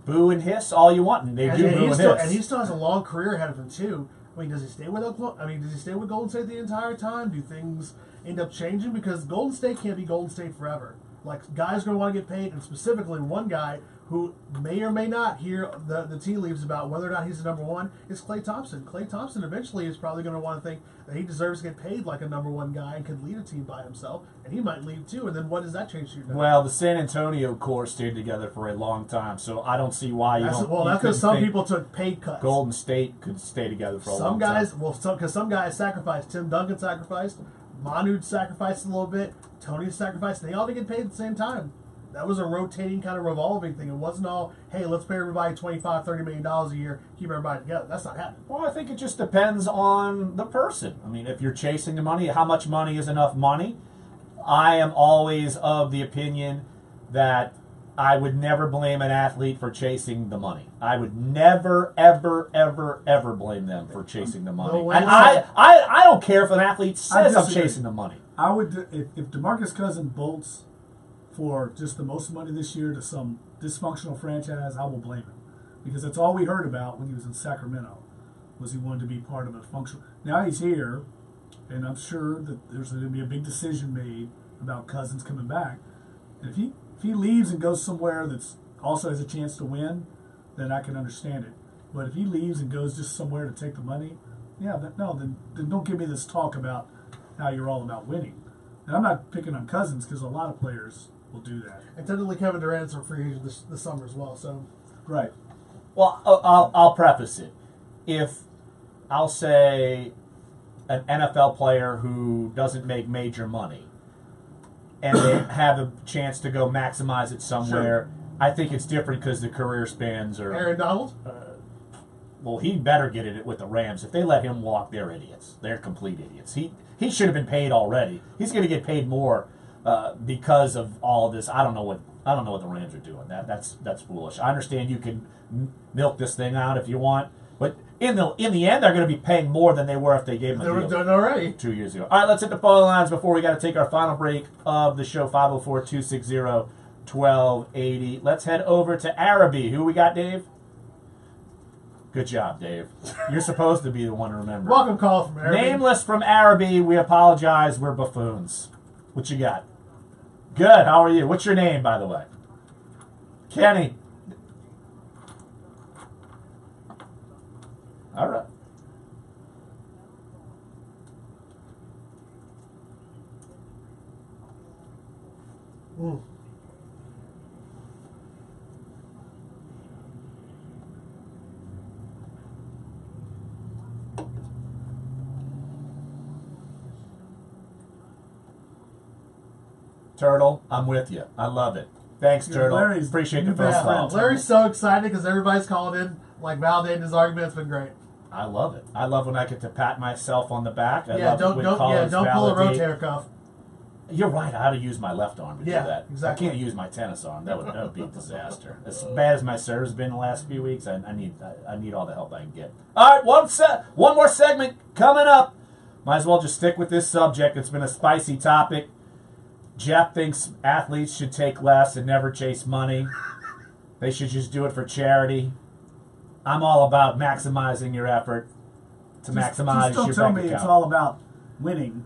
[SPEAKER 3] boo and hiss all you want, and they do boo and hiss.
[SPEAKER 2] And he still has a long career ahead of him too. I mean, does he stay with Oklahoma? I mean, does he stay with Golden State the entire time? Do things end up changing? Because Golden State can't be Golden State forever. Like, guys are going to want to get paid, and specifically one guy who may or may not hear the tea leaves about whether or not he's the number one is Klay Thompson. Klay Thompson eventually is probably going to want to think that he deserves to get paid like a number one guy and could lead a team by himself, and he might leave too. And then what does that change to your number?
[SPEAKER 3] Well, the San Antonio core stayed together for a long time, so I don't see why you don't.
[SPEAKER 2] Well,
[SPEAKER 3] you
[SPEAKER 2] that's because
[SPEAKER 3] couldn't
[SPEAKER 2] some
[SPEAKER 3] think
[SPEAKER 2] people took paid cuts.
[SPEAKER 3] Golden State could stay together for a long
[SPEAKER 2] Some guys,
[SPEAKER 3] time.
[SPEAKER 2] well, because some guys sacrificed. Tim Duncan sacrificed. Manu sacrificed a little bit. Tony sacrificed. They all didn't get paid at the same time. That was a rotating kind of revolving thing. It wasn't all, hey, let's pay everybody $25, $30 million a year, keep everybody together. That's not happening.
[SPEAKER 3] Well, I think it just depends on the person. I mean, if you're chasing the money, how much money is enough money? I am always of the opinion that I would never blame an athlete for chasing the money. I would never, ever, ever, ever blame them for chasing the money.
[SPEAKER 2] No,
[SPEAKER 3] and
[SPEAKER 2] wait,
[SPEAKER 3] I don't care if an athlete says I'm
[SPEAKER 1] disagree.
[SPEAKER 3] chasing the money.
[SPEAKER 1] I would if DeMarcus Cousins bolts for just the most money this year to some dysfunctional franchise, I will blame him, because that's all we heard about when he was in Sacramento, was he wanted to be part of a functional. Now he's here, and I'm sure that there's going to be a big decision made about Cousins coming back. And if he leaves and goes somewhere that's also has a chance to win, then I can understand it. But if he leaves and goes just somewhere to take the money, then don't give me this talk about how you're all about winning. And I'm not picking on Cousins, because a lot of players will do that.
[SPEAKER 2] And technically, Kevin Durant's a free agent this summer as well. So,
[SPEAKER 1] Right.
[SPEAKER 3] Well, I'll preface it. If I'll say an NFL player who doesn't make major money and they have a chance to go maximize it somewhere, I think it's different because the career spans are.
[SPEAKER 2] Aaron Donald?
[SPEAKER 3] Well, he better get it with the Rams. If they let him walk, they're idiots. They're complete idiots. He should have been paid already. He's going to get paid more because of all of this. I don't know what the Rams are doing. That's foolish. I understand you can milk this thing out if you want, but in the end, they're going to be paying more than they were if they gave him a
[SPEAKER 2] They were
[SPEAKER 3] deal
[SPEAKER 2] done already
[SPEAKER 3] 2 years ago. All right, let's hit the phone lines before we got to take our final break of the show. 504-260-1280. Let's head over to Araby. Who we got, Dave? Good job, Dave. You're supposed to be the one to remember.
[SPEAKER 2] Welcome call from Araby.
[SPEAKER 3] Nameless from Araby. We apologize. We're buffoons. What you got? Good. How are you? What's your name, by the way? Kenny. All right. Turtle, I'm with you. I love it. Thanks,
[SPEAKER 1] Yeah,
[SPEAKER 3] Turtle.
[SPEAKER 1] Larry's
[SPEAKER 3] Appreciate the
[SPEAKER 1] new
[SPEAKER 3] phone
[SPEAKER 1] best
[SPEAKER 3] call.
[SPEAKER 1] friend.
[SPEAKER 2] Larry's so excited because everybody's calling in, like validating his argument. It's been great.
[SPEAKER 3] I love it. I love when I get to pat myself on the back. I
[SPEAKER 2] Yeah,
[SPEAKER 3] love
[SPEAKER 2] don't
[SPEAKER 3] when
[SPEAKER 2] pull
[SPEAKER 3] callers
[SPEAKER 2] a
[SPEAKER 3] validate.
[SPEAKER 2] rotator cuff.
[SPEAKER 3] You're right. I ought to use my left arm to
[SPEAKER 2] Yeah,
[SPEAKER 3] do that.
[SPEAKER 2] exactly.
[SPEAKER 3] I can't use my tennis arm. That would be a disaster. As bad as my serve's been the last few weeks, I need all the help I can get. All right, one more segment coming up. Might as well just stick with this subject. It's been a spicy topic. Jeff thinks athletes should take less and never chase money. They should just do it for charity. I'm all about maximizing your effort to maximize
[SPEAKER 1] Just don't
[SPEAKER 3] your
[SPEAKER 1] tell
[SPEAKER 3] bank
[SPEAKER 1] me
[SPEAKER 3] account.
[SPEAKER 1] it's all about winning,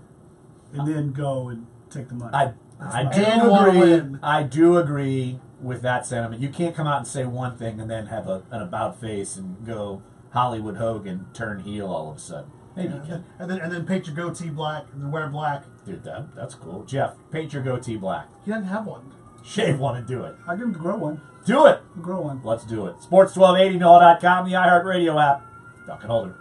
[SPEAKER 1] and then go and take the money.
[SPEAKER 3] I
[SPEAKER 2] And wanna
[SPEAKER 3] do
[SPEAKER 2] win.
[SPEAKER 3] agree. I do agree with that sentiment. You can't come out and say one thing and then have an about face and go Hollywood Hogan, turn heel all of a sudden. Maybe you can.
[SPEAKER 2] And then paint your goatee black and then wear black.
[SPEAKER 3] Dude, that's cool. Jeff, paint your goatee black.
[SPEAKER 2] He doesn't have one.
[SPEAKER 3] Shave one and do it.
[SPEAKER 1] I can grow one.
[SPEAKER 3] Do it.
[SPEAKER 1] Grow one.
[SPEAKER 3] Let's do it. Sports 1280, NOLA.com, the iHeartRadio app. Dunc and Holder.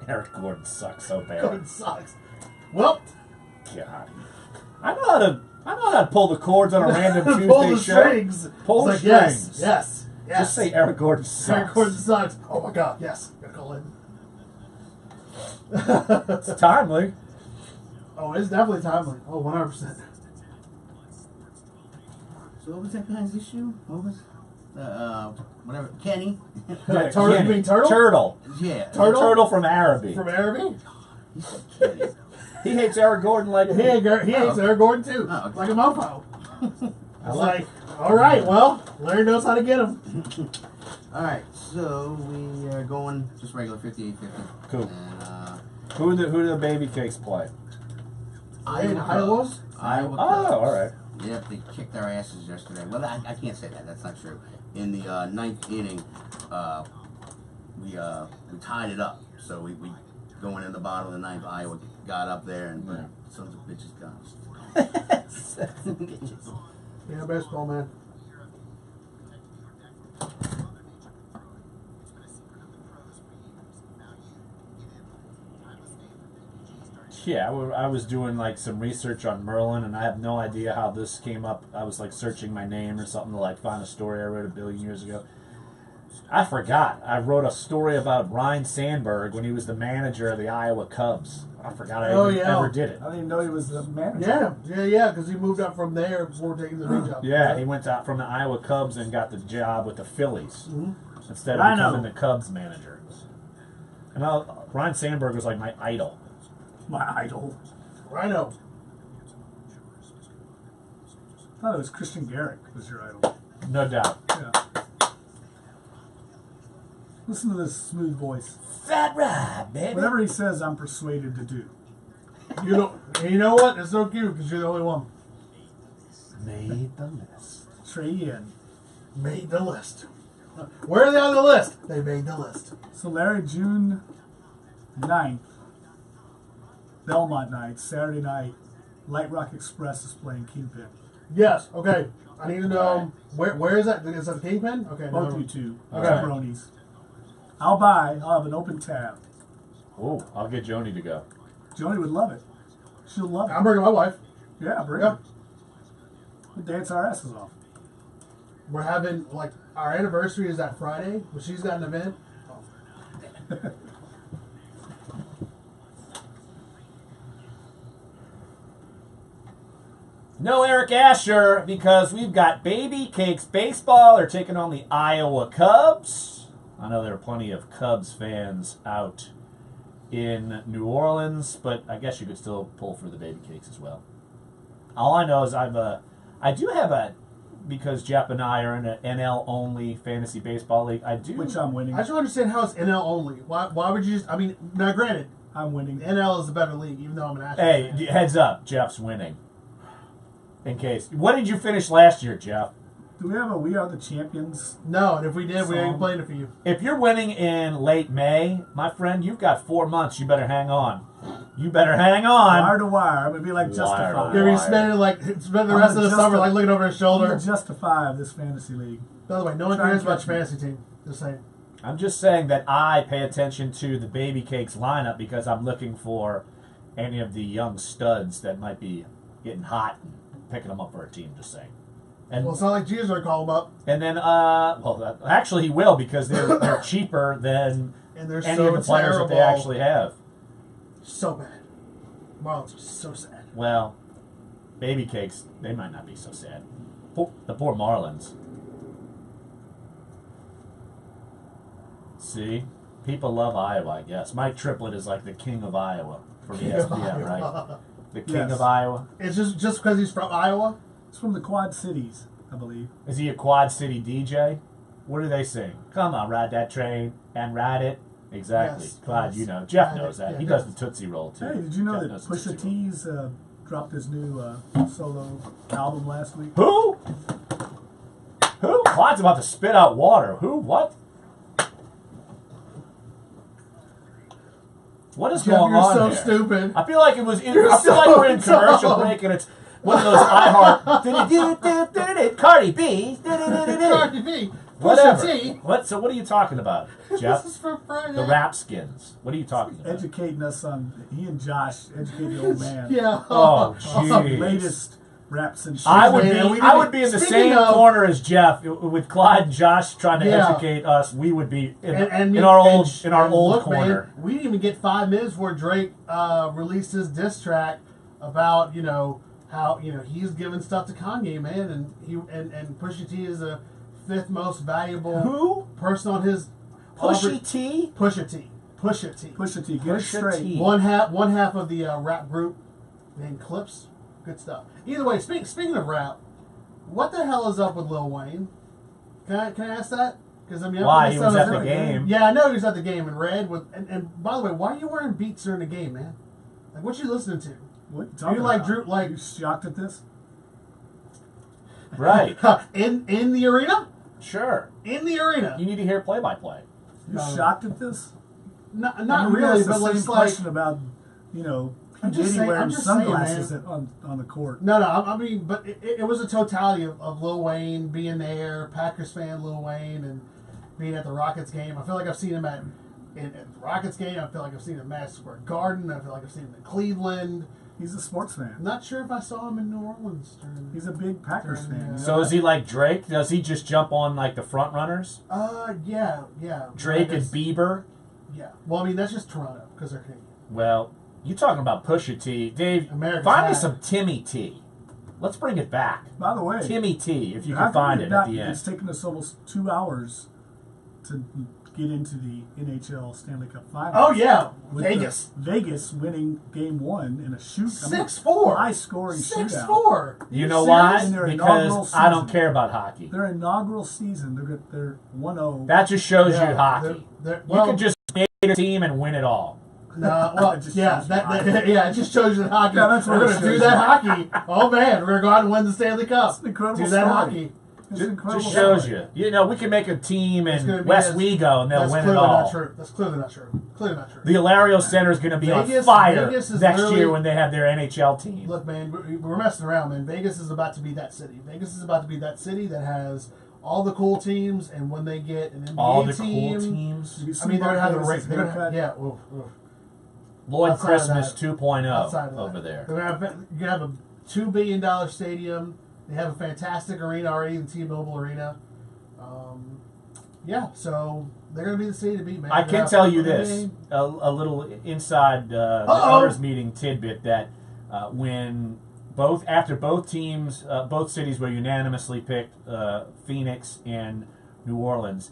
[SPEAKER 3] Eric Gordon sucks so bad.
[SPEAKER 2] Gordon sucks. Well,
[SPEAKER 3] God. I know how to pull the cords on a random Tuesday
[SPEAKER 2] pull the
[SPEAKER 3] show.
[SPEAKER 2] strings.
[SPEAKER 3] Pull the
[SPEAKER 2] It's like,
[SPEAKER 3] strings.
[SPEAKER 2] Yes.
[SPEAKER 3] Just say Eric Gordon sucks.
[SPEAKER 2] Eric Gordon sucks. Oh my God. Yes. Gotta call in.
[SPEAKER 3] It's timely.
[SPEAKER 2] Oh, it's definitely timely. Oh, 100%.
[SPEAKER 8] So what was that guy's issue? What was? whatever, Kenny.
[SPEAKER 2] Turtle, you mean Turtle?
[SPEAKER 3] Turtle.
[SPEAKER 8] Yeah.
[SPEAKER 2] Turtle?
[SPEAKER 3] Turtle from Araby.
[SPEAKER 2] From Araby?
[SPEAKER 8] He said Kenny.
[SPEAKER 3] He hates Eric Gordon like
[SPEAKER 2] He
[SPEAKER 3] me.
[SPEAKER 2] hates Eric Gordon too,
[SPEAKER 8] Oh, okay.
[SPEAKER 2] like a mofo. I was like, all right, well, Larry knows how to get him.
[SPEAKER 8] All right, so we are going just regular 58-50.
[SPEAKER 3] Cool.
[SPEAKER 8] And,
[SPEAKER 3] Who do the baby cakes play?
[SPEAKER 2] Iowa?
[SPEAKER 8] Cubs. Iowa Cubs.
[SPEAKER 3] Oh, all right.
[SPEAKER 8] Yep, they kicked our asses yesterday. Well, I can't say that. That's not true. In the ninth inning, we tied it up. So we going in the bottom of the ninth, Iowa got up there and sons of bitches got us.
[SPEAKER 2] Yeah, baseball, man.
[SPEAKER 3] Yeah, I was doing like some research on Merlin, and I have no idea how this came up. I was like searching my name or something to like find a story I wrote a billion years ago. I forgot. I wrote a story about Ryne Sandberg when he was the manager of the Iowa Cubs. I forgot I ever did it.
[SPEAKER 1] I didn't even know he was the manager.
[SPEAKER 2] Yeah, because he moved up from there before taking the big job.
[SPEAKER 3] Yeah, he went out from the Iowa Cubs and got the job with the Phillies instead of
[SPEAKER 1] I know.
[SPEAKER 3] becoming the Cubs manager. And Ryne Sandberg was like my idol.
[SPEAKER 1] My idol.
[SPEAKER 2] Rhino.
[SPEAKER 1] I thought it was Christian Garrick was your idol.
[SPEAKER 3] No doubt.
[SPEAKER 1] Yeah. Listen to this smooth voice.
[SPEAKER 3] Fat ride, baby.
[SPEAKER 1] Whatever he says, I'm persuaded to do.
[SPEAKER 2] You know what? It's so cute because you're the only one.
[SPEAKER 3] Made the list.
[SPEAKER 1] Trey Ian.
[SPEAKER 2] Made the list. Where are they on the list? They made the list.
[SPEAKER 1] So Larry, June 9th, Belmont night, Saturday night, Light Rock Express is playing Kingpin.
[SPEAKER 2] Yes. Okay. I need to know where is that? Is that the Kingpin? Okay.
[SPEAKER 1] Both
[SPEAKER 2] no.
[SPEAKER 1] you two.
[SPEAKER 2] Okay.
[SPEAKER 1] Jabronis. I'll have an open tab.
[SPEAKER 3] Oh, I'll get Joni to go.
[SPEAKER 1] Joni would love it. She'll love it.
[SPEAKER 2] I'm bringing my wife.
[SPEAKER 1] Yeah, bring
[SPEAKER 2] Yeah.
[SPEAKER 1] her. We'll dance our asses off.
[SPEAKER 2] We're having like our anniversary is that Friday, but she's got an event.
[SPEAKER 3] No Eric Asher because we've got Baby Cakes Baseball. They're taking on the Iowa Cubs. I know there are plenty of Cubs fans out in New Orleans, but I guess you could still pull for the Baby Cakes as well. All I know is I do have a, because Jeff and I are in an NL only fantasy baseball league. I do,
[SPEAKER 1] Which I'm winning.
[SPEAKER 2] I just don't understand how it's NL only. Why would you just? I mean, now granted,
[SPEAKER 1] I'm winning.
[SPEAKER 2] NL is the better league, even though I'm an Astros
[SPEAKER 3] Hey,
[SPEAKER 2] fan.
[SPEAKER 3] heads up, Jeff's winning. In case, what did you finish last year, Jeff?
[SPEAKER 1] Do we have a We Are the Champions?
[SPEAKER 2] No, and if we did, we ain't
[SPEAKER 1] Song.
[SPEAKER 2] playing it for you.
[SPEAKER 3] If you're winning in late May, my friend, you've got 4 months. You better hang on. You better hang on.
[SPEAKER 1] Wire to wire. I'm going to be like
[SPEAKER 3] Wire
[SPEAKER 1] Justified.
[SPEAKER 3] to
[SPEAKER 2] You're
[SPEAKER 3] wire.
[SPEAKER 2] spending the rest of the summer like looking over his
[SPEAKER 1] I'm
[SPEAKER 2] shoulder.
[SPEAKER 1] the Justify of this fantasy league.
[SPEAKER 2] By the way, no one
[SPEAKER 1] Try and
[SPEAKER 2] cares about
[SPEAKER 1] catch
[SPEAKER 2] your
[SPEAKER 1] me.
[SPEAKER 2] fantasy team. Just saying.
[SPEAKER 3] I'm just saying that I pay attention to the Baby Cakes lineup because I'm looking for any of the young studs that might be getting hot and picking them up for a team, just saying. And
[SPEAKER 2] Well, it's not like Jesus would call him up,
[SPEAKER 3] and then, actually he will because they're cheaper than
[SPEAKER 2] and they're
[SPEAKER 3] any
[SPEAKER 2] so
[SPEAKER 3] of the players
[SPEAKER 2] terrible.
[SPEAKER 3] that they actually have.
[SPEAKER 2] So bad. Marlins are so sad.
[SPEAKER 3] Well, Baby Cakes, they might not be so sad. The poor Marlins. See? People love Iowa, I guess. Mike Triplett is like the king of Iowa for the ESPN, right? The king
[SPEAKER 1] Yes.
[SPEAKER 3] of Iowa.
[SPEAKER 2] It's just because he's from Iowa.
[SPEAKER 1] It's from the Quad Cities, I believe.
[SPEAKER 3] Is he a Quad City DJ? What do they sing? Come on, ride that train and ride it. Exactly.
[SPEAKER 2] Yes,
[SPEAKER 3] Clyde,
[SPEAKER 2] yes.
[SPEAKER 3] you know. Jeff
[SPEAKER 2] Ride
[SPEAKER 3] knows
[SPEAKER 2] it,
[SPEAKER 3] that.
[SPEAKER 2] yeah,
[SPEAKER 3] He
[SPEAKER 2] yeah.
[SPEAKER 3] does the Tootsie Roll, too.
[SPEAKER 1] Hey, did you know
[SPEAKER 3] Jeff
[SPEAKER 1] that
[SPEAKER 3] knows the
[SPEAKER 1] Pusha
[SPEAKER 3] Tootsie Roll.
[SPEAKER 1] T's dropped his new solo album last week?
[SPEAKER 3] Who? Who? Clyde's about to spit out water. Who? What? What is
[SPEAKER 2] Jeff,
[SPEAKER 3] going
[SPEAKER 2] you're
[SPEAKER 3] on
[SPEAKER 2] so
[SPEAKER 3] here?
[SPEAKER 2] stupid.
[SPEAKER 3] I feel like it was.
[SPEAKER 2] You're
[SPEAKER 3] I feel like we're in
[SPEAKER 2] so
[SPEAKER 3] commercial
[SPEAKER 2] dumb.
[SPEAKER 3] break and it's one of those iHeart. Cardi B.
[SPEAKER 2] Cardi B.
[SPEAKER 3] Whatever.
[SPEAKER 2] Pusha T.
[SPEAKER 3] What? So what are you talking about, Jeff?
[SPEAKER 2] This is for Friday.
[SPEAKER 3] The rap skins. What are you talking about?
[SPEAKER 1] Educating us on, he and Josh educate the old man.
[SPEAKER 2] Yeah.
[SPEAKER 3] Oh,
[SPEAKER 1] On the
[SPEAKER 3] jeez.
[SPEAKER 1] latest raps and shit.
[SPEAKER 3] I would
[SPEAKER 2] Man, we
[SPEAKER 3] be.
[SPEAKER 2] didn't-
[SPEAKER 3] I would be in the
[SPEAKER 2] speaking
[SPEAKER 3] same
[SPEAKER 2] of-
[SPEAKER 3] corner as Jeff with Clyde and Josh trying to
[SPEAKER 2] Yeah.
[SPEAKER 3] educate us. We would be in
[SPEAKER 2] And
[SPEAKER 3] our old
[SPEAKER 2] look,
[SPEAKER 3] corner.
[SPEAKER 2] Man, we didn't even get 5 minutes before Drake released his diss track about how he's giving stuff to Kanye, man, and Pusha T is a fifth most valuable
[SPEAKER 3] Who?
[SPEAKER 2] person on his
[SPEAKER 3] Pusha T?
[SPEAKER 2] Pusha T. Pusha T.
[SPEAKER 1] Pusha T, get it
[SPEAKER 3] Pusha
[SPEAKER 1] straight.
[SPEAKER 3] T.
[SPEAKER 2] One half of the rap group named Clips. Good stuff. Either way, speaking of rap, what the hell is up with Lil Wayne? Can I ask that? Because I mean,
[SPEAKER 3] Why? He was at the game.
[SPEAKER 2] Yeah, I know he was at the game in red. And by the way, why are you wearing Beats during the game, man? Like, what you listening to?
[SPEAKER 1] What you
[SPEAKER 2] You
[SPEAKER 1] talking
[SPEAKER 2] like
[SPEAKER 1] about?
[SPEAKER 2] Drew? Like
[SPEAKER 1] You shocked at this?
[SPEAKER 3] Right.
[SPEAKER 2] in the arena?
[SPEAKER 3] Sure.
[SPEAKER 2] In the arena?
[SPEAKER 3] You need to hear play-by-play.
[SPEAKER 1] You
[SPEAKER 2] No.
[SPEAKER 1] shocked at this?
[SPEAKER 2] Not
[SPEAKER 1] I mean, we
[SPEAKER 2] really,
[SPEAKER 1] asked the
[SPEAKER 2] but
[SPEAKER 1] same
[SPEAKER 2] let's like.
[SPEAKER 1] question about, you know,
[SPEAKER 2] I'm just
[SPEAKER 1] Diddy
[SPEAKER 2] saying-
[SPEAKER 1] wearing
[SPEAKER 2] I'm just saying,
[SPEAKER 1] sunglasses
[SPEAKER 2] man.
[SPEAKER 1] on the court.
[SPEAKER 2] No, I mean, but it was a totality of Lil Wayne being there, Packers fan Lil Wayne, and being at the Rockets game. I feel like I've seen him at the Rockets game. I feel like I've seen him at Madison Square Garden. I feel like I've seen him in Cleveland.
[SPEAKER 1] He's a sports fan.
[SPEAKER 2] I'm not sure if I saw him in New Orleans.
[SPEAKER 1] He's a big Packers fan. you know
[SPEAKER 3] So is
[SPEAKER 1] that?
[SPEAKER 3] he like Drake? Does he just jump on like the front runners?
[SPEAKER 2] Yeah.
[SPEAKER 3] Drake
[SPEAKER 2] I
[SPEAKER 3] and
[SPEAKER 2] guess-
[SPEAKER 3] Bieber?
[SPEAKER 2] Yeah. Well, I mean, that's just Toronto because they're Canadian.
[SPEAKER 3] Well, you talking about Pusha T. Dave,
[SPEAKER 2] America's
[SPEAKER 3] find me
[SPEAKER 2] hat.
[SPEAKER 3] some Timmy T. Let's bring it back.
[SPEAKER 1] By the way,
[SPEAKER 3] Timmy T, if you
[SPEAKER 1] how
[SPEAKER 3] can
[SPEAKER 1] come
[SPEAKER 3] find
[SPEAKER 1] you're
[SPEAKER 3] it
[SPEAKER 1] not-
[SPEAKER 3] at the end.
[SPEAKER 1] It's taken us almost 2 hours to get into the NHL Stanley Cup Finals.
[SPEAKER 2] Oh yeah,
[SPEAKER 1] With
[SPEAKER 2] Vegas.
[SPEAKER 1] Vegas winning Game 1 in a shoot.
[SPEAKER 2] 6-4.
[SPEAKER 1] High-scoring shootout.
[SPEAKER 2] 6-4.
[SPEAKER 3] You know why?
[SPEAKER 1] In their inaugural
[SPEAKER 3] Because I don't
[SPEAKER 1] season.
[SPEAKER 3] care about hockey.
[SPEAKER 1] Their inaugural season, they're 1-0.
[SPEAKER 3] That just shows
[SPEAKER 2] Yeah,
[SPEAKER 3] you hockey.
[SPEAKER 2] they're-
[SPEAKER 3] You can just make a team and win it all.
[SPEAKER 2] No, well,
[SPEAKER 1] It just
[SPEAKER 2] yeah,
[SPEAKER 1] shows you hockey.
[SPEAKER 2] it just shows you that hockey.
[SPEAKER 1] Yeah, that's what
[SPEAKER 2] we're
[SPEAKER 1] it
[SPEAKER 2] gonna do
[SPEAKER 1] shows
[SPEAKER 2] that
[SPEAKER 1] you.
[SPEAKER 2] hockey. Oh man, we're gonna go out and win the Stanley Cup.
[SPEAKER 1] It's an incredible
[SPEAKER 2] Do that
[SPEAKER 1] story.
[SPEAKER 2] hockey.
[SPEAKER 1] It's an incredible
[SPEAKER 3] Just shows
[SPEAKER 1] story.
[SPEAKER 3] you. You know, we can make a team
[SPEAKER 2] It's gonna
[SPEAKER 3] in
[SPEAKER 2] be
[SPEAKER 3] West
[SPEAKER 2] as-
[SPEAKER 3] Wego and they'll
[SPEAKER 2] That's
[SPEAKER 3] win it
[SPEAKER 2] clearly not
[SPEAKER 3] all.
[SPEAKER 2] true. That's clearly not true. Clearly not true.
[SPEAKER 3] The Ilario Center is going to be on
[SPEAKER 2] Vegas-
[SPEAKER 3] fire
[SPEAKER 2] Vegas is
[SPEAKER 3] next
[SPEAKER 2] literally-
[SPEAKER 3] year when they have their NHL team.
[SPEAKER 2] Look, man, we're messing around, man. Vegas is about to be that city. Vegas is about to be that city that has all the cool teams, and when they get an NBA
[SPEAKER 3] All the
[SPEAKER 2] team,
[SPEAKER 3] cool teams.
[SPEAKER 1] You
[SPEAKER 2] I
[SPEAKER 1] see
[SPEAKER 2] mean, they're gonna have the
[SPEAKER 1] Mark
[SPEAKER 2] race. They're gonna
[SPEAKER 1] Davis's
[SPEAKER 2] have,
[SPEAKER 1] haircut?
[SPEAKER 2] yeah. Oof.
[SPEAKER 3] Lloyd
[SPEAKER 2] Outside of
[SPEAKER 3] Christmas
[SPEAKER 2] that-
[SPEAKER 3] 2.0
[SPEAKER 2] Outside of that.
[SPEAKER 3] over there.
[SPEAKER 2] They're gonna have a $2 billion stadium. They have a fantastic arena already, the T-Mobile Arena. Yeah, so they're gonna be the city to beat, man.
[SPEAKER 3] I
[SPEAKER 2] They're
[SPEAKER 3] can
[SPEAKER 2] gonna
[SPEAKER 3] tell
[SPEAKER 2] have
[SPEAKER 3] you
[SPEAKER 2] fun
[SPEAKER 3] this,
[SPEAKER 2] game.
[SPEAKER 3] a little inside the
[SPEAKER 2] Uh-oh.
[SPEAKER 3] owners meeting tidbit that when after both teams, both cities were unanimously picked, Phoenix and New Orleans,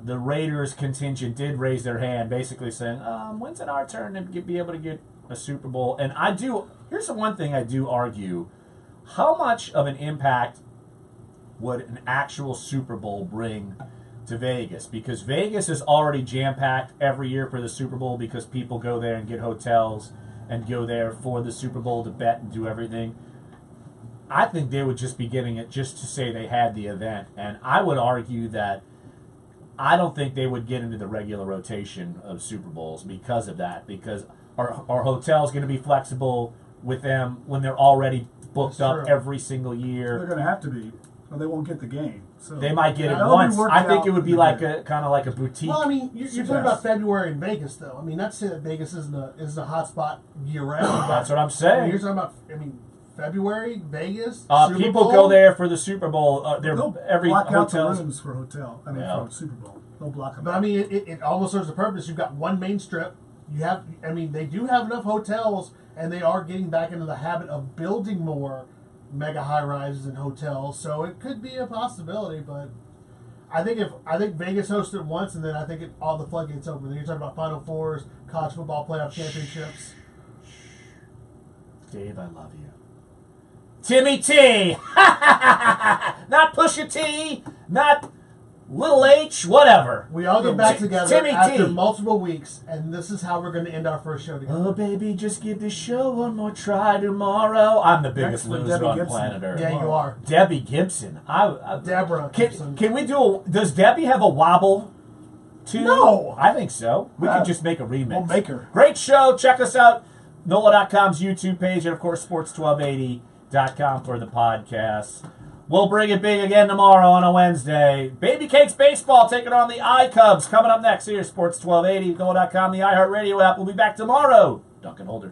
[SPEAKER 3] the Raiders contingent did raise their hand, basically saying, when's it our turn to be able to get a Super Bowl? And here's the one thing I do argue, how much of an impact would an actual Super Bowl bring to Vegas? Because Vegas is already jam-packed every year for the Super Bowl because people go there and get hotels and go there for the Super Bowl to bet and do everything. I think they would just be getting it just to say they had the event. And I would argue that I don't think they would get into the regular rotation of Super Bowls because of that. Because our hotel's going to be flexible with them when they're already booked
[SPEAKER 2] That's
[SPEAKER 3] up
[SPEAKER 2] true.
[SPEAKER 3] every single year.
[SPEAKER 1] They're going to have to be, or they won't get the game. So
[SPEAKER 3] They might get it
[SPEAKER 1] that'll be
[SPEAKER 3] once.
[SPEAKER 1] worked
[SPEAKER 3] I think
[SPEAKER 1] out
[SPEAKER 3] it would be
[SPEAKER 1] in
[SPEAKER 3] like
[SPEAKER 1] the-
[SPEAKER 3] a kind of like a boutique.
[SPEAKER 2] Well, I mean, you're talking
[SPEAKER 3] Yes.
[SPEAKER 2] about February in Vegas, though. I mean, not to say that Vegas isn't a hot spot year round.
[SPEAKER 3] That's what I'm
[SPEAKER 2] I mean,
[SPEAKER 3] saying.
[SPEAKER 2] you're talking about. I mean, February, Vegas. Super
[SPEAKER 3] People
[SPEAKER 2] Bowl.
[SPEAKER 3] go there for the Super Bowl.
[SPEAKER 1] They'll
[SPEAKER 3] Every
[SPEAKER 1] block out the
[SPEAKER 3] hotels.
[SPEAKER 1] rooms for hotel. I mean,
[SPEAKER 3] Yeah.
[SPEAKER 1] for Super Bowl. They'll block them
[SPEAKER 2] But
[SPEAKER 1] out.
[SPEAKER 2] I mean, it almost serves a purpose. You've got one main strip. You have. I mean, they do have enough hotels, and they are getting back into the habit of building more mega high rises and hotels. So it could be a possibility, but. I think Vegas hosted it once, and then I think all the floodgates open. Then you're talking about Final Fours, college football playoff championships.
[SPEAKER 3] Dave, I love you. Timmy T! Not Pusha T! Not Little H, whatever.
[SPEAKER 2] We all get back together
[SPEAKER 3] Timmy
[SPEAKER 2] after
[SPEAKER 3] T.
[SPEAKER 2] multiple weeks, and this is how we're going to end our first show together.
[SPEAKER 3] Oh, baby, just give this show one more try tomorrow. I'm the biggest
[SPEAKER 1] Next with
[SPEAKER 3] loser
[SPEAKER 1] Debbie
[SPEAKER 3] on
[SPEAKER 1] Gibson.
[SPEAKER 3] planet Earth.
[SPEAKER 2] Yeah, you are.
[SPEAKER 3] Debbie Gibson.
[SPEAKER 2] Deborah Gibson.
[SPEAKER 3] Can we do does Debbie have a wobble too?
[SPEAKER 2] No.
[SPEAKER 3] I think so. We could just make a remix.
[SPEAKER 1] We'll make her.
[SPEAKER 3] Great show. Check us out. NOLA.com's YouTube page and, of course, Sports1280.com for the podcast. We'll bring it big again tomorrow on a Wednesday. Baby Cakes Baseball taking on the iCubs. Coming up next here, Sports 1280, NOLA.com, the iHeartRadio app. We'll be back tomorrow. Duncan Holder.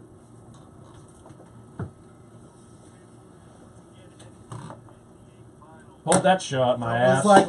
[SPEAKER 3] Hold that show up my
[SPEAKER 2] It's
[SPEAKER 3] ass.
[SPEAKER 2] like